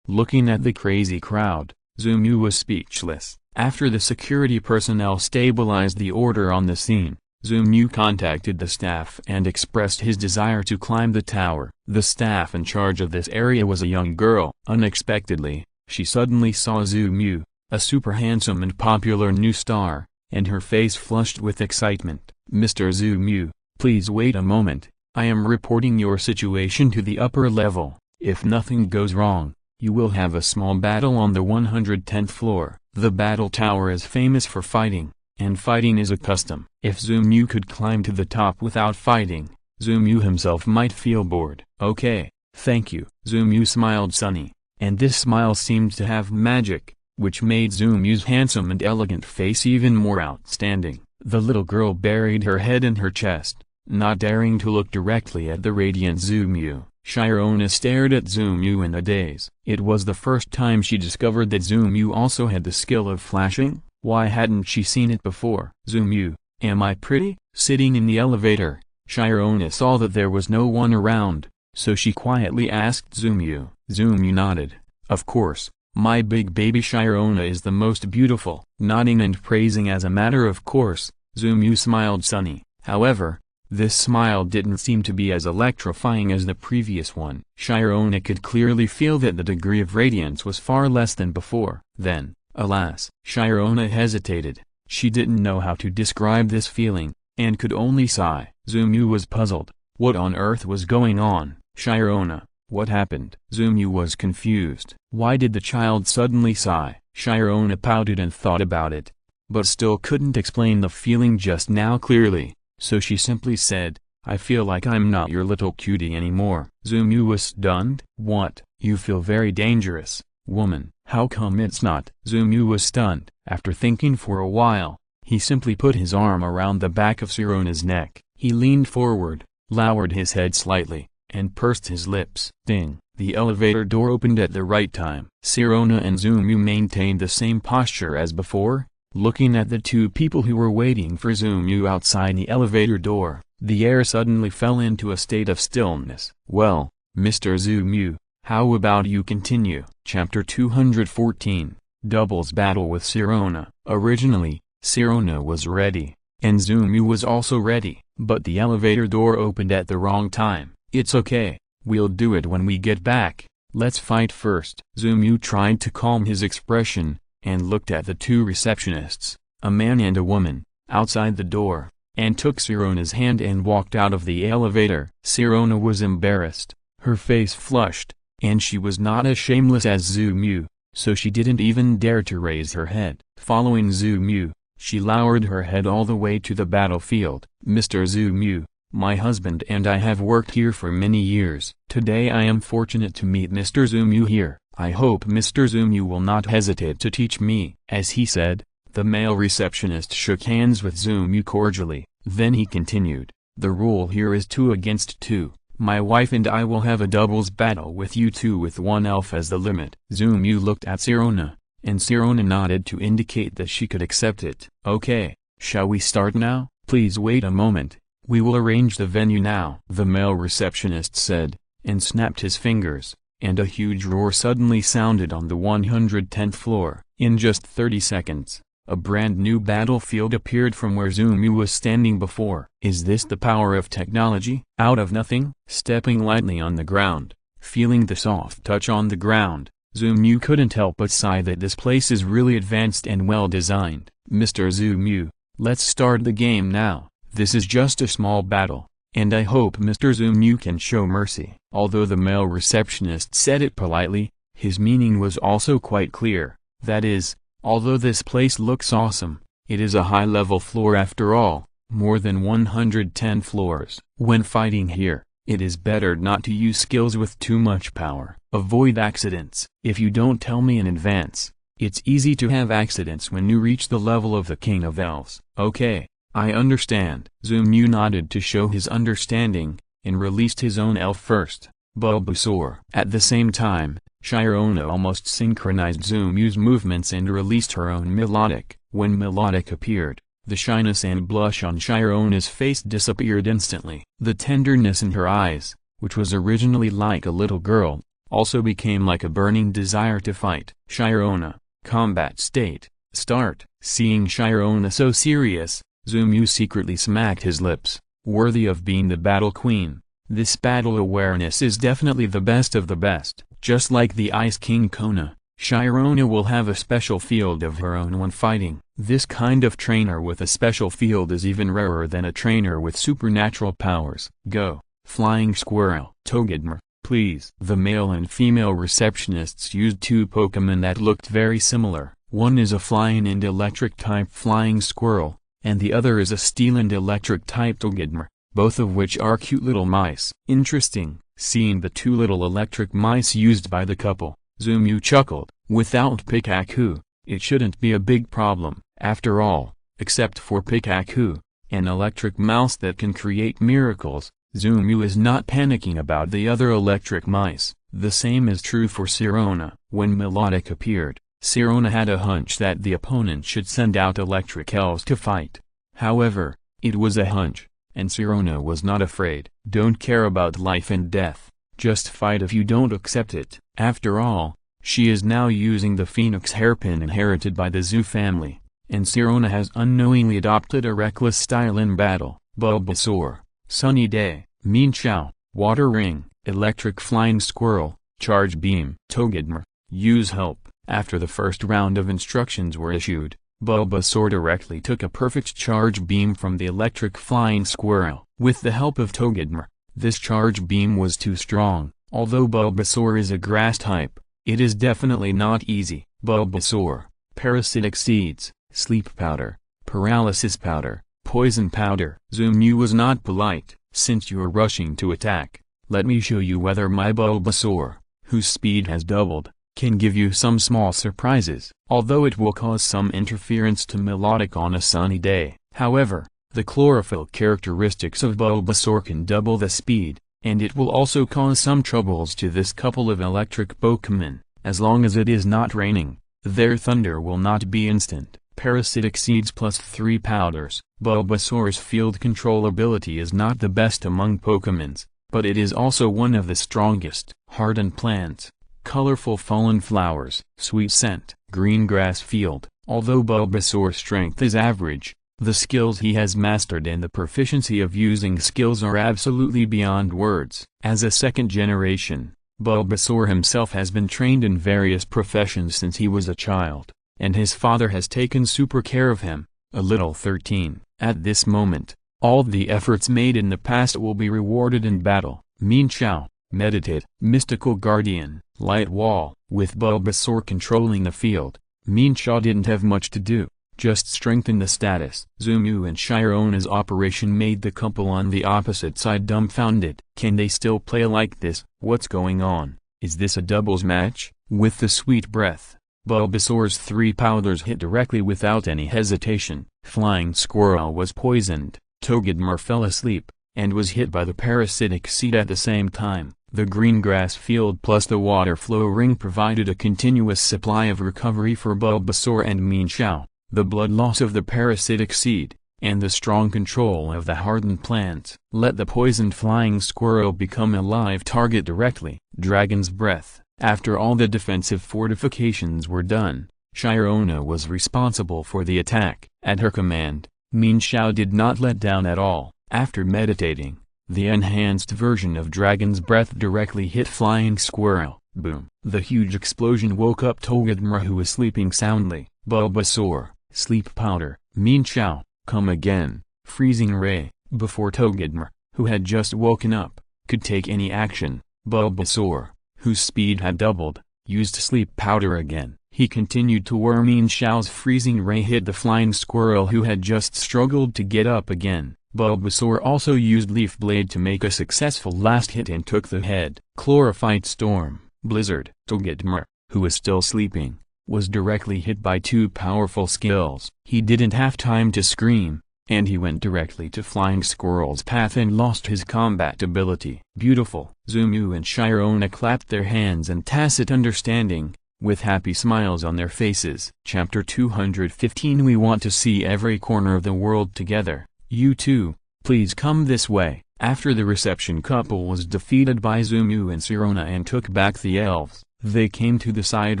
Looking at the crazy crowd, Zumu was speechless. After the security personnel stabilized the order on the scene, Zumu contacted the staff and expressed his desire to climb the tower. The staff in charge of this area was a young girl. Unexpectedly, she suddenly saw Zumu, a super handsome and popular new star, and her face flushed with excitement. "Mr. Zumu, please wait a moment. I am reporting your situation to the upper level. If nothing goes wrong, you will have a small battle on the 110th floor. The battle tower is famous for fighting, and fighting is a custom. If Zumu could climb to the top without fighting, Zumu himself might feel bored." "Okay, thank you." Zumu smiled sunny, and this smile seemed to have magic, which made Zumu's handsome and elegant face even more outstanding. The little girl buried her head in her chest, not daring to look directly at the radiant Zoomu. Shyarona stared at Zoomu in a daze. It was the first time she discovered that Zoomu also had the skill of flashing. Why hadn't she seen it before? Zoomu, am I pretty? Sitting in the elevator, Shyarona saw that there was no one around, so she quietly asked Zoomu. Zoomu nodded. Of course, my big baby Shyarona is the most beautiful. Nodding and praising as a matter of course, Zoomu smiled sunny. However, this smile didn't seem to be as electrifying as the previous one. Shyarona could clearly feel that the degree of radiance was far less than before. Then, alas, Shyarona hesitated. She didn't know how to describe this feeling, and could only sigh. Zoomu was puzzled. What on earth was going on? Shyarona, what happened? Zoomu was confused. Why did the child suddenly sigh? Shyarona pouted and thought about it, but still couldn't explain the feeling just now clearly. So she simply said, I feel like I'm not your little cutie anymore. Zoomu was stunned. What? You feel very dangerous, woman. How come it's not? Zoomu was stunned. After thinking for a while, he simply put his arm around the back of Shyrona's neck. He leaned forward, lowered his head slightly, and pursed his lips. Ding! The elevator door opened at the right time. Shyarona and Zoomu maintained the same posture as before, looking at the two people who were waiting for Zoomu outside the elevator door. The air suddenly fell into a state of stillness. Well, Mr. Zoomu, how about you continue? Chapter 214, Doubles Battle with Shyarona. Originally, Shyarona was ready, and Zoomu was also ready, but the elevator door opened at the wrong time. It's okay, we'll do it when we get back. Let's fight first. Zoomu tried to calm his expression, and looked at the two receptionists, a man and a woman, outside the door, and took Shyrona's hand and walked out of the elevator. Shyarona was embarrassed, her face flushed, and she was not as shameless as Zoomu, so she didn't even dare to raise her head. Following Zoomu, she lowered her head all the way to the battlefield. Mr. Zoomu, my husband and I have worked here for many years. Today I am fortunate to meet Mr. Zoomu here. I hope Mr. Zoomu will not hesitate to teach me. As he said, the male receptionist shook hands with Zoomu cordially. Then he continued, the rule here is 2 against 2. My wife and I will have a doubles battle with you two with 1 elf as the limit. Zoomu looked at Shyarona, and Shyarona nodded to indicate that she could accept it. Okay, shall we start now? Please wait a moment, we will arrange the venue now, the male receptionist said, and snapped his fingers, and a huge roar suddenly sounded on the 110th floor. In just 30 seconds, a brand new battlefield appeared from where Zoomu was standing before. Is this the power of technology? Out of nothing, stepping lightly on the ground, feeling the soft touch on the ground, Zoomu couldn't help but sigh that this place is really advanced and well designed. Mr. Zoomu, let's start the game now. This is just a small battle, and I hope Mr. Zoomu can show mercy. Although the male receptionist said it politely, his meaning was also quite clear. That is, although this place looks awesome, it is a high-level floor after all, more than 110 floors. When fighting here, it is better not to use skills with too much power. Avoid accidents. If you don't tell me in advance, it's easy to have accidents when you reach the level of the King of Elves. Okay, I understand. Zoomu nodded to show his understanding, and released his own elf first, Bulbasaur. At the same time, Shyarona almost synchronized Zoomu's movements and released her own melodic. When melodic appeared, the shyness and blush on Shyrona's face disappeared instantly. The tenderness in her eyes, which was originally like a little girl, also became like a burning desire to fight. Shyarona, combat state, start. Seeing Shyarona so serious, Zoomu secretly smacked his lips. Worthy of being the battle queen, this battle awareness is definitely the best of the best. Just like the Ice King Kona, Shyarona will have a special field of her own when fighting. This kind of trainer with a special field is even rarer than a trainer with supernatural powers. Go, Flying Squirrel. Togedemaru, please. The male and female receptionists used 2 Pokémon that looked very similar. One is a flying and electric type Flying Squirrel, and the other is a steel and electric type Togedemaru, both of which are cute little mice. Interesting. Seeing the 2 little electric mice used by the couple, Zoomu chuckled. Without Pikachu, it shouldn't be a big problem. After all, except for Pikachu, an electric mouse that can create miracles. Zumu is not panicking about the other electric mice. The same is true for Sirona. When Melodic appeared, Sirona had a hunch that the opponent should send out electric elves to fight. However, it was a hunch, and Sirona was not afraid. Don't care about life and death, just fight if you don't accept it. After all, she is now using the Phoenix hairpin inherited by the Zoo family, and Sirona has unknowingly adopted a reckless style in battle. Bulbasaur, Sunny Day, Mean Chow, Water Ring, Electric Flying Squirrel, Charge Beam. Togedemaru, use Help. After the first round of instructions were issued, Bulbasaur directly took a perfect Charge Beam from the Electric Flying Squirrel. With the help of Togedemaru, this Charge Beam was too strong. Although Bulbasaur is a grass type, it is definitely not easy. Bulbasaur, Parasitic Seeds, Sleep Powder, Paralysis Powder, Poison Powder. Zumu was not polite. Since you're rushing to attack, let me show you whether my Bulbasaur, whose speed has doubled, can give you some small surprises. Although it will cause some interference to Melodic on a sunny day, however, the chlorophyll characteristics of Bulbasaur can double the speed, and it will also cause some troubles to this couple of electric Pokémon. As long as it is not raining, their thunder will not be instant. Parasitic Seeds plus 3 powders. Bulbasaur's field control ability is not the best among Pokémons, but it is also one of the strongest. Hardened Plants, Colorful Fallen Flowers, Sweet Scent, Green Grass Field. Although Bulbasaur's strength is average, the skills he has mastered and the proficiency of using skills are absolutely beyond words. As a second generation, Bulbasaur himself has been trained in various professions since he was a child, and his father has taken super care of him. A little 13. At this moment, all the efforts made in the past will be rewarded in battle. Mean Chow, Meditate, Mystical Guardian, Light Wall. With Bulbasaur controlling the field, Mean Chow didn't have much to do, just strengthen the status. Zumu and Shirona's operation made the couple on the opposite side dumbfounded. Can they still play like this? What's going on? Is this a doubles match? With the sweet breath, Bulbasaur's 3 powders hit directly without any hesitation. Flying Squirrel was poisoned, Togedemaru fell asleep, and was hit by the Parasitic Seed at the same time. The Green Grass Field plus the Water Flow Ring provided a continuous supply of recovery for Bulbasaur and Mean Chow. The blood loss of the Parasitic Seed, and the strong control of the Hardened Plants let the poisoned Flying Squirrel become a live target directly. Dragon's Breath. After all the defensive fortifications were done, Shirona was responsible for the attack. At her command, Mean Chow did not let down at all. After meditating, the enhanced version of Dragon's Breath directly hit Flying Squirrel. Boom! The huge explosion woke up Togedemaru, who was sleeping soundly. Bulbasaur, Sleep Powder. Mean Chow, Come Again, Freezing Ray. Before Togedemaru, who had just woken up, could take any action, Bulbasaur, whose speed had doubled, used Sleep Powder again. He continued to whir. Mean Chow's Freezing Ray hit the Flying Squirrel, who had just struggled to get up again. Bulbasaur also used Leaf Blade to make a successful last hit and took the head. Chlorophyte Storm, Blizzard. Togedemaru, who was still sleeping, was directly hit by 2 powerful skills. He didn't have time to scream, and he went directly to Flying Squirrel's path and lost his combat ability. Beautiful. Zumu and Shirona clapped their hands in tacit understanding, with happy smiles on their faces. Chapter 215. We want to see every corner of the world together. You too, please come this way. After the reception couple was defeated by Zumu and Sirona and took back the elves, they came to the side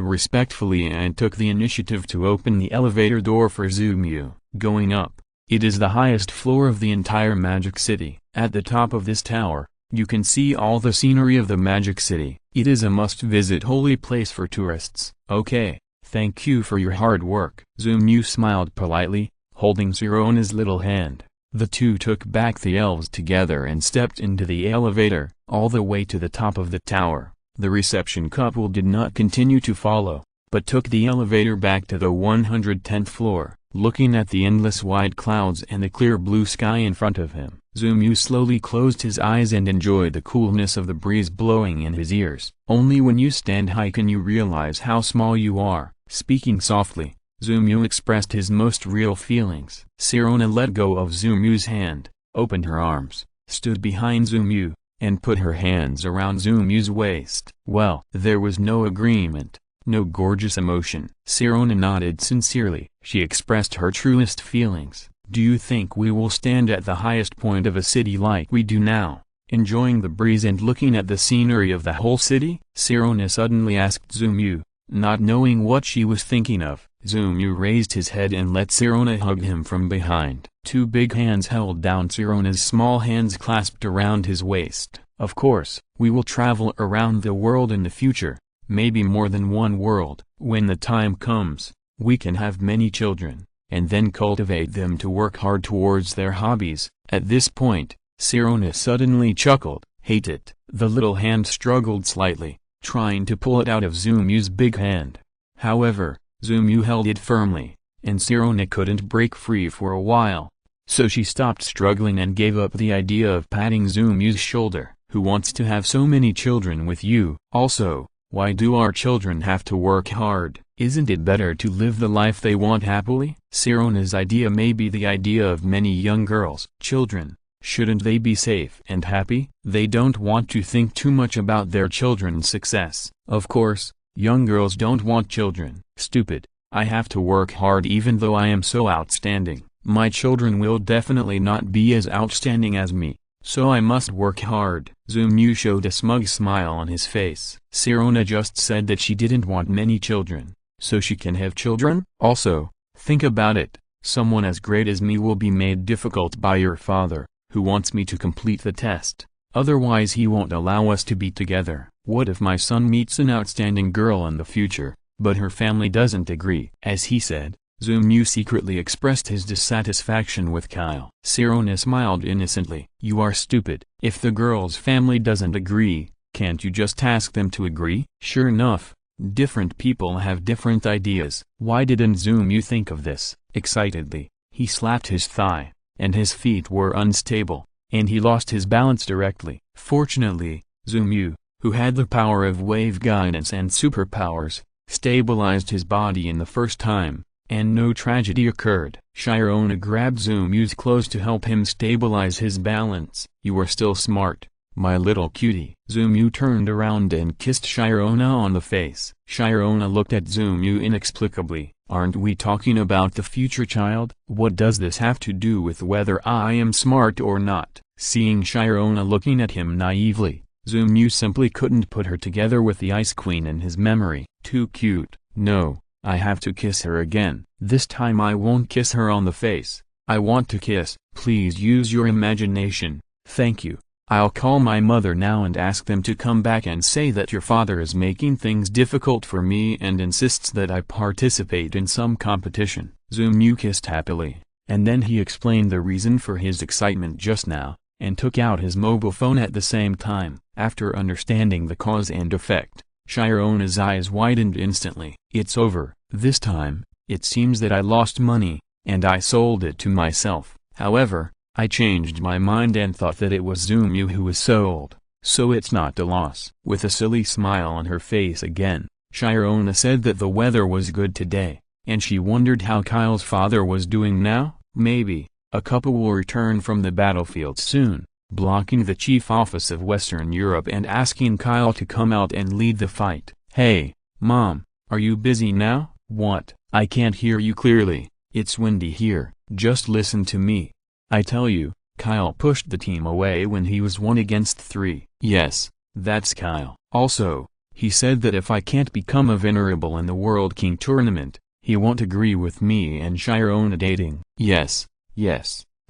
respectfully and took the initiative to open the elevator door for Zumu. Going up, it is the highest floor of the entire Magic City. At the top of this tower, you can see all the scenery of the Magic City. It is a must-visit holy place for tourists. Okay, thank you for your hard work. Zumu smiled politely, holding Sirona's little hand. The two took back the elves together and stepped into the elevator, all the way to the top of the tower. The reception couple did not continue to follow, but took the elevator back to the 110th floor, looking at the endless white clouds and the clear blue sky in front of him. Zumu slowly closed his eyes and enjoyed the coolness of the breeze blowing in his ears. Only when you stand high can you realize how small you are. Speaking softly, Zumyu expressed his most real feelings. Sirona let go of Zumyu's hand, opened her arms, stood behind Zumyu, and put her hands around Zumyu's waist. Well, there was no agreement, no gorgeous emotion. Sirona nodded sincerely. She expressed her truest feelings. Do you think we will stand at the highest point of a city like we do now, enjoying the breeze and looking at the scenery of the whole city? Sirona suddenly asked Zumyu, not knowing what she was thinking of. Zumyu raised his head and let Sirona hug him from behind. Two big hands held down Sirona's small hands clasped around his waist. Of course, we will travel around the world in the future, maybe more than one world. When the time comes, we can have many children, and then cultivate them to work hard towards their hobbies. At this point, Sirona suddenly chuckled. Hate it. The little hand struggled slightly, trying to pull it out of Zumyu's big hand. However, Zumyu held it firmly, and Sirona couldn't break free for a while. So she stopped struggling and gave up the idea of patting Zumyu's shoulder. Who wants to have so many children with you? Also, why do our children have to work hard? Isn't it better to live the life they want happily? Sirona's idea may be the idea of many young girls. Children, shouldn't they be safe and happy? They don't want to think too much about their children's success. Of course, young girls don't want children. Stupid. I have to work hard even though I am so outstanding. My children will definitely not be as outstanding as me, so I must work hard. Zumyu showed a smug smile on his face. Sirona just said that she didn't want many children, so she can have children? Also, think about it, someone as great as me will be made difficult by your father, who wants me to complete the test. Otherwise he won't allow us to be together. What if my son meets an outstanding girl in the future, but her family doesn't agree? As he said, Zumyu secretly expressed his dissatisfaction with Kyle. Sirona smiled innocently. You are stupid. If the girl's family doesn't agree, can't you just ask them to agree? Sure enough, different people have different ideas. Why didn't Zumyu think of this? Excitedly, he slapped his thigh, and his feet were unstable, and he lost his balance directly. Fortunately, Zumyu, who had the power of wave guidance and superpowers, stabilized his body in the first time, and no tragedy occurred. Sirona grabbed Zumyu's clothes to help him stabilize his balance. You are still smart, my little cutie. Zumyu turned around and kissed Sirona on the face. Sirona looked at Zumyu inexplicably. Aren't we talking about the future child? What does this have to do with whether I am smart or not? Seeing Sirona looking at him naively, Zumyu simply couldn't put her together with the Ice Queen in his memory. Too cute. No. I have to kiss her again. This time I won't kiss her on the face. I want to kiss. Please use your imagination. Thank you. I'll call my mother now and ask them to come back and say that your father is making things difficult for me and insists that I participate in some competition. Zumyu kissed happily, and then he explained the reason for his excitement just now, and took out his mobile phone at the same time. After understanding the cause and effect, Sirona's eyes widened instantly. It's over. This time, it seems that I lost money, and I sold it to myself. However, I changed my mind and thought that it was Zumyu who was sold, so it's not a loss. With a silly smile on her face again, Sirona said that the weather was good today, and she wondered how Kyle's father was doing now. Maybe, a couple will return from the battlefield soon, blocking the chief office of Western Europe and asking Kyle to come out and lead the fight. Hey, Mom, are you busy now? What? I can't hear you clearly, it's windy here. Just listen to me. I tell you, Kyle pushed the team away when he was 1 against 3. Yes, that's Kyle. Also, he said that if I can't become a venerable in the World King tournament, he won't agree with me and Sirona dating. Yes,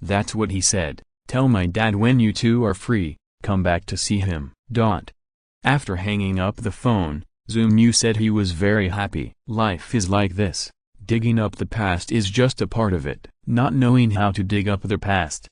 that's what he said. Tell my dad when you two are free, come back to see him. After hanging up the phone, Zumyu said he was very happy. Life is like this. Digging up the past is just a part of it. Not knowing how to dig up the past.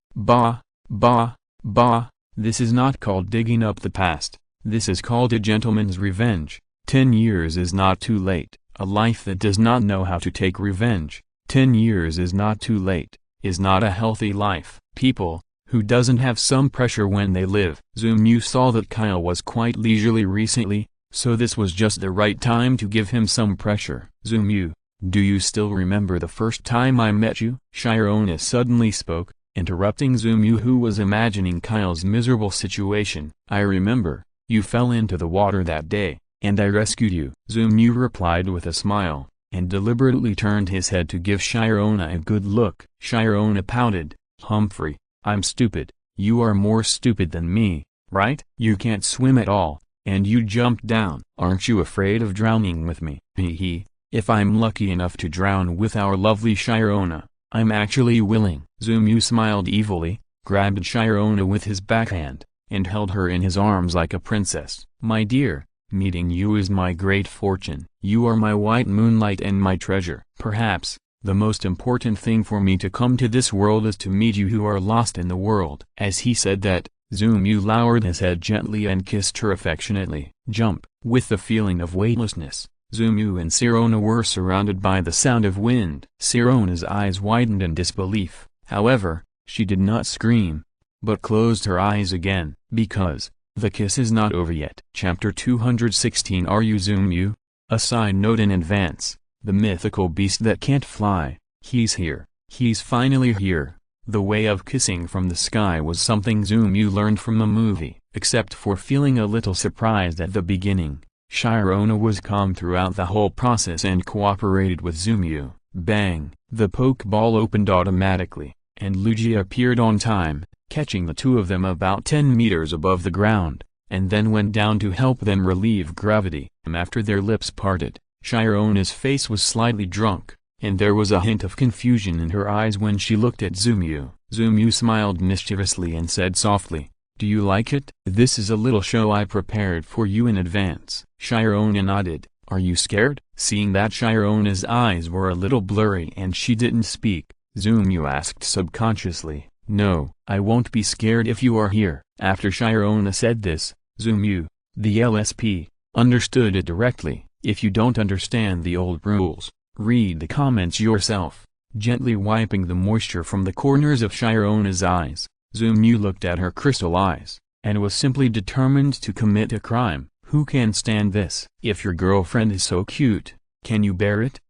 This is not called digging up the past. This is called a gentleman's revenge. 10 years is not too late. A life that does not know how to take revenge. 10 years is not too late, is not a healthy life. People who doesn't have some pressure when they live. Zumyu saw that Kyle was quite leisurely recently, so this was just the right time to give him some pressure. Zumyu, Do you still remember the first time I met you? Sharona suddenly spoke, interrupting Zumu, who was imagining Kyle's miserable situation. I remember, you fell into the water that day, and I rescued you. Zumu replied with a smile, and deliberately turned his head to give Sharona a good look. Sharona pouted, Humphrey, I'm stupid. You are more stupid than me, right? You can't swim at all, and you jumped down. Aren't you afraid of drowning with me? Hee. If I'm lucky enough to drown with our lovely Sharona, I'm actually willing. Zumu smiled evilly, grabbed Sharona with his backhand, and held her in his arms like a princess. My dear, meeting you is my great fortune. You are my white moonlight and my treasure. Perhaps, the most important thing for me to come to this world is to meet you who are lost in the world. As he said that, Zumu lowered his head gently and kissed her affectionately. Jump. With the feeling of weightlessness, Zumu and Sirona were surrounded by the sound of wind. Sirona's eyes widened in disbelief. However, she did not scream, but closed her eyes again, because the kiss is not over yet. Chapter 216. Are you Zumu? A side note in advance. The mythical beast that can't fly, he's here. He's finally here. The way of kissing from the sky was something Zumu learned from the movie. Except for feeling a little surprised at the beginning, Sharona was calm throughout the whole process and cooperated with Zumu. Bang! The Pokeball opened automatically, and Lugia appeared on time, catching the two of them about 10 meters above the ground, and then went down to help them relieve gravity. After their lips parted, Sharona's face was slightly drunk, and there was a hint of confusion in her eyes when she looked at Zumu. Zumu smiled mischievously and said softly, Do you like it? This is a little show I prepared for you in advance. Sharona nodded. Are you scared? Seeing that Sharona's eyes were a little blurry and she didn't speak, Zumu asked subconsciously, No, I won't be scared if you are here. After Sharona said this, Zumu, the LSP, understood it directly. If you don't understand the old rules, read the comments yourself. Gently wiping the moisture from the corners of Sharona's eyes, Zumu looked at her crystal eyes, and was simply determined to commit a crime. Who can stand this? If your girlfriend is so cute, can you bear it?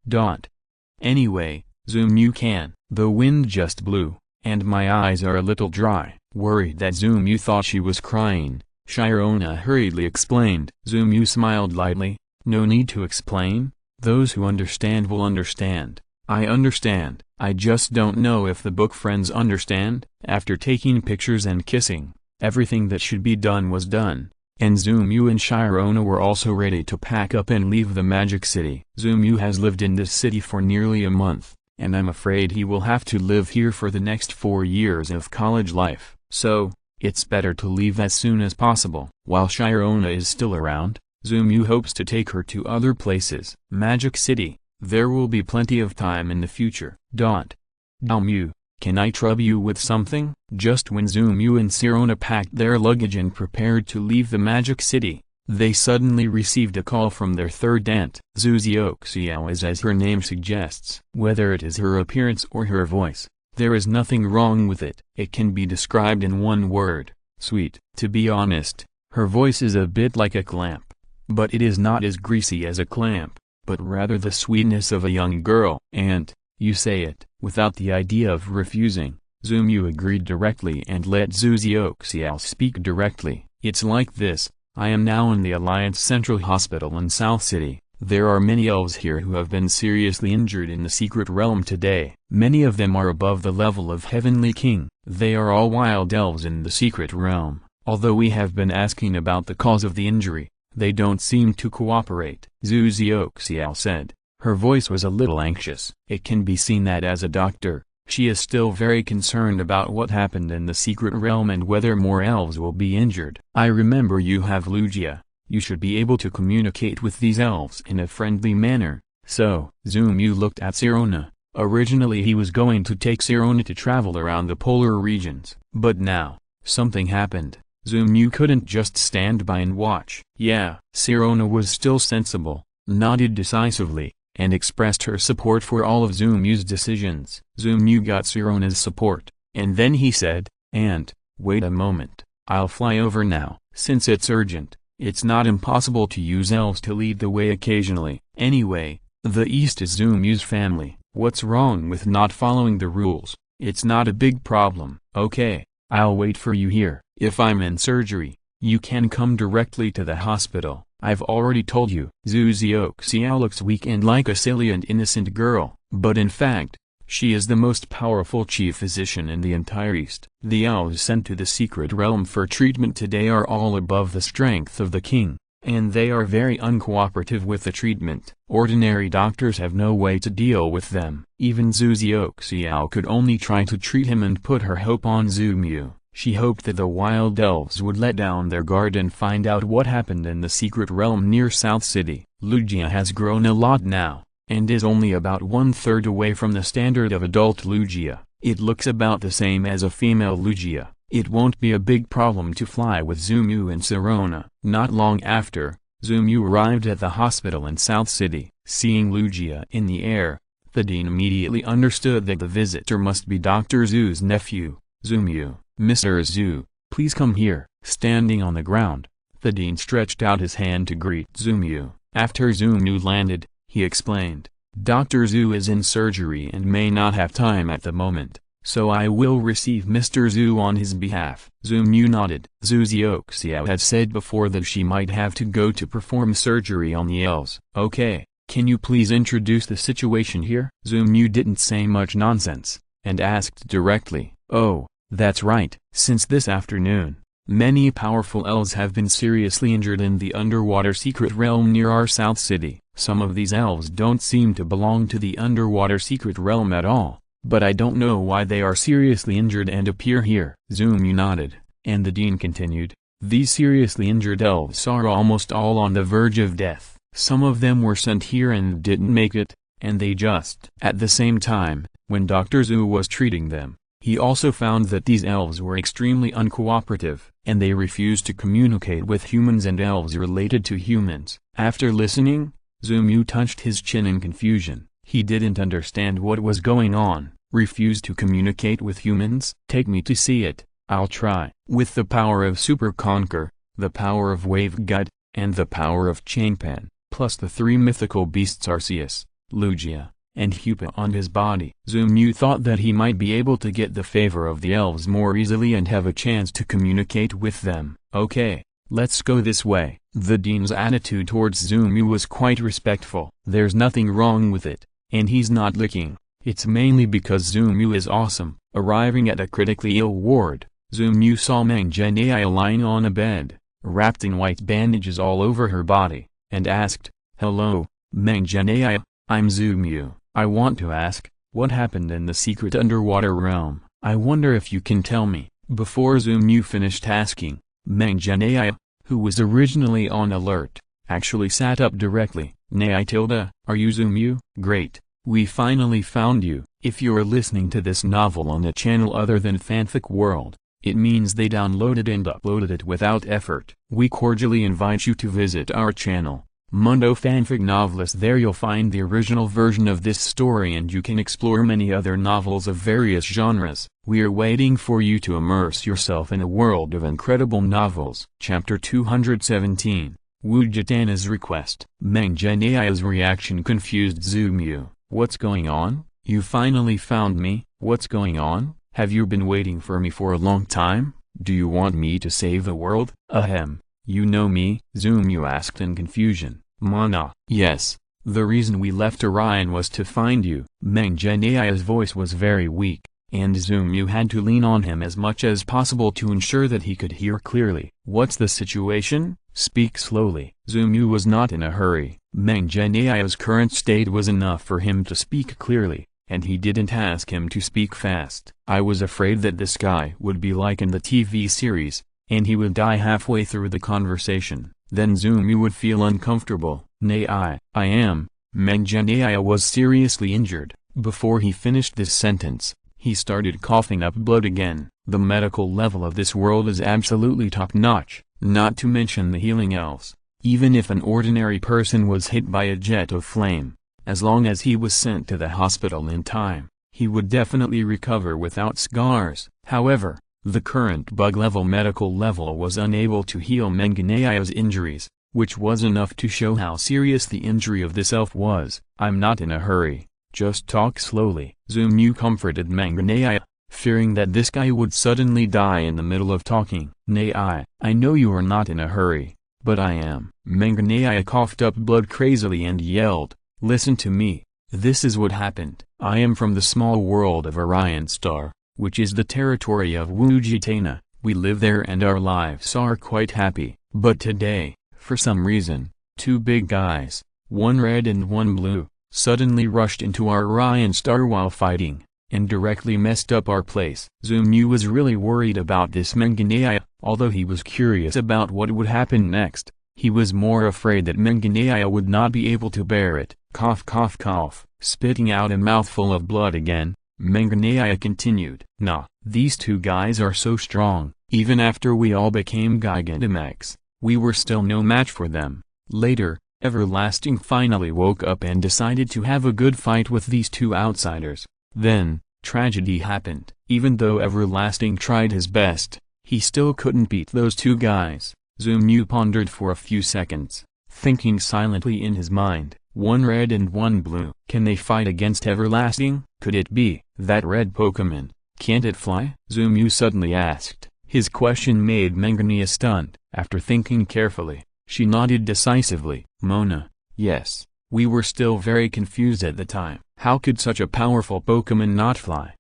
Anyway, Zumu can. The wind just blew, and my eyes are a little dry. Worried that Zumu thought she was crying, Sharona hurriedly explained. Zumu smiled lightly. No need to explain, those who understand will understand. I understand, I just don't know if the book friends understand. After taking pictures and kissing, everything that should be done was done, and Zumu and Sharona were also ready to pack up and leave the Magic City. Zumu has lived in this city for nearly a month, and I'm afraid he will have to live here for the next 4 years of college life. So, it's better to leave as soon as possible. While Sharona is still around, Zumu hopes to take her to other places. Magic City, there will be plenty of time in the future. Zumu, can I trouble you with something? Just when Zumu and Sirona packed their luggage and prepared to leave the Magic City, they suddenly received a call from their third aunt. Zuzioxiao is as her name suggests. Whether it is her appearance or her voice, there is nothing wrong with it. It can be described in one word, sweet. To be honest, her voice is a bit like a clamp. But it is not as greasy as a clamp, but rather the sweetness of a young girl. Aunt, you say it. Without the idea of refusing, Zumu agreed directly and let Zuzioxiao speak directly. It's like this, I am now in the Alliance Central Hospital in South City. There are many elves here who have been seriously injured in the secret realm today. Many of them are above the level of Heavenly King. They are all wild elves in the secret realm. Although we have been asking about the cause of the injury, they don't seem to cooperate. Zuzioxiao said. Her voice was a little anxious. It can be seen that as a doctor, she is still very concerned about what happened in the secret realm and whether more elves will be injured. I remember you have Lugia. You should be able to communicate with these elves in a friendly manner. So, Zumu looked at Sirona. Originally he was going to take Sirona to travel around the polar regions. But now, something happened. Zumu couldn't just stand by and watch. Yeah. Sirona was still sensible, nodded decisively, and expressed her support for all of Zumu's decisions. Zumu got Sirona's support, and then he said, Aunt, wait a moment, I'll fly over now. Since it's urgent, it's not impossible to use elves to lead the way occasionally. Anyway, The East is Zumu's family. What's wrong with not following the rules? It's not a big problem. Okay, I'll wait for you here. If I'm in surgery, you can come directly to the hospital. I've already told you. Zhuxiao looks weak and like a silly and innocent girl, but in fact, she is the most powerful chief physician in the entire East. The elves sent to the secret realm for treatment today are all above the strength of the king, and they are very uncooperative with the treatment. Ordinary doctors have no way to deal with them. Even Zhuxiao could only try to treat him and put her hope on Zumu. She hoped that the wild elves would let down their guard and find out what happened in the secret realm near South City. Lugia has grown a lot now, and is only about 1/3 away from the standard of adult Lugia. It looks about the same as a female Lugia. It won't be a big problem to fly with Zumu and Sirona. Not long after, Zumu arrived at the hospital in South City. Seeing Lugia in the air, the dean immediately understood that the visitor must be Dr. Zhu's nephew. Zumu, Mr. Zhu, please come here. Standing on the ground, the dean stretched out his hand to greet Zumu. After Zumu landed, he explained, Dr. Zhu is in surgery and may not have time at the moment, so I will receive Mr. Zhu on his behalf. Zumu nodded. Zhuxiao had said before that she might have to go to perform surgery on the elves. Okay, can you please introduce the situation here? Zumu didn't say much nonsense, and asked directly, oh, that's right. Since this afternoon, many powerful elves have been seriously injured in the underwater secret realm near our South City. Some of these elves don't seem to belong to the underwater secret realm at all, but I don't know why they are seriously injured and appear here. Zumu nodded, and the dean continued, these seriously injured elves are almost all on the verge of death. Some of them were sent here and didn't make it, and they just. At the same time, when Dr. Zhu was treating them, he also found that these elves were extremely uncooperative, and they refused to communicate with humans and elves related to humans. After listening, Zumu touched his chin in confusion. He didn't understand what was going on. Refused to communicate with humans? Take me to see it. I'll try. With the power of Super Conquer, the power of Wave Gut, and the power of Changpan, plus the 3 mythical beasts Arceus, Lugia, and Hupa on his body, Zumu thought that he might be able to get the favor of the elves more easily and have a chance to communicate with them. Okay, let's go this way. The dean's attitude towards Zumu was quite respectful. There's nothing wrong with it, and he's not licking. It's mainly because Zumu is awesome. Arriving at a critically ill ward, Zumu saw Mangenia lying on a bed, wrapped in white bandages all over her body, and asked, hello, Mangenia, I'm Zumu. I want to ask, what happened in the secret underwater realm? I wonder if you can tell me. Before Zumu finished asking, Mangenia, who was originally on alert, actually sat up directly. Nay tilde, are you Zumu? Great, we finally found you. If you're listening to this novel on a channel other than Fanfic World, it means they downloaded and uploaded it without effort. We cordially invite you to visit our channel, Mundo Fanfic Novelist. There you'll find the original version of this story and you can explore many other novels of various genres. We are waiting for you to immerse yourself in a world of incredible novels. Chapter 217, Wujitana's Request. Mangenia's reaction confused Zumu. What's going on? You finally found me? What's going on? Have you been waiting for me for a long time? Do you want me to save the world? Ahem. You know me? Zumu asked in confusion. Mana. Yes. The reason we left Orion was to find you. Mangenia's voice was very weak, and Zumu had to lean on him as much as possible to ensure that he could hear clearly. What's the situation? Speak slowly. Zumu was not in a hurry. Mangenia's current state was enough for him to speak clearly, and he didn't ask him to speak fast. I was afraid that this guy would be like in the TV series, and he would die halfway through the conversation. Then Zumu would feel uncomfortable. Nay, I am. Mangenia was seriously injured. Before he finished this sentence, he started coughing up blood again. The medical level of this world is absolutely top-notch, not to mention the healing elves. Even if an ordinary person was hit by a jet of flame, as long as he was sent to the hospital in time, he would definitely recover without scars. However, the current bug level medical level was unable to heal Mangenia's injuries, which was enough to show how serious the injury of this elf was. "I'm not in a hurry, just talk slowly." Zumu comforted Manganea, fearing that this guy would suddenly die in the middle of talking. "Nay, I know you are not in a hurry, but I am." Manganea coughed up blood crazily and yelled, "Listen to me, this is what happened. I am from the small world of Orion Star, which is the territory of Wujitana. We live there and our lives are quite happy. But today, for some reason, two big guys, one red and one blue, suddenly rushed into our Orion Star while fighting, and directly messed up our place." Zumu was really worried about this Manganea. Although he was curious about what would happen next, he was more afraid that Manganea would not be able to bear it. Cough cough cough. Spitting out a mouthful of blood again, Manganea continued. "Nah, these two guys are so strong. Even after we all became Gigantamax, we were still no match for them." Later, Everlasting finally woke up and decided to have a good fight with these two outsiders. Then, tragedy happened. Even though Everlasting tried his best, he still couldn't beat those two guys. Zumu pondered for a few seconds, thinking silently in his mind, one red and one blue. Can they fight against Everlasting? Could it be that red Pokémon? Can't it fly? Zumu suddenly asked. His question made Manganea stunned. After thinking carefully, she nodded decisively. "Mona, yes, we were still very confused at the time. How could such a powerful Pokémon not fly?"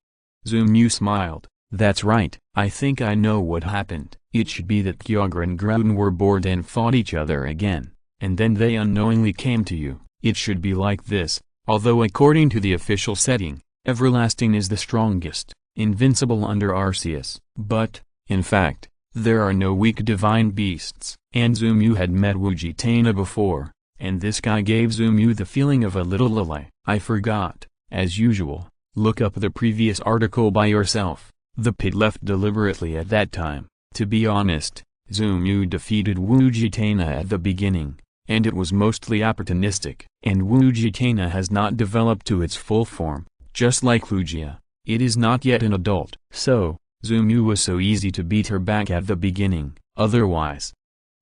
Zumu smiled. "That's right, I think I know what happened. It should be that Kyogre and Groudon were bored and fought each other again, and then they unknowingly came to you. It should be like this, although according to the official setting, Everlasting is the strongest, invincible under Arceus. But, in fact, there are no weak divine beasts." And Zumu had met Wujitana before, and this guy gave Zumu the feeling of a little Lily. "I forgot, as usual, look up the previous article by yourself." The pit left deliberately at that time. To be honest, Zumu defeated Wujitana at the beginning, and it was mostly opportunistic. And Wujitana has not developed to its full form, just like Lugia. It is not yet an adult. So, Zumu was so easy to beat her back at the beginning. Otherwise,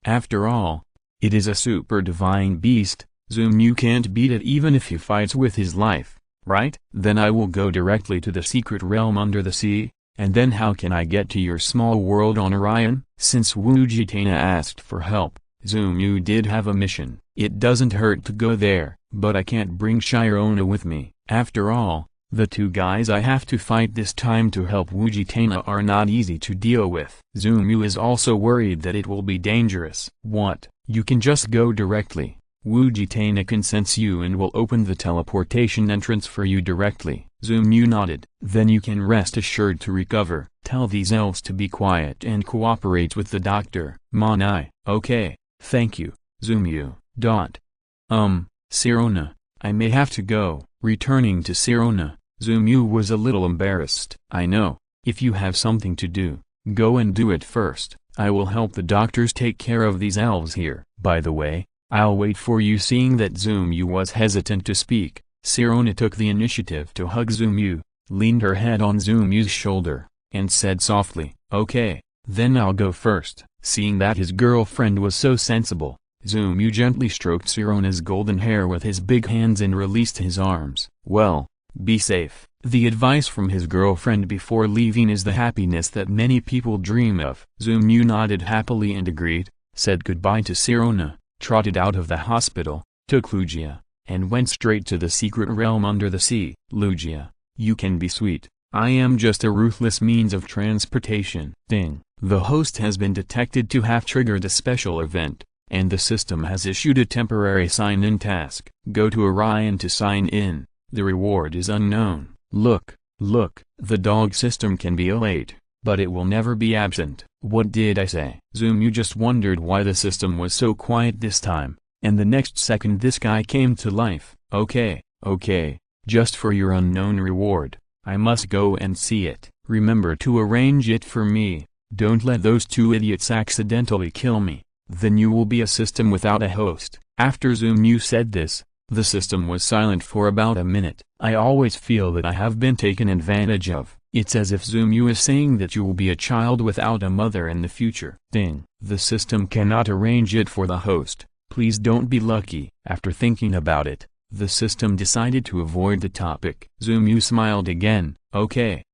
after all, it is a super divine beast. Zumu can't beat it even if he fights with his life, right? "Then I will go directly to the secret realm under the sea, and then how can I get to your small world on Orion?" Since Wujitana asked for help, Zumu did have a mission. "It doesn't hurt to go there, but I can't bring Shirona with me. After all, the two guys I have to fight this time to help Wujitana are not easy to deal with." Zumu is also worried that it will be dangerous. "What? You can just go directly. Wujitana can sense you and will open the teleportation entrance for you directly." Zumu nodded. "Then you can rest assured to recover. Tell these elves to be quiet and cooperate with the doctor." "Monai." "Okay, thank you, Zumu." Sirona, I may have to go." Returning to Sirona, Zumu was a little embarrassed. "I know, if you have something to do, go and do it first. I will help the doctors take care of these elves here. By the way, I'll wait for you." Seeing that Zumu was hesitant to speak, Sirona took the initiative to hug Zumu, leaned her head on Zumu's shoulder, and said softly, "Okay, then I'll go first." Seeing that his girlfriend was so sensible, Zumu gently stroked Sirona's golden hair with his big hands and released his arms. "Well, be safe." The advice from his girlfriend before leaving is the happiness that many people dream of. Zumu nodded happily and agreed, said goodbye to Sirona, trotted out of the hospital, took Lugia, and went straight to the secret realm under the sea. "Lugia, you can be sweet. I am just a ruthless means of transportation." Ding. The host has been detected to have triggered a special event, and the system has issued a temporary sign-in task. Go to Orion to sign in. The reward is unknown. Look, the dog system can be late, but it will never be absent. What did I say? Zumu just wondered why the system was so quiet this time, and the next second this guy came to life. Okay, just for your unknown reward, I must go and see it. Remember to arrange it for me. Don't let those two idiots accidentally kill me. Then you will be a system without a host. After Zumu said this, the system was silent for about a minute. I always feel that I have been taken advantage of. It's as if Zumu is saying that you will be a child without a mother in the future. Ding. The system cannot arrange it for the host, Please don't be lucky. After thinking about it, the system decided to avoid the topic. Zumu smiled again. Okay,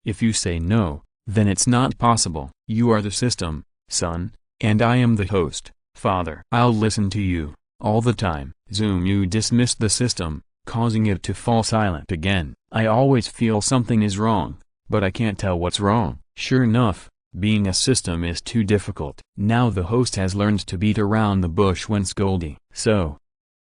if you say no, then it's not possible. You are the system, son, and I am the host, father. I'll listen to you, all the time. Zumu dismissed the system, causing it to fall silent again. I always feel something is wrong, but I can't tell what's wrong. Sure enough, being a system is too difficult. Now the host has learned to beat around the bush when scolding. So,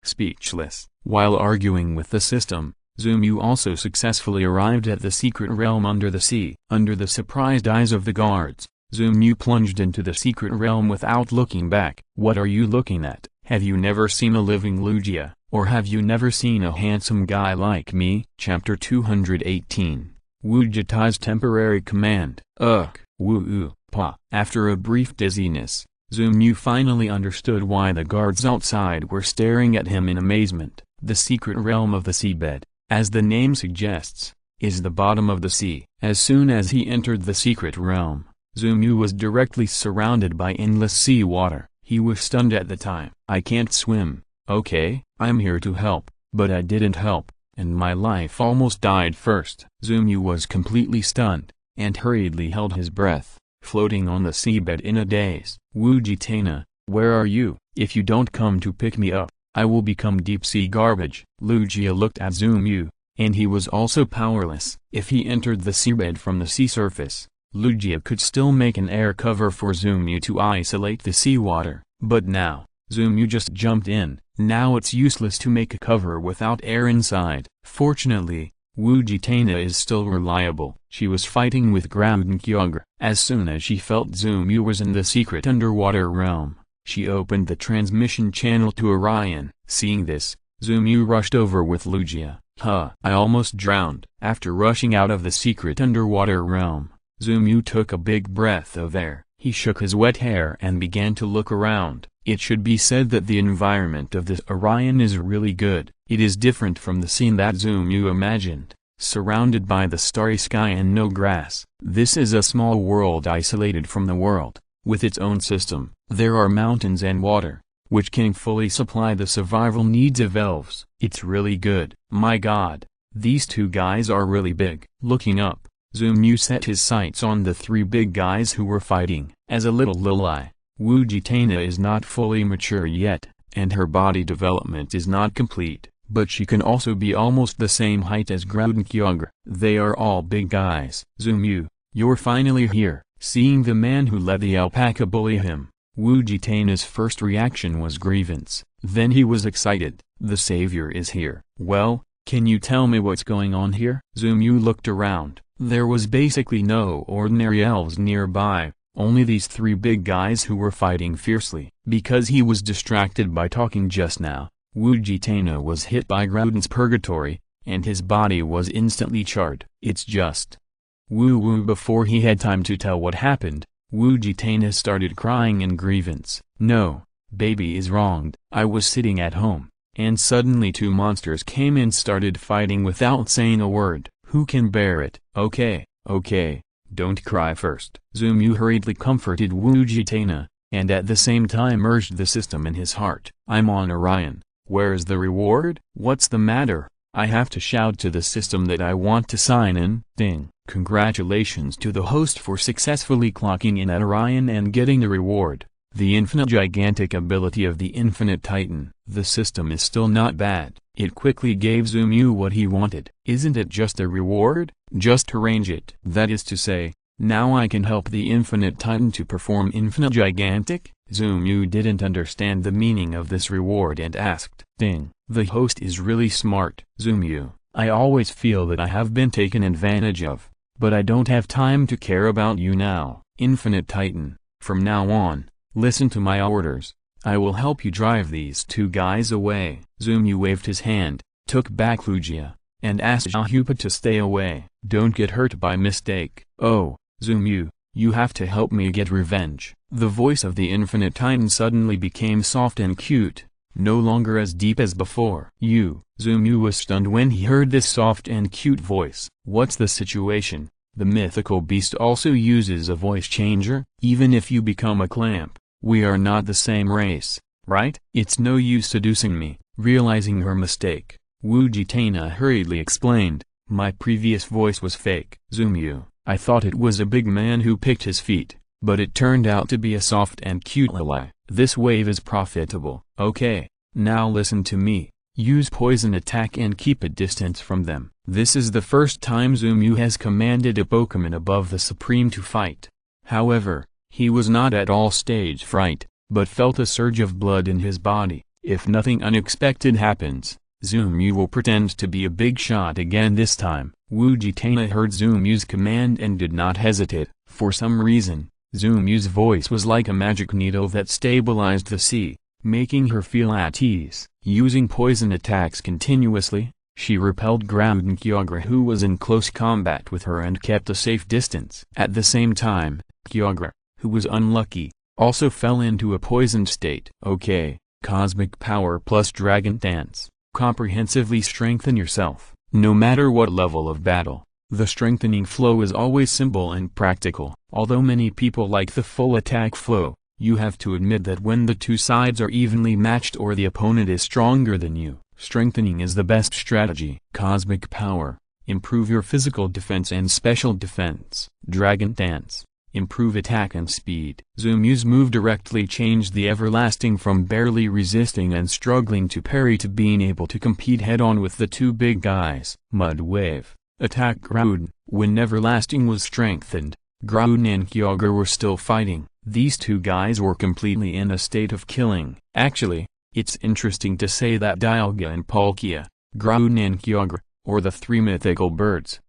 speechless. While arguing with the system, Zumu also successfully arrived at the secret realm under the sea. Under the surprised eyes of the guards, Zumu plunged into the secret realm without looking back. What are you looking at? Have you never seen a living Lugia, or have you never seen a handsome guy like me? Chapter 218. Wujitai's temporary command. Ugh, pa. After a brief dizziness, Zumu finally understood why the guards outside were staring at him in amazement. The secret realm of the seabed, as the name suggests, is the bottom of the sea. As soon as he entered the secret realm, Zumu was directly surrounded by endless sea water. He was stunned at the time. I can't swim, okay? I'm here to help, but I didn't help, and my life almost died first. Zumu was completely stunned, and hurriedly held his breath, floating on the seabed in a daze. Wujitana, where are you? If you don't come to pick me up, I will become deep-sea garbage. Lugia looked at Zumu, and he was also powerless. If he entered the seabed from the sea surface, Lugia could still make an air cover for Zumu to isolate the seawater, but now, Zumu just jumped in. Now it's useless to make a cover without air inside. Fortunately, Wujitana is still reliable. She was fighting with Greninja. As soon as she felt Zumu was in the secret underwater realm, she opened the transmission channel to Orion. Seeing this, Zumu rushed over with Lugia. I almost drowned. After rushing out of the secret underwater realm, Zumu took a big breath of air. He shook his wet hair and began to look around. It should be said that the environment of this Orion is really good. It is different from the scene that Zumu imagined, surrounded by the starry sky and no grass. This is a small world isolated from the world, with its own system. There are mountains and water, which can fully supply the survival needs of elves. It's really good. My god, these two guys are really big. Looking up, Zumu set his sights on the three big guys who were fighting. As a little Lili, Wujitana is not fully mature yet, and her body development is not complete, but she can also be almost the same height as Greninja. They are all big guys. Zumu, you're finally here. Seeing the man who let the alpaca bully him, Wujitana's first reaction was grievance. Then he was excited. The savior is here. Well, can you tell me what's going on here? Zumu looked around. There was basically no ordinary elves nearby, only these three big guys who were fighting fiercely. Because he was distracted by talking just now, Wujitana was hit by Groudon's purgatory, and his body was instantly charred. It's just woo-woo. Before he had time to tell what happened, Wujitana started crying in grievance. No, baby is wronged. I was sitting at home, and suddenly two monsters came and started fighting without saying a word. Who can bear it? Okay, don't cry first. Zumu hurriedly comforted Wujitana, and at the same time urged the system in his heart. I'm on Orion. Where's the reward? What's the matter? I have to shout to the system that I want to sign in. Ding. Congratulations to the host for successfully clocking in at Orion and getting the reward. The infinite gigantic ability of the infinite titan. The system is still not bad. It quickly gave Zumu what he wanted. Isn't it just a reward? Just arrange it. That is to say, now I can help the infinite titan to perform infinite gigantic? Zumu didn't understand the meaning of this reward and asked. Ding. The host is really smart. Zumu, I always feel that I have been taken advantage of, but I don't have time to care about you now. Infinite Titan, from now on, listen to my orders. I will help you drive these two guys away. Zumu waved his hand, took back Lugia, and asked Jahupa to stay away. Don't get hurt by mistake. Oh, Zumu, you have to help me get revenge. The voice of the Infinite Titan suddenly became soft and cute, no longer as deep as before. Zumu was stunned when he heard this soft and cute voice. What's the situation? The mythical beast also uses a voice changer? Even if you become a clamp, we are not the same race. right? It's no use seducing me. Realizing her mistake, Wujitana hurriedly explained, my previous voice was fake. Zumiu, I thought it was a big man who picked his feet, but it turned out to be a soft and cute lily. This wave is profitable. Okay, now listen to me. Use poison attack and keep a distance from them. This is the first time Zumiu has commanded a Pokémon above the Supreme to fight. However, he was not at all stage fright, but felt a surge of blood in his body. If nothing unexpected happens, Zumiu will pretend to be a big shot again this time. Wujitana heard Zumiu's command and did not hesitate. For some reason, Zumiu's voice was like a magic needle that stabilized the sea, making her feel at ease. Using poison attacks continuously, she repelled Groudon Kyogre who was in close combat with her and kept a safe distance. At the same time, Kyogre, who was unlucky, also fell into a poisoned state. Okay, Cosmic Power plus Dragon Dance. Comprehensively strengthen yourself. No matter what level of battle, the strengthening flow is always simple and practical. Although many people like the full attack flow, you have to admit that when the two sides are evenly matched or the opponent is stronger than you, strengthening is the best strategy. Cosmic Power. Improve your physical defense and special defense. Dragon Dance. Improve attack and speed. Zumiu's move directly changed the Everlasting from barely resisting and struggling to parry to being able to compete head-on with the two big guys. Mud Wave. Attack Groudon. When Everlasting was strengthened, Groudon and Kyogre were still fighting. These two guys were completely in a state of killing. Actually, it's interesting to say that Dialga and Palkia, Groudon and Kyogre, or the three mythical birds,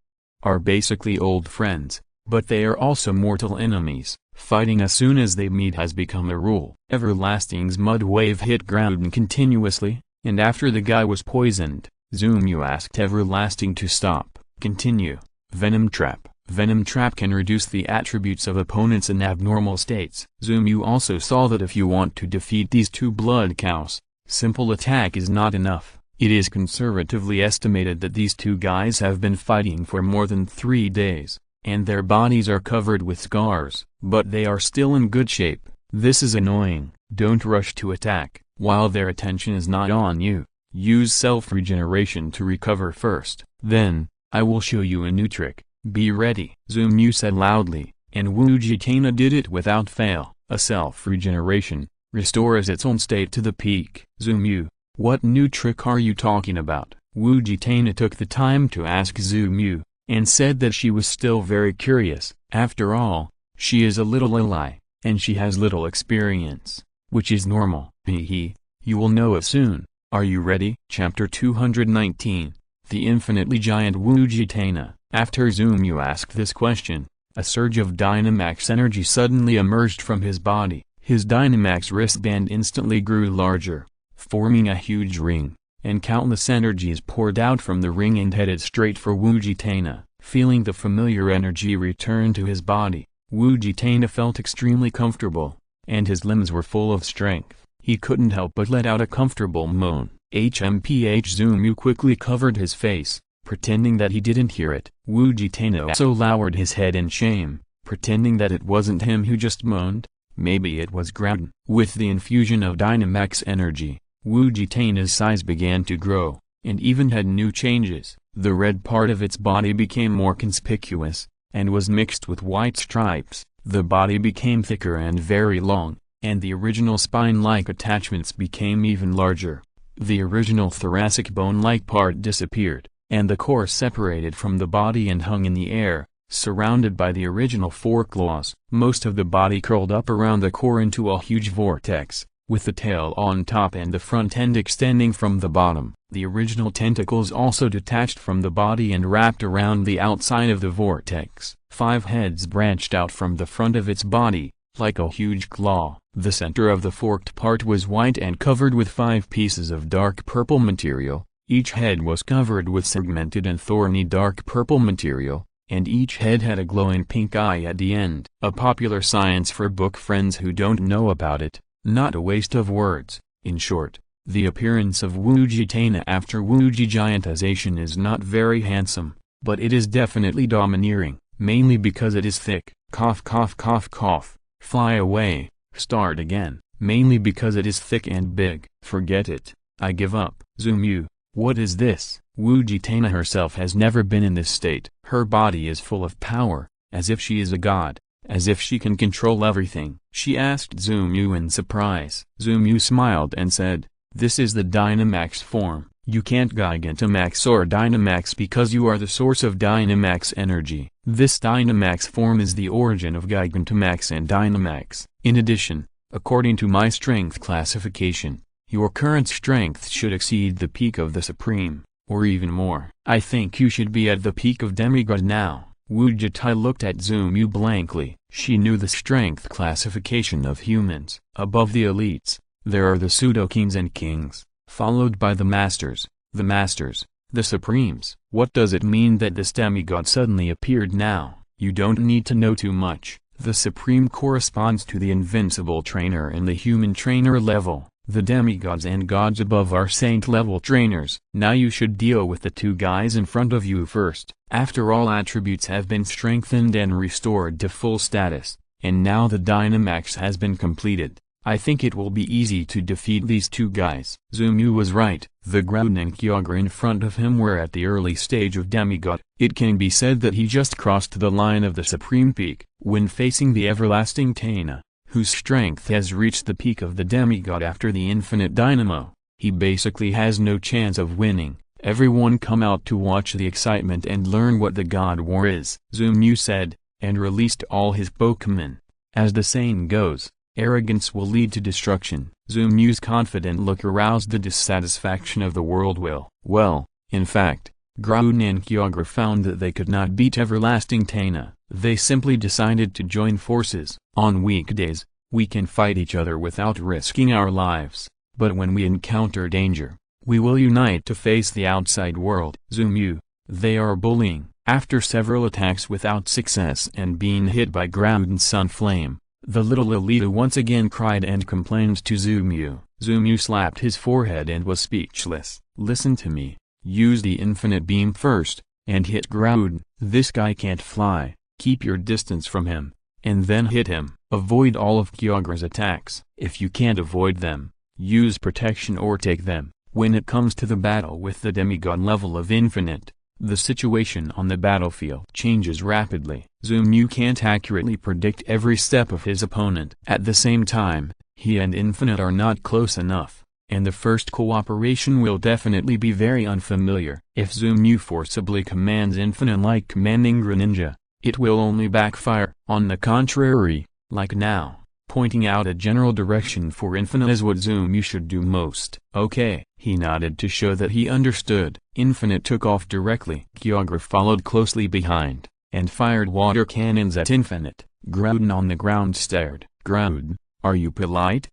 are basically old friends. But they are also mortal enemies. Fighting as soon as they meet has become a rule. Everlasting's Mud Wave hit Groudon continuously, and after the guy was poisoned, Zumiu asked Everlasting to stop. Continue. Venom Trap. Venom Trap can reduce the attributes of opponents in abnormal states. Zumiu also saw that if you want to defeat these two blood cows, simple attack is not enough. It is conservatively estimated that these two guys have been fighting for more than 3 days, and their bodies are covered with scars, but they are still in good shape. This is annoying. Don't rush to attack, while their attention is not on you. Use self-regeneration to recover first. Then, I will show you a new trick. Be ready. Zumiu said loudly, and Wujitana did it without fail. A self-regeneration restores its own state to the peak. Zumiu, what new trick are you talking about? Wujitana took the time to ask Zumiu, and said that she was still very curious. After all, she is a little lily, and she has little experience, which is normal. Hehe, you will know it soon. Are you ready? Chapter 219, The Infinitely Giant Wujitana. After Zumiu asked this question, a surge of Dynamax energy suddenly emerged from his body. His Dynamax wristband instantly grew larger, forming a huge ring, and countless energies poured out from the ring and headed straight for Wujitana. Feeling the familiar energy return to his body, Wujitana felt extremely comfortable, and his limbs were full of strength. He couldn't help but let out a comfortable moan. HMPH Zumiu quickly covered his face, pretending that he didn't hear it. Wujitana also lowered his head in shame, pretending that it wasn't him who just moaned. Maybe it was Groudon. With the infusion of Dynamax energy, Wujitana's size began to grow, and even had new changes. The red part of its body became more conspicuous, and was mixed with white stripes. The body became thicker and very long, and the original spine-like attachments became even larger. The original thoracic bone-like part disappeared, and the core separated from the body and hung in the air, surrounded by the original four claws. Most of the body curled up around the core into a huge vortex, with the tail on top and the front end extending from the bottom. The original tentacles also detached from the body and wrapped around the outside of the vortex. 5 heads branched out from the front of its body, like a huge claw. The center of the forked part was white and covered with 5 pieces of dark purple material. Each head was covered with segmented and thorny dark purple material, and each head had a glowing pink eye at the end. A popular science for book friends who don't know about it. Not a waste of words. In short, the appearance of Wujitana after Wujigiantization is not very handsome, but it is definitely domineering, mainly because it is thick. Cough cough cough cough. Fly away. Start again. mainly because it is thick and big. Forget it. I give up. Zumu, what is this? Wujitana herself has never been in this state. Her body is full of power, as if she is a god, as if she can control everything. She asked Zumu in surprise. Zumu smiled and said, "This is the Dynamax form. You can't Gigantamax or Dynamax because you are the source of Dynamax energy. This Dynamax form is the origin of Gigantamax and Dynamax. In addition, according to my strength classification, your current strength should exceed the peak of the Supreme, or even more. I think you should be at the peak of Demigod now." Wujitai looked at Zumu blankly. She knew the strength classification of humans. Above the elites, there are the pseudo-kings and kings, followed by the masters, the supremes. What does it mean that this demigod suddenly appeared now? You don't need to know too much. The supreme corresponds to the invincible trainer and the human trainer level. The demigods and gods above are saint-level trainers. Now you should deal with the two guys in front of you first. After all attributes have been strengthened and restored to full status, and now the Dynamax has been completed, I think it will be easy to defeat these two guys. Zumu was right. The Groudon and Kyogre in front of him were at the early stage of demigod. It can be said that he just crossed the line of the supreme peak. When facing the everlasting Tana, whose strength has reached the peak of the demigod after the infinite dynamo, he basically has no chance of winning. Everyone come out to watch the excitement and learn what the God War is, Zumu said, and released all his Pokémon. As the saying goes, arrogance will lead to destruction. Zumu's confident look aroused the dissatisfaction of the world will. Well, in fact, Groudon and Kyogre found that they could not beat everlasting Tana. They simply decided to join forces. On weekdays, we can fight each other without risking our lives, but when we encounter danger, we will unite to face the outside world. Zumu, they are bullying. After several attacks without success and being hit by Groudon's Sunflame, the little Alita once again cried and complained to Zumu. Zumu slapped his forehead and was speechless. Listen to me. Use the infinite beam first, and hit Groudon. This guy can't fly. Keep your distance from him, and then hit him. Avoid all of Kyogre's attacks. If you can't avoid them, use protection or take them. When it comes to the battle with the demigod level of infinite, the situation on the battlefield changes rapidly. Zumu can't accurately predict every step of his opponent. At the same time, he and Infinite are not close enough, and the first cooperation will definitely be very unfamiliar. If Zumu forcibly commands Infinite like commanding Greninja, it will only backfire. On the contrary, like now, pointing out a general direction for Infinite is what Zumu should do most. Okay. He nodded to show that he understood. Infinite took off directly. Kyogre followed closely behind, and fired water cannons at Infinite. Groudon on the ground stared. Groudon, are you polite?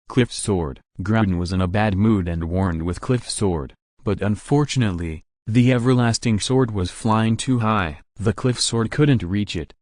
Cliff's sword. Groudon was in a bad mood and warned with Cliff's sword, but unfortunately, the everlasting sword was flying too high. The Cliff sword couldn't reach it.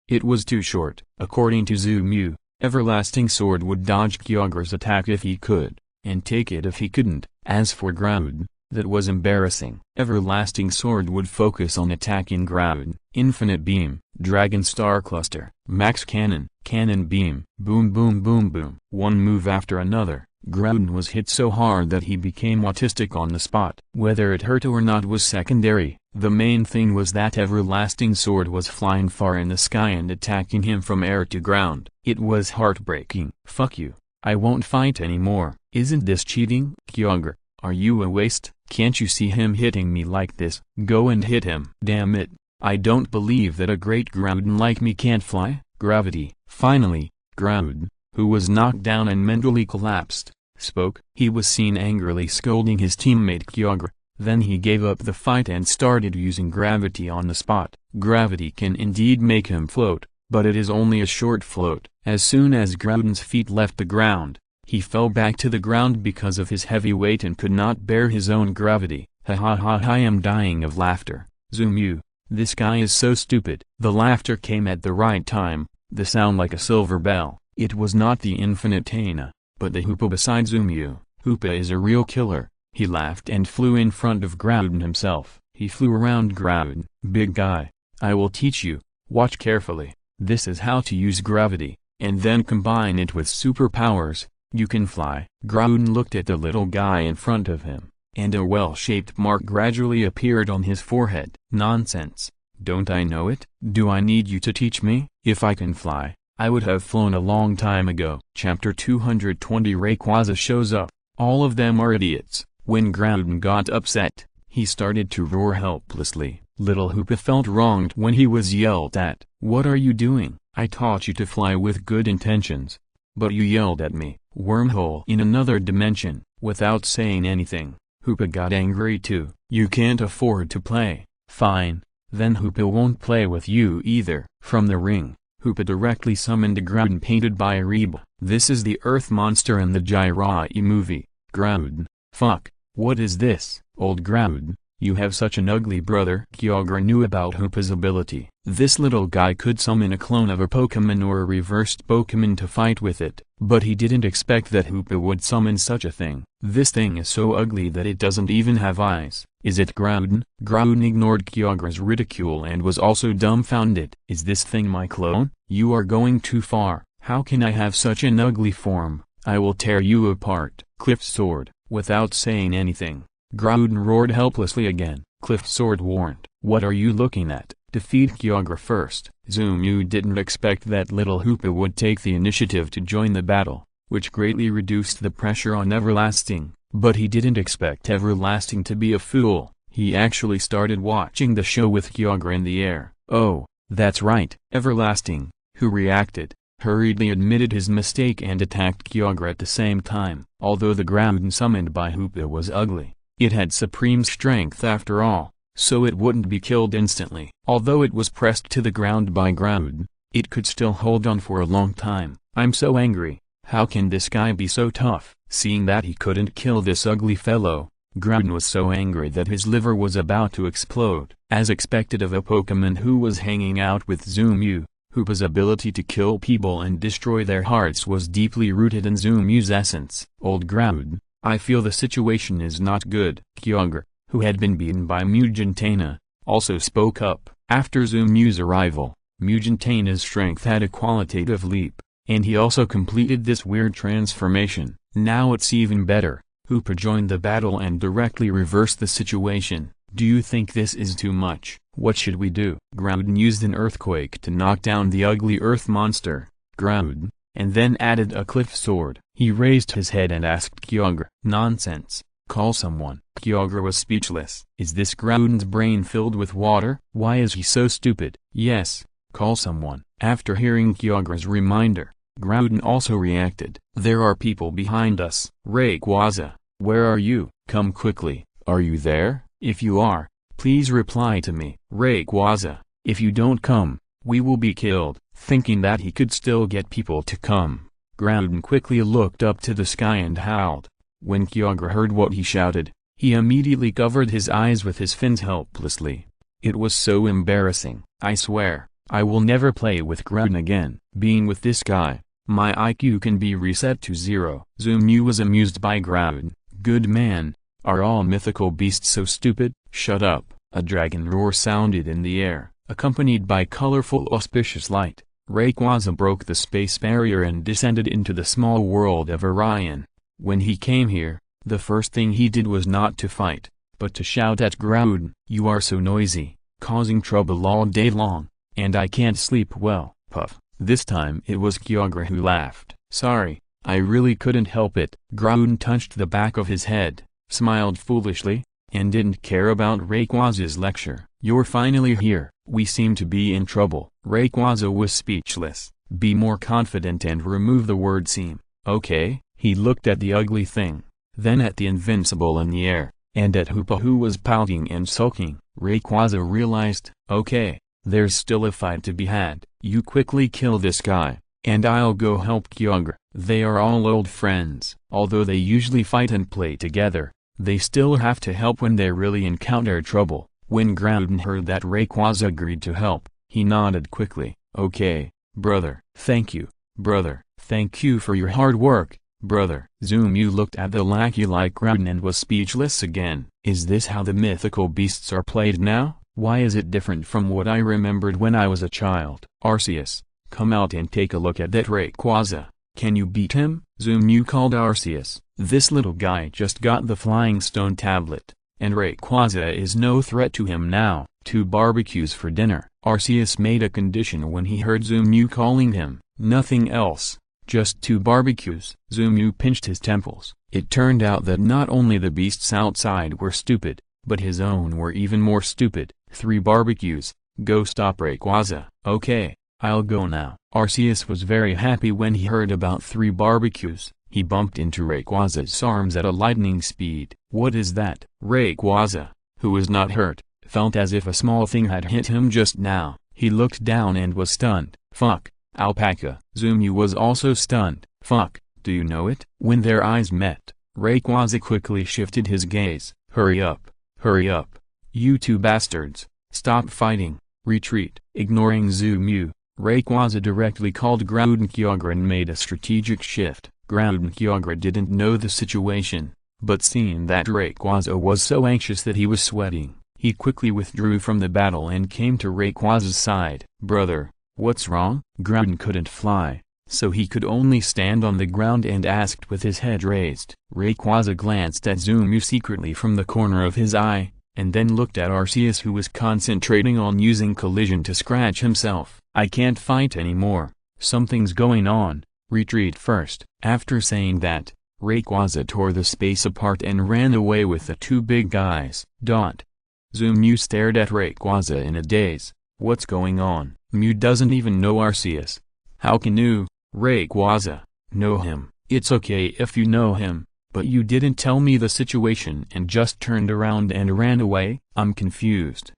It was too short. According to Zumu, everlasting sword would dodge Kyogre's attack if he could, and take it if he couldn't. As for Groudon, that was embarrassing. Everlasting sword would focus on attacking Groudon. Infinite beam, Dragon Star Cluster, Max Cannon, Cannon Beam, boom boom boom boom. One move after another, Groudon was hit so hard that he became autistic on the spot. Whether it hurt or not was secondary. The main thing was that everlasting sword was flying far in the sky and attacking him from air to ground. It was heartbreaking. Fuck you. I won't fight anymore. Isn't this cheating? Kyogre, are you a waste? Can't you see him hitting me like this? Go and hit him. Damn it. I don't believe that a great Groudon like me can't fly. Gravity. Finally, Groudon, who was knocked down and mentally collapsed, spoke. He was seen angrily scolding his teammate Kyogre. Then he gave up the fight and started using gravity on the spot. Gravity can indeed make him float, but it is only a short float. As soon as Groudon's feet left the ground, he fell back to the ground because of his heavy weight and could not bear his own gravity. Ha ha ha, I am dying of laughter. Zumu, this guy is so stupid. The laughter came at the right time, the sound like a silver bell. It was not the infinite Tana, but the Hoopa beside Zumu. Hoopa is a real killer. He laughed and flew in front of Groudon himself. He flew around Groudon. Big guy, I will teach you. Watch carefully. This is how to use gravity, and then combine it with superpowers. You can fly. Groudon looked at the little guy in front of him, and a well-shaped mark gradually appeared on his forehead. Nonsense. Don't I know it? Do I need you to teach me? If I can fly, I would have flown a long time ago. Chapter 220 Rayquaza shows up. All of them are idiots. When Groudon got upset, he started to roar helplessly. Little Hoopa felt wronged when he was yelled at. What are you doing? I taught you to fly with good intentions. But you yelled at me. Wormhole in another dimension. Without saying anything, Hoopa got angry too. You can't afford to play. Fine. Then Hoopa won't play with you either. From the ring, Hoopa directly summoned a Groudon painted by Reba. This is the Earth monster in the Jiraiya movie. Groudon. Fuck. What is this? Old Groudon, you have such an ugly brother. Kyogre knew about Hoopa's ability. This little guy could summon a clone of a Pokémon or a reversed Pokémon to fight with it, but he didn't expect that Hoopa would summon such a thing. This thing is so ugly that it doesn't even have eyes. Is it Groudon? Groudon ignored Kyogre's ridicule and was also dumbfounded. Is this thing my clone? You are going too far. How can I have such an ugly form? I will tear you apart. Cliff's sword. Without saying anything, Groudon roared helplessly again. Cliff's sword warned. What are you looking at? Defeat Kyogre first. Zumu didn't expect that little Hoopa would take the initiative to join the battle, which greatly reduced the pressure on Everlasting, but he didn't expect Everlasting to be a fool. He actually started watching the show with Kyogre in the air. Oh, that's right. Everlasting, who reacted, hurriedly admitted his mistake and attacked Kyogre at the same time. Although the Groudon summoned by Hoopa was ugly, it had supreme strength after all, so it wouldn't be killed instantly. Although it was pressed to the ground by Groudon, it could still hold on for a long time. I'm so angry. How can this guy be so tough? Seeing that he couldn't kill this ugly fellow, Groudon was so angry that his liver was about to explode. As expected of a Pokémon who was hanging out with Zumu, Hoopa's ability to kill people and destroy their hearts was deeply rooted in Zumu's essence. Old Groudon, I feel the situation is not good. Kyogre, who had been beaten by Mugentana, also spoke up. After Zumu's arrival, Mugentana's strength had a qualitative leap, and he also completed this weird transformation. Now it's even better. Hoopa joined the battle and directly reversed the situation. Do you think this is too much? What should we do? Groudon used an earthquake to knock down the ugly earth monster, Groudon, and then added a cliff sword. He raised his head and asked Kyogre. Nonsense. Call someone. Kyogre was speechless. Is this Groudon's brain filled with water? Why is he so stupid? Yes, call someone. After hearing Kyogre's reminder, Groudon also reacted. There are people behind us. Rayquaza, where are you? Come quickly. Are you there? If you are, please reply to me. Rayquaza, if you don't come, we will be killed. Thinking that he could still get people to come, Groudon quickly looked up to the sky and howled. When Kyogre heard what he shouted, he immediately covered his eyes with his fins helplessly. It was so embarrassing. I swear, I will never play with Groudon again. Being with this guy, my IQ can be reset to 0. Zumu was amused by Groudon. Good man, are all mythical beasts so stupid? Shut up. A dragon roar sounded in the air, accompanied by colorful auspicious light. Rayquaza broke the space barrier and descended into the small world of Orion. When he came here, the first thing he did was not to fight, but to shout at Groudon. You are so noisy, causing trouble all day long, and I can't sleep well. Puff. This time it was Kyogre who laughed. Sorry, I really couldn't help it. Groudon touched the back of his head, smiled foolishly, and didn't care about Rayquaza's lecture. You're finally here. We seem to be in trouble. Rayquaza was speechless. Be more confident and remove the word seem. Okay? He looked at the ugly thing, then at the invincible in the air, and at Hoopa who was pouting and sulking. Rayquaza realized, okay, there's still a fight to be had. You quickly kill this guy, and I'll go help Kyogre. They are all old friends. Although they usually fight and play together, they still have to help when they really encounter trouble. When Groudon heard that Rayquaza agreed to help, he nodded quickly. Okay, brother. Thank you, brother. Thank you for your hard work, brother. Zumu looked at the lackey like Groudon and was speechless again. Is this how the mythical beasts are played now? Why is it different from what I remembered when I was a child? Arceus, come out and take a look at that Rayquaza. Can you beat him? Zumu called Arceus. This little guy just got the Flying Stone tablet, and Rayquaza is no threat to him now. 2 barbecues for dinner. Arceus made a condition when he heard Zumu calling him. Nothing else. Just 2 barbecues. Zumu pinched his temples. It turned out that not only the beasts outside were stupid, but his own were even more stupid. 3 barbecues. Go stop Rayquaza. Okay, I'll go now. Arceus was very happy when he heard about 3 barbecues. He bumped into Rayquaza's arms at a lightning speed. What is that? Rayquaza, who was not hurt, felt as if a small thing had hit him just now. He looked down and was stunned. Fuck, alpaca. Zumu was also stunned. Fuck, do you know it? When their eyes met, Rayquaza quickly shifted his gaze. Hurry up, hurry up. You 2 bastards, stop fighting, retreat. Ignoring Zumu, Rayquaza directly called Groudon Kyogre and made a strategic shift. Groudon Kyogre didn't know the situation, but seeing that Rayquaza was so anxious that he was sweating, he quickly withdrew from the battle and came to Rayquaza's side. Brother, what's wrong? Groudon couldn't fly, so he could only stand on the ground and asked with his head raised. Rayquaza glanced at Zumu secretly from the corner of his eye, and then looked at Arceus, who was concentrating on using collision to scratch himself. I can't fight anymore. Something's going on. Retreat first. After saying that, Rayquaza tore the space apart and ran away with the 2 big guys. Zumu stared at Rayquaza in a daze. What's going on? Mew doesn't even know Arceus. How can you, Rayquaza, know him? It's okay if you know him, but you didn't tell me the situation and just turned around and ran away? I'm confused.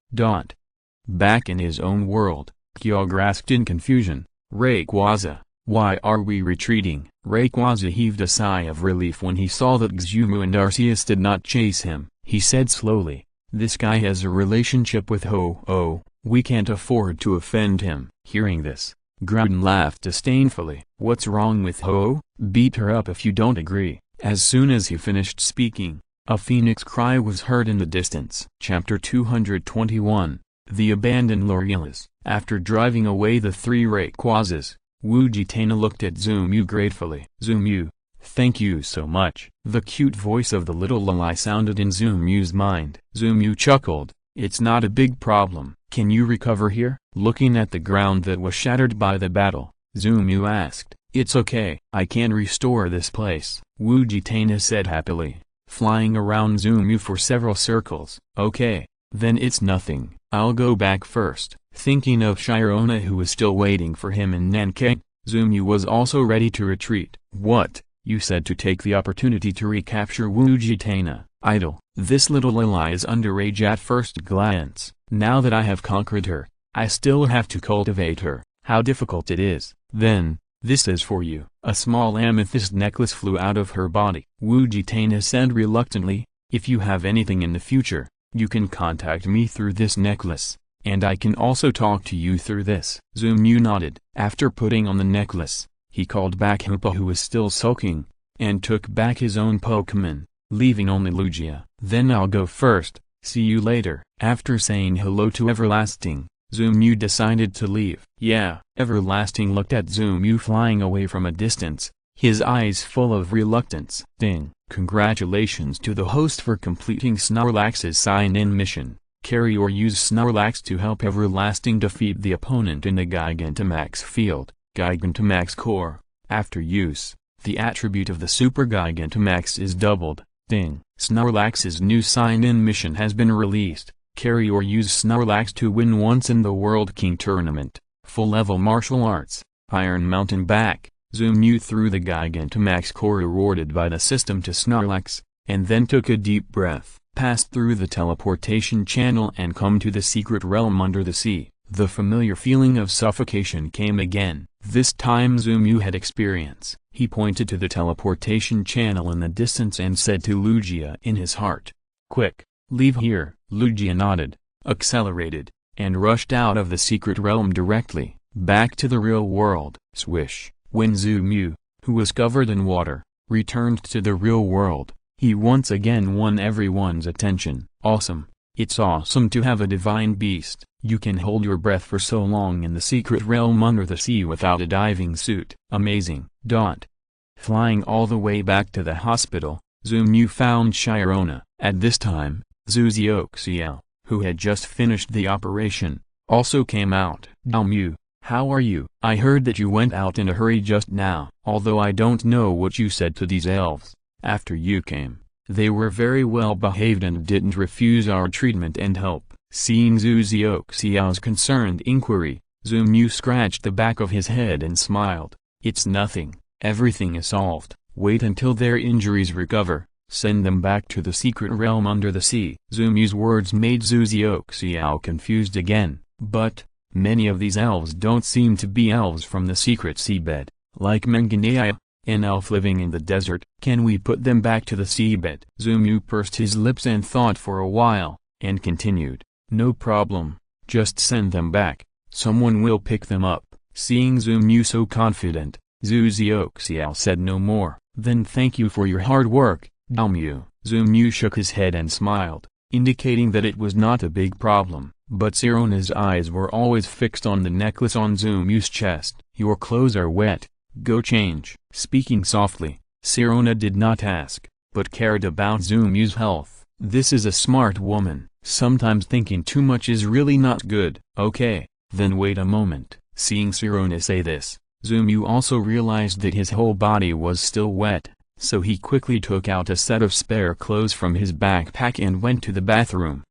Back in his own world, Kyogre asked in confusion. Rayquaza, why are we retreating? Rayquaza heaved a sigh of relief when he saw that Zumu and Arceus did not chase him. He said slowly, this guy has a relationship with Ho-Oh, we can't afford to offend him. Hearing this, Groudon laughed disdainfully. What's wrong with Ho-Oh? Beat her up if you don't agree. As soon as he finished speaking, a phoenix cry was heard in the distance. Chapter 221, The Abandoned Lorealis. After driving away the 3 Rayquazas, Wugitana looked at Zumu gratefully. Zumu, thank you so much. The cute voice of the little Loli sounded in Zumu's mind. Zumu chuckled. It's not a big problem. Can you recover here? Looking at the ground that was shattered by the battle, Zumu asked. It's okay. I can restore this place, Wugitana said happily, flying around Zumu for several circles. Okay, then it's nothing. I'll go back first. Thinking of Shyarona, who was still waiting for him in Nanking, Zumu was also ready to retreat. What? You said to take the opportunity to recapture Wugitana. Idle. This little Lili is underage at first glance. Now that I have conquered her, I still have to cultivate her. How difficult it is. Then, this is for you. A small amethyst necklace flew out of her body. Wugitana said reluctantly, if you have anything in the future, you can contact me through this necklace, and I can also talk to you through this. Zumu nodded. After putting on the necklace, he called back Hoopa, who was still sulking, and took back his own Pokémon, leaving only Lugia. Then I'll go first, see you later. After saying hello to Everlasting, Zumu decided to leave. Yeah. Everlasting looked at Zumu flying away from a distance, his eyes full of reluctance. Ding. Congratulations to the host for completing Snorlax's sign-in mission. Carry or use Snorlax to help Everlasting defeat the opponent in the Gigantamax field. Gigantamax Core. After use, the attribute of the Super Gigantamax is doubled. Ding. Snorlax's new sign-in mission has been released. Carry or use Snorlax to win once in the World King Tournament. Full-level martial arts. Iron Mountain back. Zumu threw the Gigantamax core awarded by the system to Snorlax, and then took a deep breath. Passed through the teleportation channel and come to the secret realm under the sea. The familiar feeling of suffocation came again. This time Zumu had experience. He pointed to the teleportation channel in the distance and said to Lugia in his heart, "Quick, leave here." Lugia nodded, accelerated, and rushed out of the secret realm directly, back to the real world. Swish. When Zumu, who was covered in water, returned to the real world, he once again won everyone's attention. Awesome. It's awesome to have a divine beast. You can hold your breath for so long in the secret realm under the sea without a diving suit. Amazing. Flying all the way back to the hospital, Zumu found Sharona. At this time, Zuzioxiao, who had just finished the operation, also came out. Zumu, how are you? I heard that you went out in a hurry just now. Although I don't know what you said to these elves, after you came, they were very well behaved and didn't refuse our treatment and help. Seeing Zuzioxiao's concerned inquiry, Zumu scratched the back of his head and smiled. It's nothing, everything is solved. Wait until their injuries recover, send them back to the secret realm under the sea. Zumu's words made Zuzioxiao confused again. But, many of these elves don't seem to be elves from the secret seabed, like Menganea, an elf living in the desert. Can we put them back to the seabed? Zumu pursed his lips and thought for a while, and continued, no problem, just send them back, someone will pick them up. Seeing Zumu so confident, Zuzioxiao said no more. Then thank you for your hard work, Zumu. Zumu shook his head and smiled, indicating that it was not a big problem. But Sharona's eyes were always fixed on the necklace on Zumu's chest. Your clothes are wet, go change. Speaking softly, Sharona did not ask, but cared about Zumu's health. This is a smart woman. Sometimes thinking too much is really not good. Okay, then wait a moment. Seeing Sharona say this, Zumu also realized that his whole body was still wet, so he quickly took out a set of spare clothes from his backpack and went to the bathroom.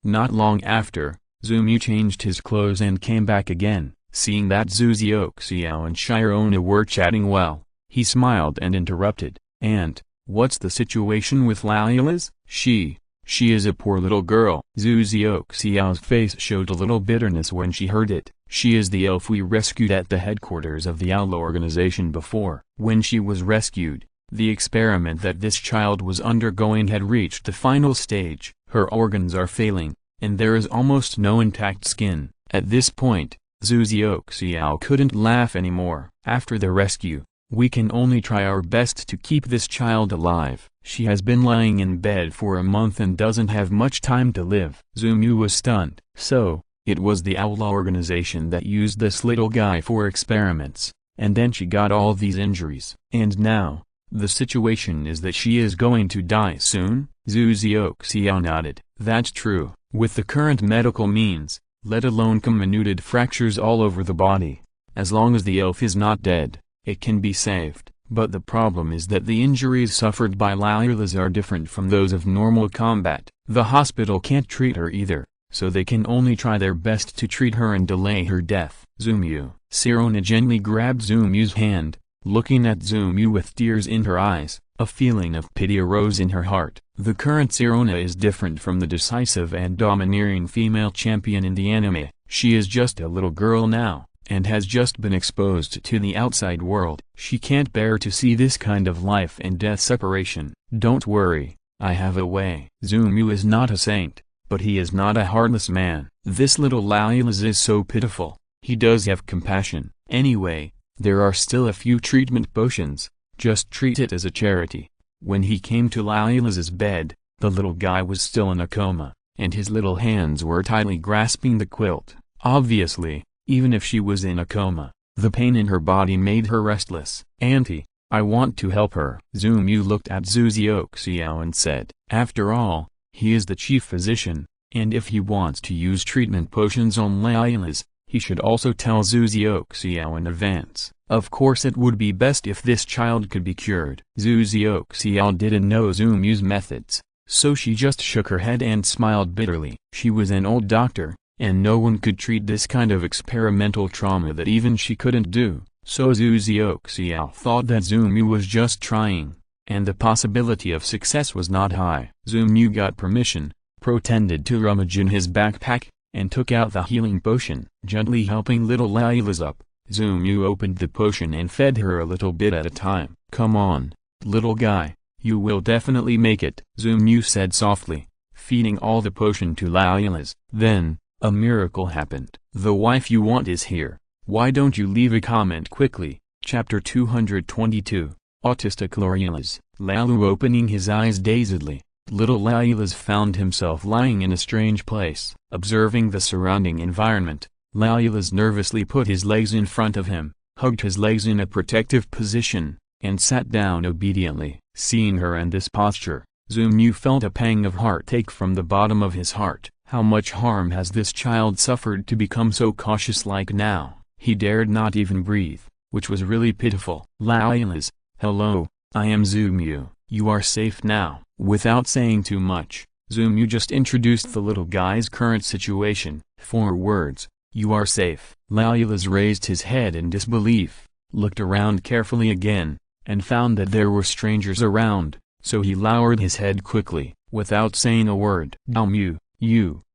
Not long after, Zumu changed his clothes and came back again. Seeing that Zuzioxiao and Sharona were chatting well, he smiled and interrupted, and, what's the situation with Lailas? She is a poor little girl. Zuzioxiao's face showed a little bitterness when she heard it. She is the elf we rescued at the headquarters of the OWL organization before. When she was rescued, the experiment that this child was undergoing had reached the final stage. Her organs are failing, and there is almost no intact skin. At this point, Zuzioxiao couldn't laugh anymore. After the rescue, we can only try our best to keep this child alive. She has been lying in bed for a month and doesn't have much time to live. Zumu was stunned. So, it was the OWL organization that used this little guy for experiments, and then she got all these injuries. And now, the situation is that she is going to die soon? Zuzioxiao nodded. That's true. With the current medical means, let alone comminuted fractures all over the body, as long as the elf is not dead, it can be saved. But the problem is that the injuries suffered by Lailas are different from those of normal combat. The hospital can't treat her either, so they can only try their best to treat her and delay her death. Zumu. Sharona gently grabbed Zumu's hand, looking at Zumu with tears in her eyes. A feeling of pity arose in her heart. The current Sharona is different from the decisive and domineering female champion in the anime. She is just a little girl now, and has just been exposed to the outside world. She can't bear to see this kind of life and death separation. Don't worry, I have a way. Zumu is not a saint, but he is not a heartless man. This little Lailas is so pitiful. He does have compassion. Anyway, there are still a few treatment potions. Just treat it as a charity. When he came to Lailas's bed, the little guy was still in a coma, and his little hands were tightly grasping the quilt. Obviously, even if she was in a coma, the pain in her body made her restless. Auntie, I want to help her. Zumu looked at Zuzioxiao and said, after all, he is the chief physician, and if he wants to use treatment potions on Lailas, he should also tell Zuzioxiao in advance. Of course it would be best if this child could be cured. Zuzioxiao didn't know Zumu's methods, so she just shook her head and smiled bitterly. She was an old doctor, and no one could treat this kind of experimental trauma that even she couldn't do. So Zuzioxiao thought that Zumu was just trying, and the possibility of success was not high. Zumu got permission, pretended to rummage in his backpack, and took out the healing potion. Gently helping little Lailas up, Zumu opened the potion and fed her a little bit at a time. Come on, little guy, you will definitely make it, Zumu said softly, feeding all the potion to Lailas. Then, a miracle happened. The wife you want is here. Why don't you leave a comment quickly? Chapter 222, Autistic Lailas. Lalu opening his eyes dazedly, little Lailas found himself lying in a strange place. Observing the surrounding environment, Lailas nervously put his legs in front of him, hugged his legs in a protective position, and sat down obediently. Seeing her in this posture, Zumyu felt a pang of heartache from the bottom of his heart. How much harm has this child suffered to become so cautious-like now? He dared not even breathe, which was really pitiful. Laila's, hello, I am Zumyu, you are safe now. Without saying too much, Zumyu just introduced the little guy's current situation. 4 words, you are safe. Laila's raised his head in disbelief, looked around carefully again, and found that there were strangers around, so he lowered his head quickly, without saying a word.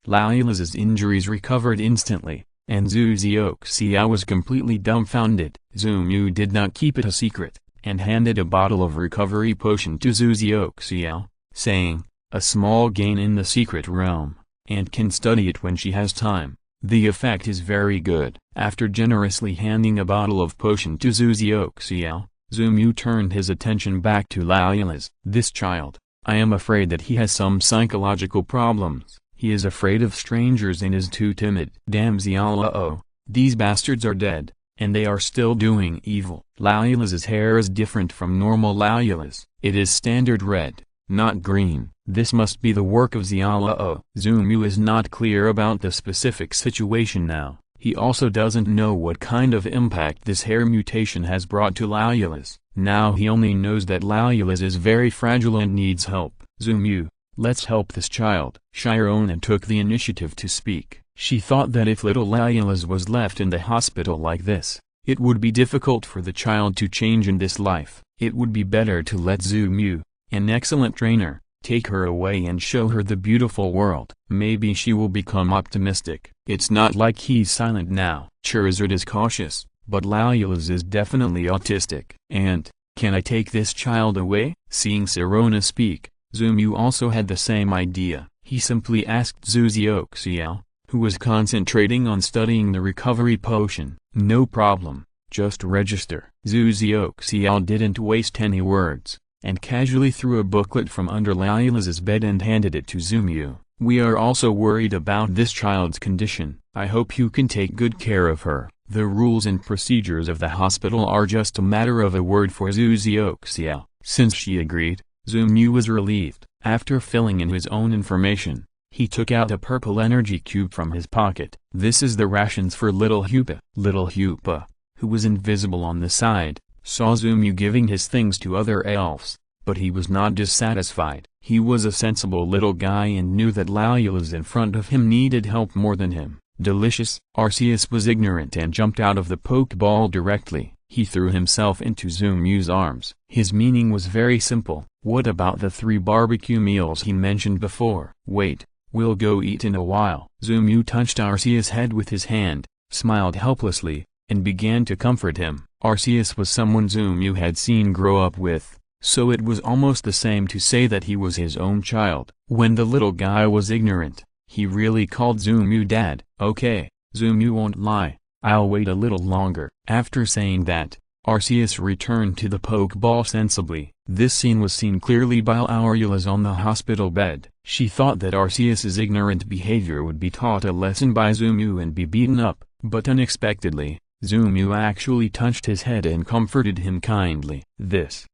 Laila's injuries recovered instantly, and Zuzioxia was completely dumbfounded. Zumyu did not keep it a secret, and handed a bottle of recovery potion to Zuzioxia, saying, a small gain in the secret realm, and can study it when she has time. The effect is very good. After generously handing a bottle of potion to Zuzioxia, Zumyu turned his attention back to Laila's. This child, I am afraid that he has some psychological problems. He is afraid of strangers and is too timid. Damn Ziala, these bastards are dead, and they are still doing evil. Laila's hair is different from normal Laila's. It is standard red, not green. This must be the work of Ziala. Zumyu is not clear about the specific situation now. He also doesn't know what kind of impact this hair mutation has brought to Laila's. Now he only knows that Laila's is very fragile and needs help. Zumyu, let's help this child. Shirona took the initiative to speak. She thought that if little Laila's was left in the hospital like this, it would be difficult for the child to change in this life. It would be better to let Zumyu, an excellent trainer, take her away and show her the beautiful world. Maybe she will become optimistic. It's not like he's silent now. Charizard is cautious, but Laila's is definitely autistic. And, can I take this child away? Seeing Sirona speak, Zumyu also had the same idea. He simply asked Zuzioxia, who was concentrating on studying the recovery potion. No problem, just register. Zuzioxia didn't waste any words, and casually threw a booklet from under Laila's bed and handed it to Zumyu. We are also worried about this child's condition. I hope you can take good care of her. The rules and procedures of the hospital are just a matter of a word for Zuzioxia. Since she agreed, Zumyu was relieved. After filling in his own information, he took out a purple energy cube from his pocket. This is the rations for Little Hupa. Little Hupa, who was invisible on the side, saw Zumyu giving his things to other elves, but he was not dissatisfied. He was a sensible little guy and knew that Laila's in front of him needed help more than him. Delicious. Arceus was ignorant and jumped out of the Pokeball directly. He threw himself into Zumyu's arms. His meaning was very simple. What about the 3 barbecue meals he mentioned before? Wait, we'll go eat in a while. Zumyu touched Arceus' head with his hand, smiled helplessly, and began to comfort him. Arceus was someone Zumyu had seen grow up with, so it was almost the same to say that he was his own child. When the little guy was ignorant, he really called Zumyu Dad. Okay, Zumyu won't lie, I'll wait a little longer. After saying that, Arceus returned to the Pokeball sensibly. This scene was seen clearly by Laila's on the hospital bed. She thought that Arceus's ignorant behavior would be taught a lesson by Zumyu and be beaten up, but unexpectedly, Zumyu actually touched his head and comforted him kindly. This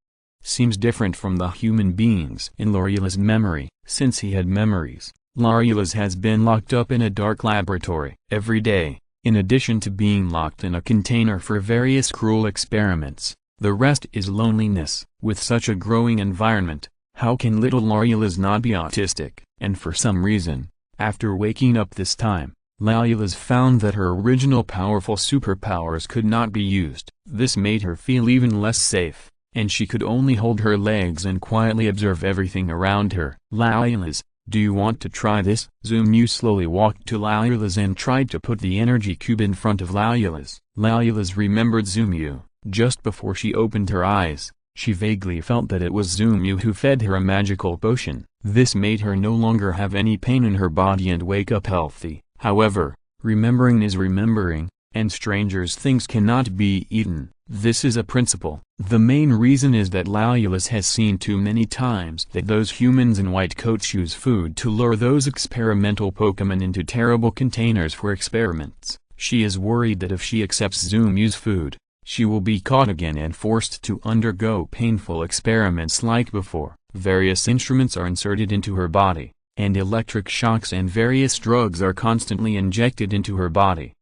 seems different from the human beings in Laila's memory. Since he had memories, Laila's has been locked up in a dark laboratory. Every day, in addition to being locked in a container for various cruel experiments, the rest is loneliness. With such a growing environment, how can little Laila's not be autistic? And for some reason, after waking up this time, Laila's found that her original powerful superpowers could not be used. This made her feel even less safe, and she could only hold her legs and quietly observe everything around her. Laila's, do you want to try this? Zumyu slowly walked to Laila's and tried to put the energy cube in front of Laila's. Laila's remembered Zumyu. Just before she opened her eyes, she vaguely felt that it was Zumyu who fed her a magical potion. This made her no longer have any pain in her body and wake up healthy. However, remembering is remembering, and strangers' things cannot be eaten. This is a principle. The main reason is that Laila's has seen too many times that those humans in white coats use food to lure those experimental Pokémon into terrible containers for experiments. She is worried that if she accepts Zumyu's food, she will be caught again and forced to undergo painful experiments like before. Various instruments are inserted into her body, and electric shocks and various drugs are constantly injected into her body.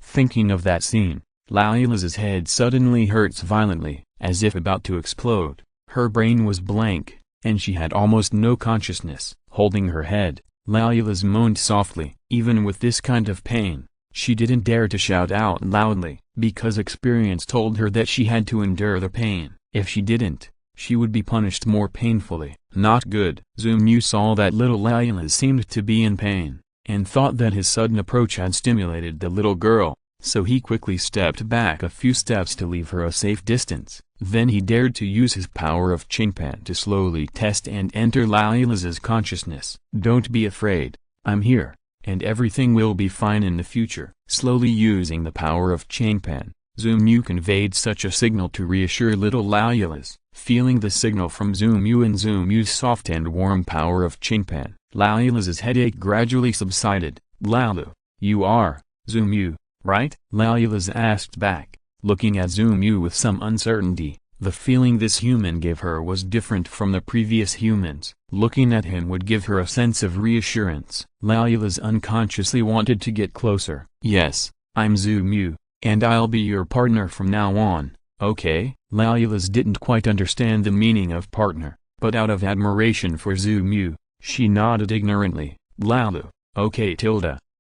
Thinking of that scene, Layla's head suddenly hurts violently, as if about to explode. Her brain was blank, and she had almost no consciousness. Holding her head, Layla moaned softly. Even with this kind of pain, she didn't dare to shout out loudly, because experience told her that she had to endure the pain. If she didn't, she would be punished more painfully. Not good. Zumu saw that little Layla seemed to be in pain, and thought that his sudden approach had stimulated the little girl, so he quickly stepped back a few steps to leave her a safe distance. Then he dared to use his power of Changpan to slowly test and enter Layla's consciousness. Don't be afraid, I'm here, and everything will be fine in the future. Slowly using the power of Changpan, Zumu conveyed such a signal to reassure little Layla. Feeling the signal from Zumu and Zumu's soft and warm power of Changpan, Layla's headache gradually subsided. Lalu, you are Zumu, right? Layla asked back, looking at Zumu with some uncertainty. The feeling this human gave her was different from the previous humans. Looking at him would give her a sense of reassurance. Layla unconsciously wanted to get closer. Yes, I'm Zumu, and I'll be your partner from now on, okay? Layla didn't quite understand the meaning of partner, but out of admiration for Zumu, she nodded ignorantly. Lalu, okay.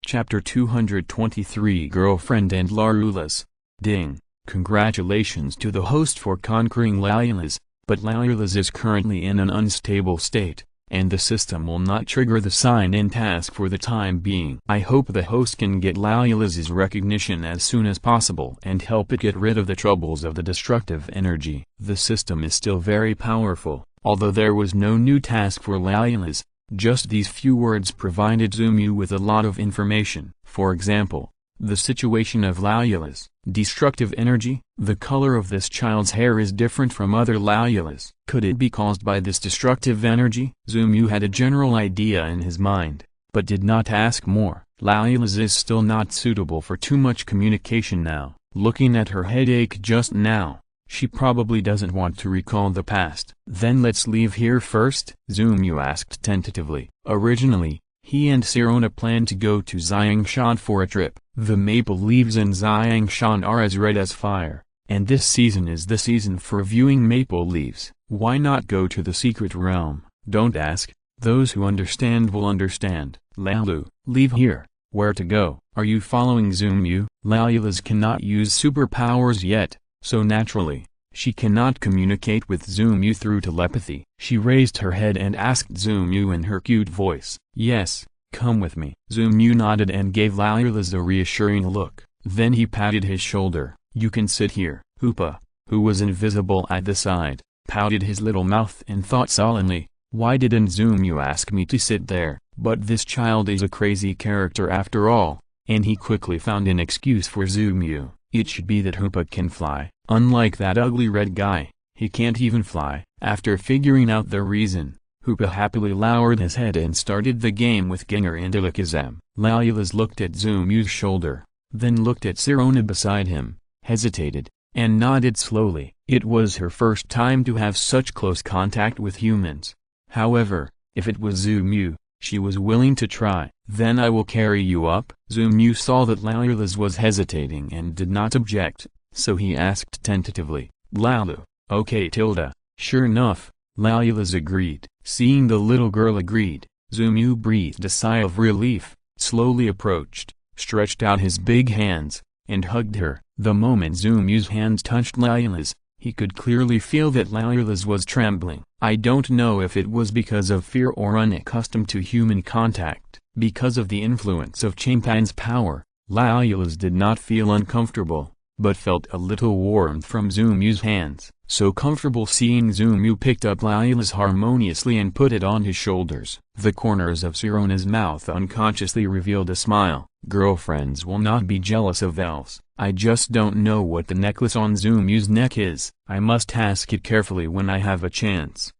Chapter 223 Girlfriend and Larulas. Ding. Congratulations to the host for conquering Layla's, but Layla's is currently in an unstable state, and the system will not trigger the sign-in task for the time being. I hope the host can get Layla's recognition as soon as possible and help it get rid of the troubles of the destructive energy. The system is still very powerful, although there was no new task for Layla's. Just these few words provided Zumu with a lot of information. For example, the situation of Layla's destructive energy. The color of this child's hair is different from other Layla's. Could it be caused by this destructive energy? Zumu had a general idea in his mind, but did not ask more. Layla's is still not suitable for too much communication now. Looking at her headache just now, she probably doesn't want to recall the past. Then let's leave here first? Zumu asked tentatively. Originally, he and Sirona planned to go to Xiangshan for a trip. The maple leaves in Xiangshan are as red as fire, and this season is the season for viewing maple leaves. Why not go to the secret realm? Don't ask, those who understand will understand. Lalu, leave here. Where to go? Are you following Zumu? Layla's cannot use superpowers yet, so naturally, she cannot communicate with Zumu through telepathy. She raised her head and asked Zumu in her cute voice. Yes, come with me. Zumu nodded and gave Layla a reassuring look. Then he patted his shoulder. You can sit here. Hoopa, who was invisible at the side, pouted his little mouth and thought sullenly, why didn't Zumu ask me to sit there? But this child is a crazy character after all, and he quickly found an excuse for Zumu. It should be that Hoopa can fly. Unlike that ugly red guy, he can't even fly. After figuring out the reason, Hoopa happily lowered his head and started the game with Gengar and Alakazam. Layla looked at Zumu's shoulder, then looked at Sirona beside him, hesitated, and nodded slowly. It was her first time to have such close contact with humans. However, if it was Zumu, she was willing to try. Then I will carry you up. Zumu saw that Layla was hesitating and did not object, so he asked tentatively, Lalu, okay. Sure enough, Layla agreed. Seeing the little girl agreed, Zumu breathed a sigh of relief, slowly approached, stretched out his big hands, and hugged her. The moment Zumu's hands touched Layla's, he could clearly feel that Layla's was trembling. I don't know if it was because of fear or unaccustomed to human contact. Because of the influence of Changpan's power, Layla's did not feel uncomfortable, but felt a little warmth from Zumu's hands. So comfortable seeing Zumu picked up Layla's harmoniously and put it on his shoulders. The corners of Sirona's mouth unconsciously revealed a smile. Girlfriends will not be jealous of elves. I just don't know what the necklace on Zumu's neck is. I must ask it carefully when I have a chance.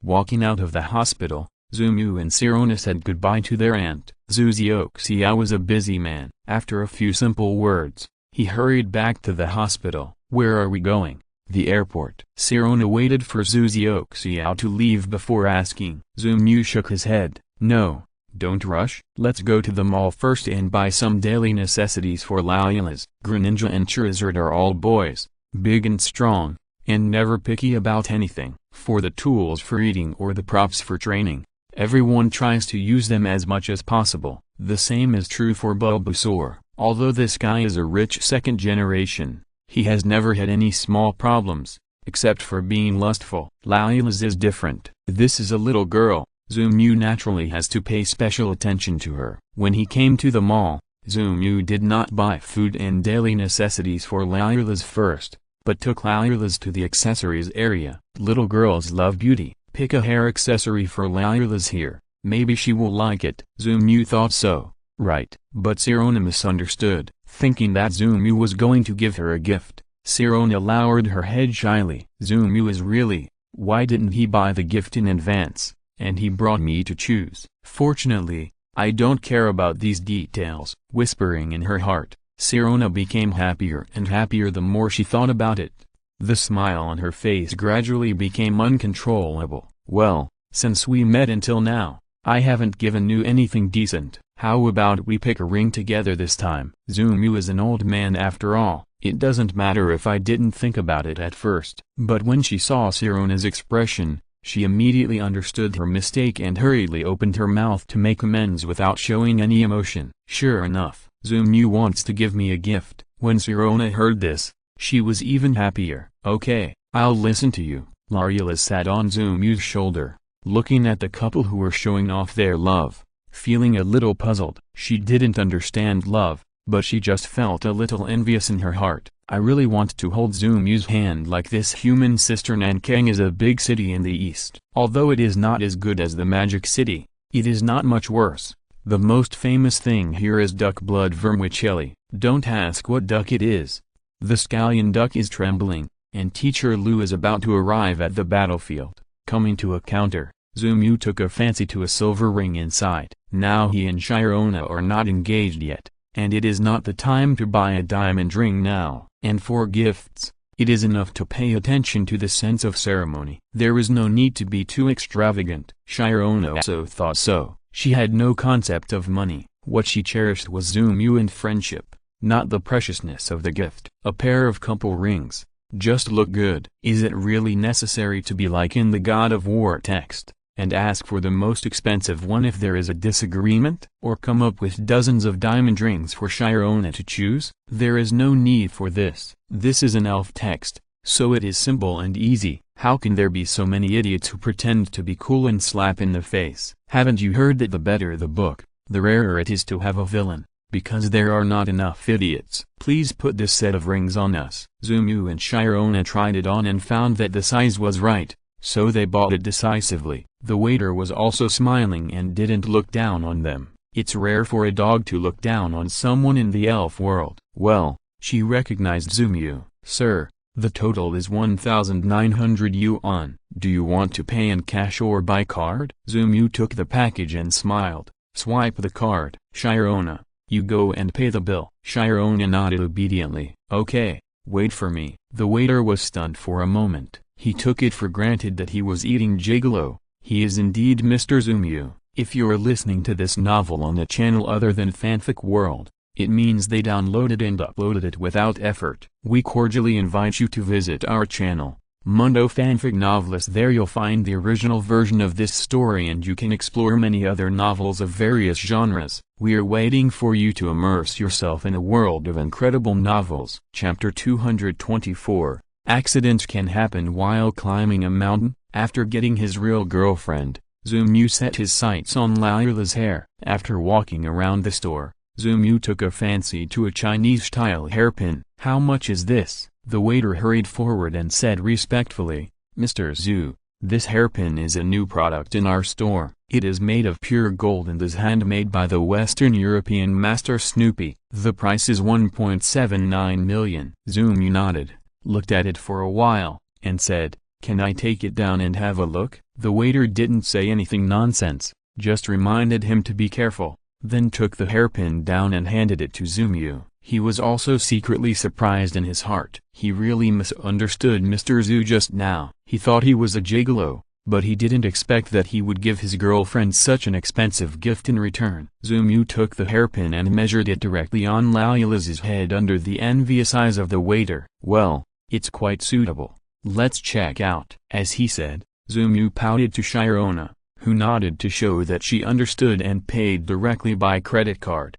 Walking out of the hospital, Zumu and Sirona said goodbye to their aunt. Zuzioxia was a busy man. After a few simple words, He hurried back to the hospital. "Where are we going?" "The airport." Sirona waited for Zhu Xiao to leave before asking. Zhu Mu shook his head. "No, don't rush. Let's go to the mall first and buy some daily necessities for Lailas." Greninja and Charizard are all boys, big and strong, and never picky about anything. For the tools for eating or the props for training, everyone tries to use them as much as possible. The same is true for Bulbasaur. Although this guy is a rich second generation, he has never had any small problems, except for being lustful. Laila's is different. This is a little girl. Zhu Mu naturally has to pay special attention to her. When he came to the mall, Zhu Mu did not buy food and daily necessities for Laila's first, but took Laila's to the accessories area. Little girls love beauty. Pick a hair accessory for Laila's here. Maybe she will like it. Zhu Mu thought so, right? But Sirona misunderstood, thinking that Zhu Mu was going to give her a gift. Sirona lowered her head shyly. Zhu Mu is really, why didn't he buy the gift in advance? And he brought me to choose. Fortunately, I don't care about these details. Whispering in her heart, Sirona became happier and happier the more she thought about it. The smile on her face gradually became uncontrollable. "Well, since we met until now, I haven't given you anything decent. How about we pick a ring together this time?" Zhu Mu is an old man after all. It doesn't matter if I didn't think about it at first. But when she saw Sirona's expression, she immediately understood her mistake and hurriedly opened her mouth to make amends without showing any emotion. Sure enough, Zhu Mu wants to give me a gift. When Sirona heard this, she was even happier. "Okay, I'll listen to you." Laila sat on Zhu Mu's shoulder, looking at the couple who were showing off their love, feeling a little puzzled. She didn't understand love, but she just felt a little envious in her heart. "I really want to hold Zhu Mu's hand like this." Human sister Nankang is a big city in the east. Although it is not as good as the Magic City, it is not much worse. The most famous thing here is duck blood vermicelli. Don't ask what duck it is. The scallion duck is trembling, and Teacher Lu is about to arrive at the battlefield. Coming to a counter, Zhu Mu took a fancy to a silver ring inside. Now he and Sirona are not engaged yet, and it is not the time to buy a diamond ring now. And for gifts, it is enough to pay attention to the sense of ceremony. There is no need to be too extravagant. Sirona also thought so. She had no concept of money. What she cherished was Zhu Mu and friendship, not the preciousness of the gift. A pair of couple rings just look good. Is it really necessary to be like in the God of War text, and ask for the most expensive one if there is a disagreement? Or come up with dozens of diamond rings for Sirona to choose? There is no need for this. This is an elf text, so it is simple and easy. How can there be so many idiots who pretend to be cool and slap in the face? Haven't you heard that the better the book, the rarer it is to have a villain? Because there are not enough idiots. Please put this set of rings on us. Zhu Mu and Sirona tried it on and found that the size was right, so they bought it decisively. The waiter was also smiling and didn't look down on them. It's rare for a dog to look down on someone in the elf world. Well, she recognized Zhu Mu. "Sir, the total is 1,900 yuan. Do you want to pay in cash or by card?" Zhu Mu took the package and smiled. "Swipe the card." "Sirona, you go and pay the bill." Sirona nodded obediently. "Okay, wait for me." The waiter was stunned for a moment. He took it for granted that he was eating gigolo. He is indeed Mr. Zhu Mu. If you're listening to this novel on a channel other than Fanfic World, it means they downloaded and uploaded it without effort. We cordially invite you to visit our channel, Mundo Fanfic Novelist. There you'll find the original version of this story and you can explore many other novels of various genres. We are waiting for you to immerse yourself in a world of incredible novels. Chapter 224. Accidents can happen while climbing a mountain. After getting his real girlfriend, Zhu Mu set his sights on Laila's hair. After walking around the store, Zhu Mu took a fancy to a Chinese-style hairpin. "How much is this?" The waiter hurried forward and said respectfully, "Mr. Zhu, this hairpin is a new product in our store. It is made of pure gold and is handmade by the Western European master Snoopy. The price is 1.79 million. Zhu Mu nodded, looked at it for a while, and said, "Can I take it down and have a look?" The waiter didn't say anything nonsense, just reminded him to be careful, then took the hairpin down and handed it to Zhu Mu. He was also secretly surprised in his heart. He really misunderstood Mr. Zoo just now. He thought he was a gigolo, but he didn't expect that he would give his girlfriend such an expensive gift in return. Zumu took the hairpin and measured it directly on Layla's head under the envious eyes of the waiter. "Well, it's quite suitable. Let's check out." As he said, Zumu pouted to Shirona, who nodded to show that she understood and paid directly by credit card.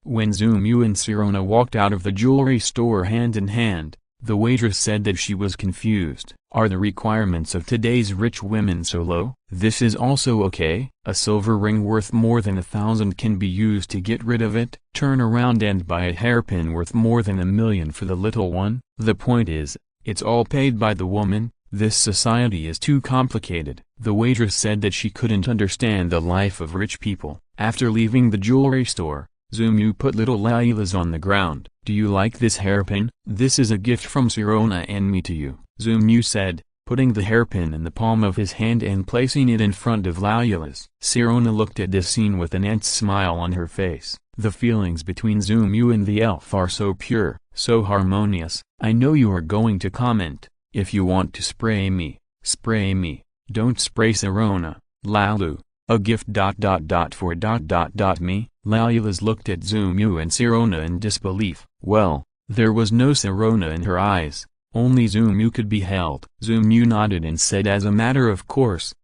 When Zumu and Sirona walked out of the jewelry store hand in hand, the waitress said that she was confused. "Are the requirements of today's rich women so low?" "This is also okay. A silver ring worth more than 1,000 can be used to get rid of it. Turn around and buy a hairpin worth more than 1,000,000 for the little one. The point is, it's all paid by the woman. This society is too complicated." The waitress said that she couldn't understand the life of rich people. After leaving the jewelry store, Zumu put little Layla's on the ground. "Do you like this hairpin? This is a gift from Sirona and me to you," Zumu said, putting the hairpin in the palm of his hand and placing it in front of Layla's. Sirona looked at this scene with an ant smile on her face. The feelings between Zumu and the elf are so pure, so harmonious. "I know you are going to comment, if you want to spray me, spray me. Don't spray Sirona, Lalu. A gift for me?" Layla's looked at Zumu and Sirona in disbelief. Well, there was no Sirona in her eyes, only Zumu could be held. Zumu nodded and said as a matter of course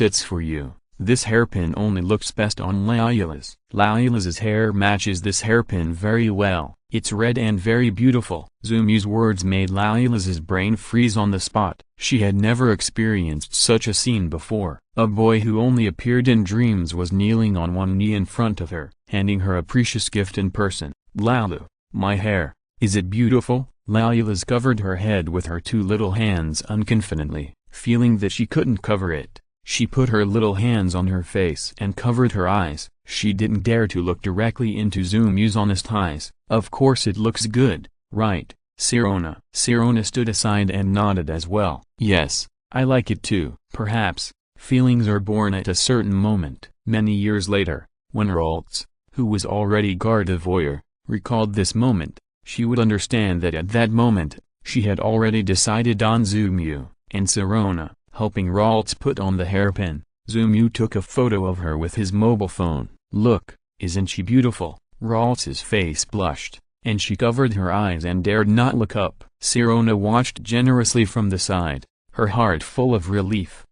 it's for you. This hairpin only looks best on Layla's. Layla's hair matches this hairpin very well. It's red and very beautiful. Zumu's words made Layla's brain freeze on the spot. She had never experienced such a scene before. A boy who only appeared in dreams was kneeling on one knee in front of her, handing her a precious gift in person. "Lalu, my hair, is it beautiful?" Layla's covered her head with her two little hands unconfidently, feeling that she couldn't cover it. She put her little hands on her face and covered her eyes. She didn't dare to look directly into Zumu's honest eyes. "Of course it looks good, right, Sirona?" Sirona stood aside and nodded as well. "Yes, I like it too." Perhaps, feelings are born at a certain moment. Many years later, when Ralts, who was already Gardevoir, recalled this moment, she would understand that at that moment, she had already decided on Zumu and Sirona. Helping Ralts put on the hairpin, Zumu took a photo of her with his mobile phone. "Look, isn't she beautiful?" Ralts's face blushed, and she covered her eyes and dared not look up. Sirona watched generously from the side, her heart full of relief.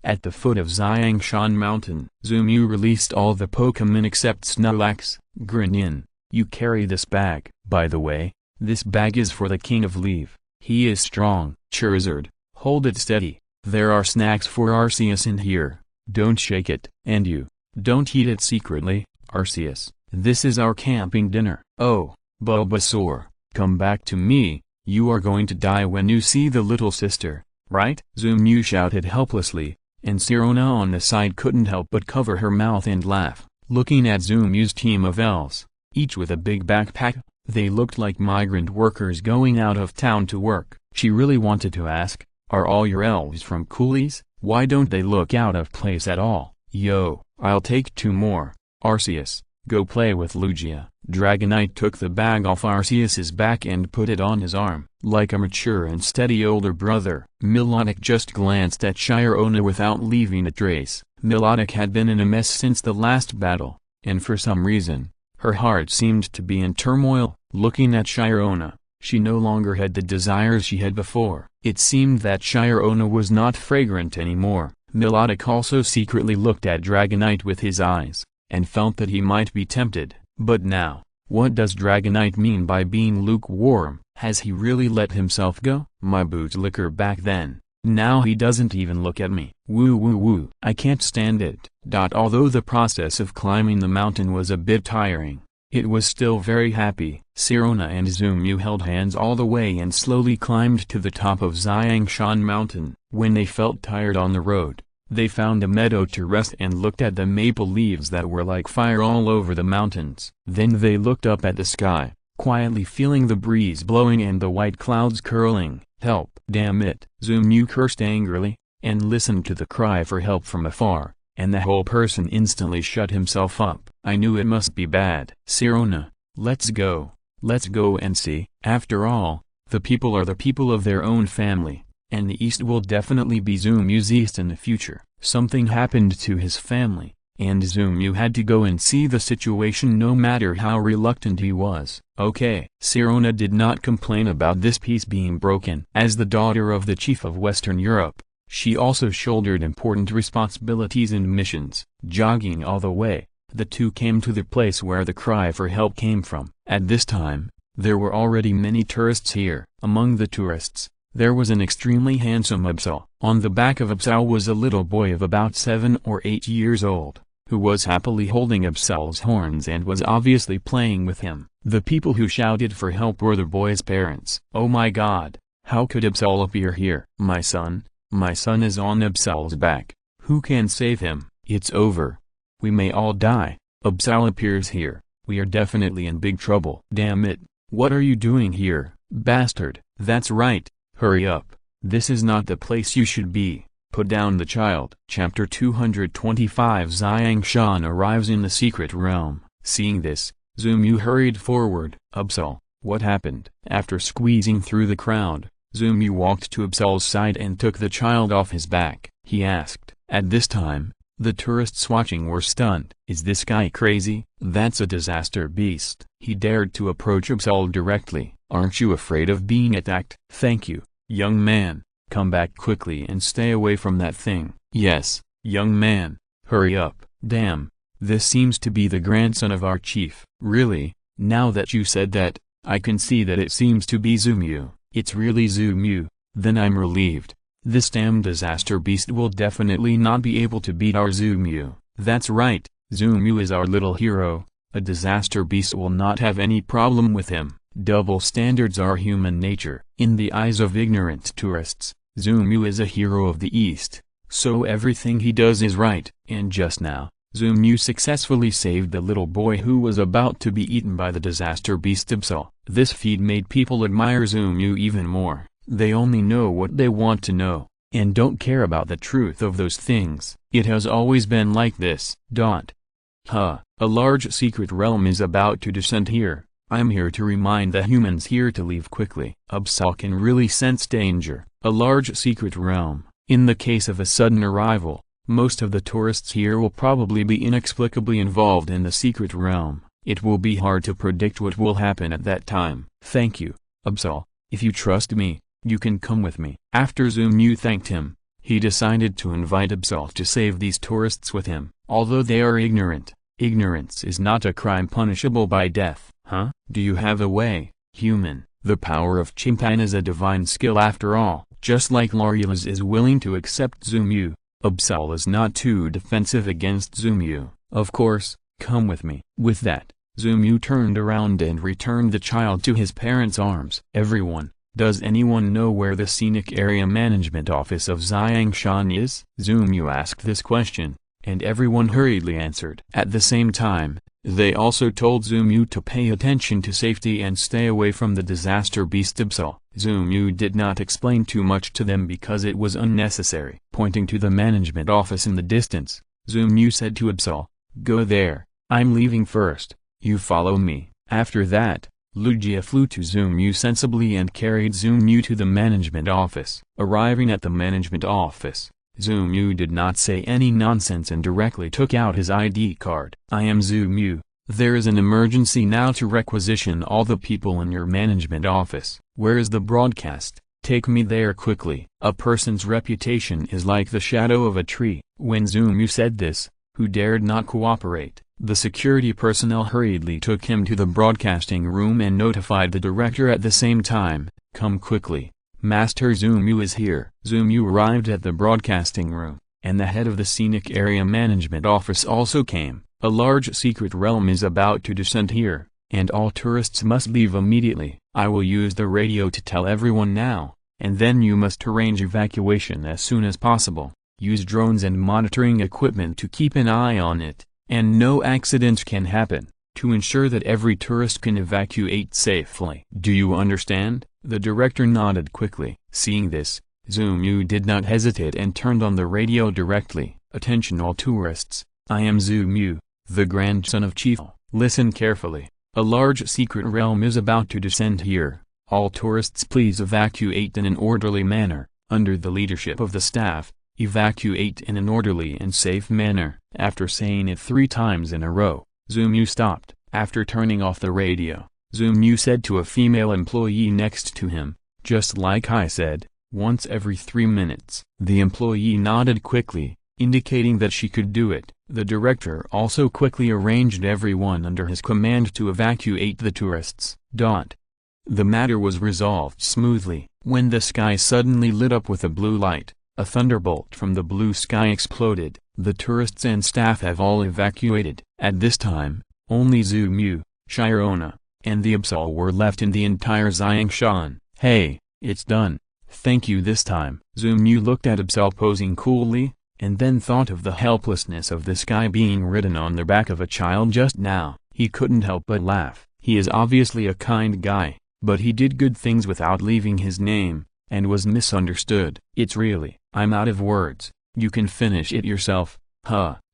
At the foot of Xiangshan Mountain, Zumu released all the Pokémon except Snorlax. "Greninja, you carry this bag. By the way, this bag is for the King of Leave. He is strong." "Charizard, hold it steady. There are snacks for Arceus in here. Don't shake it. And you, don't eat it secretly, Arceus. This is our camping dinner." "Oh, Bulbasaur, come back to me. You are going to die when you see the little sister, right?" Zumu shouted helplessly, and Sirona on the side couldn't help but cover her mouth and laugh. Looking at Zumu's team of elves, each with a big backpack, they looked like migrant workers going out of town to work. She really wanted to ask, "Are all your elves from coolies? Why don't they look out of place at all?" "Yo, I'll take 2 more. Arceus, go play with Lugia." Dragonite took the bag off Arceus's back and put it on his arm. Like a mature and steady older brother, Milotic just glanced at Shirona without leaving a trace. Milotic had been in a mess since the last battle, and for some reason, her heart seemed to be in turmoil. Looking at Shirona, she no longer had the desires she had before. It seemed that Shirona was not fragrant anymore. Milotic also secretly looked at Dragonite with his eyes, and felt that he might be tempted. But now, what does Dragonite mean by being lukewarm? Has he really let himself go? My bootlicker back then. Now he doesn't even look at me. Woo woo woo. I can't stand it. Although the process of climbing the mountain was a bit tiring, it was still very happy. Sirona and Zumu held hands all the way and slowly climbed to the top of Xiangshan Mountain. When they felt tired on the road, they found a meadow to rest and looked at the maple leaves that were like fire all over the mountains. Then they looked up at the sky, quietly feeling the breeze blowing and the white clouds curling. Help! Damn it! Zumu cursed angrily, and listened to the cry for help from afar, and the whole person instantly shut himself up. I knew it must be bad. Sirona, Let's go. Let's go and see. After all, the people are the people of their own family, and the East will definitely be Zumu's East in the future. Something happened to his family, and Zumu had to go and see the situation no matter how reluctant he was. Okay. Sirona did not complain about this peace being broken. As the daughter of the chief of Western Europe, she also shouldered important responsibilities and missions. Jogging all the way, the two came to the place where the cry for help came from. At this time, there were already many tourists here. Among the tourists, there was an extremely handsome Absol. On the back of Absol was a little boy of about 7 or 8 years old, who was happily holding Absol's horns and was obviously playing with him. The people who shouted for help were the boy's parents. Oh my god, how could Absol appear here? My son is on Absol's back. Who can save him? It's over. We may all die. Absol appears here. We are definitely in big trouble. Damn it, what are you doing here, bastard? That's right, hurry up. This is not the place you should be. Put down the child. Chapter 225. Xiangshan arrives in the secret realm. Seeing this, Zumu hurried forward. Absol, what happened? After squeezing through the crowd, Zumu walked to Absol's side and took the child off his back. He asked. At this time, the tourists watching were stunned. Is this guy crazy? That's a disaster beast. He dared to approach Absol directly. Aren't you afraid of being attacked? Thank you, young man. Come back quickly and stay away from that thing. Yes, young man, hurry up. Damn, this seems to be the grandson of our chief. Really? Now that you said that, I can see that it seems to be Zumu. It's really Zumu. Then I'm relieved. This damn disaster beast will definitely not be able to beat our Zumu. That's right, Zumu is our little hero. A disaster beast will not have any problem with him. Double standards are human nature. In the eyes of ignorant tourists, Zumu is a hero of the East, so everything he does is right. And just now, Zumu successfully saved the little boy who was about to be eaten by the disaster beast Absol. This feat made people admire Zumu even more. They only know what they want to know, and don't care about the truth of those things. It has always been like this. A large secret realm is about to descend here. I'm here to remind the humans here to leave quickly. Absol can really sense danger. A large secret realm. In the case of a sudden arrival, most of the tourists here will probably be inexplicably involved in the secret realm. It will be hard to predict what will happen at that time. Thank you, Absol. If you trust me, you can come with me. After Zumu thanked him, he decided to invite Absol to save these tourists with him. Although they are ignorant, ignorance is not a crime punishable by death. Huh? Do you have a way, human? The power of Chimpan is a divine skill after all. Just like Lorilas is willing to accept Zumu, Absol is not too defensive against Zumu. Of course, come with me. With that, Zumu turned around and returned the child to his parents' arms. Everyone, does anyone know where the Scenic Area Management Office of Xiangshan is? Zumu asked this question, and everyone hurriedly answered. At the same time, they also told Zumu to pay attention to safety and stay away from the disaster beast Absol. Zumu did not explain too much to them because it was unnecessary. Pointing to the management office in the distance, Zumu said to Absol, "Go there, I'm leaving first, you follow me." After that, Lugia flew to Zumu sensibly and carried Zumu to the management office. Arriving at the management office, Zumu did not say any nonsense and directly took out his ID card. "I am Zumu. There is an emergency now to requisition all the people in your management office. Where is the broadcast? Take me there quickly." A person's reputation is like the shadow of a tree. When Zumu said this, who dared not cooperate, the security personnel hurriedly took him to the broadcasting room and notified the director at the same time, "Come quickly. Master Zumu is here." Zumu arrived at the broadcasting room, and the head of the Scenic Area Management Office also came. A large secret realm is about to descend here, and all tourists must leave immediately. I will use the radio to tell everyone now, and then you must arrange evacuation as soon as possible. Use drones and monitoring equipment to keep an eye on it, and no accidents can happen, to ensure that every tourist can evacuate safely. Do you understand? The director nodded quickly. Seeing this, Zumu did not hesitate and turned on the radio directly. "Attention all tourists, I am Zumu, the grandson of Chief. Listen carefully. A large secret realm is about to descend here. All tourists please evacuate in an orderly manner, under the leadership of the staff. Evacuate in an orderly and safe manner. After saying it 3 times in a row, Zumu stopped. After turning off the radio, Zumu said to a female employee next to him, "Just like I said, once every 3 minutes." The employee nodded quickly, indicating that she could do it. The director also quickly arranged everyone under his command to evacuate the tourists. The matter was resolved smoothly, when the sky suddenly lit up with a blue light. A thunderbolt from the blue sky exploded. The tourists and staff have all evacuated. At this time, only Zumu, Shirona, and the Absol were left in the entire Xiangshan. "Hey, it's done. Thank you this time." Zumu looked at Absol posing coolly, and then thought of the helplessness of this guy being ridden on the back of a child just now. He couldn't help but laugh. He is obviously a kind guy, but he did good things without leaving his name, and was misunderstood. "It's really, I'm out of words. You can finish it yourself."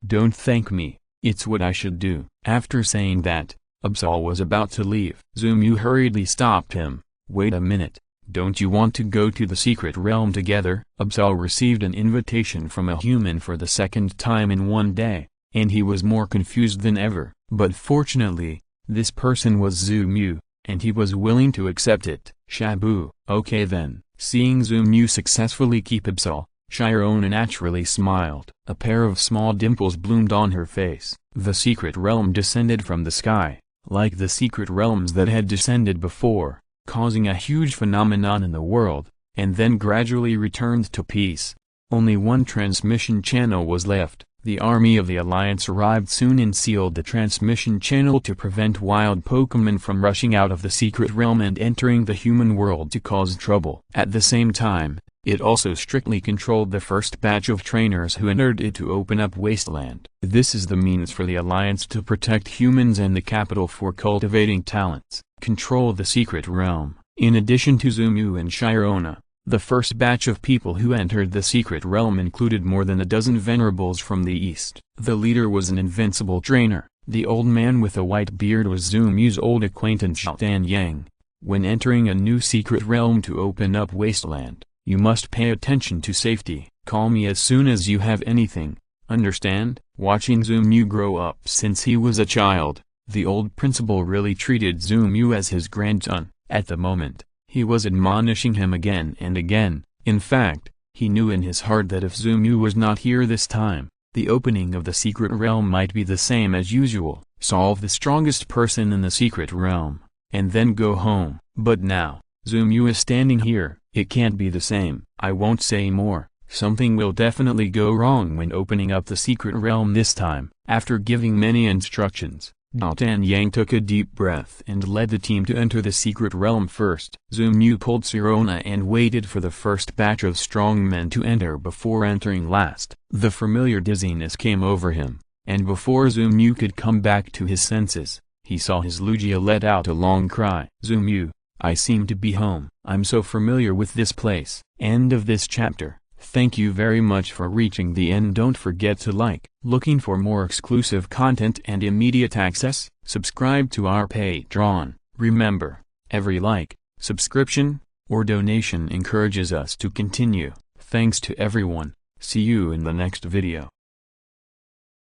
"Don't thank me, it's what I should do." After saying that, Absol was about to leave. Zumu hurriedly stopped him. "Wait a minute, don't you want to go to the secret realm together?" Absol received an invitation from a human for the 2nd time in one day, and he was more confused than ever. But fortunately, this person was Zumu, and he was willing to accept it. "Shabu." "Okay then." Seeing Zumu successfully keep Absol, Shirona naturally smiled. A pair of small dimples bloomed on her face. The secret realm descended from the sky, like the secret realms that had descended before, causing a huge phenomenon in the world, and then gradually returned to peace. Only one transmission channel was left. The army of the Alliance arrived soon and sealed the transmission channel to prevent wild Pokémon from rushing out of the secret realm and entering the human world to cause trouble. At the same time, it also strictly controlled the first batch of trainers who entered it to open up Wasteland. This is the means for the Alliance to protect humans and the capital for cultivating talents. Control the secret realm. In addition to Zumu and Shirona, the first batch of people who entered the secret realm included more than a dozen venerables from the east. The leader was an invincible trainer. The old man with a white beard was Zumu's old acquaintance Xiaotan Yang. When entering a new secret realm to open up Wasteland, you must pay attention to safety. Call me as soon as you have anything, understand? Watching Zumu grow up since he was a child, the old principal really treated Zumu as his grandson. At the moment, he was admonishing him again and again. In fact, he knew in his heart that if Zumu was not here this time, the opening of the secret realm might be the same as usual. Solve the strongest person in the secret realm, and then go home. But now, Zumu is standing here. It can't be the same. I won't say more. Something will definitely go wrong when opening up the secret realm this time. After giving many instructions, Xiaotan Yang took a deep breath and led the team to enter the secret realm first. Zumu pulled Sirona and waited for the first batch of strong men to enter before entering last. The familiar dizziness came over him, and before Zumu could come back to his senses, he saw his Lugia let out a long cry. "Zumu, I seem to be home. I'm so familiar with this place." End of this chapter. Thank you very much for reaching the end. Don't forget to like. Looking for more exclusive content and immediate access? Subscribe to our Patreon. Remember, every like, subscription, or donation encourages us to continue. Thanks to everyone. See you in the next video.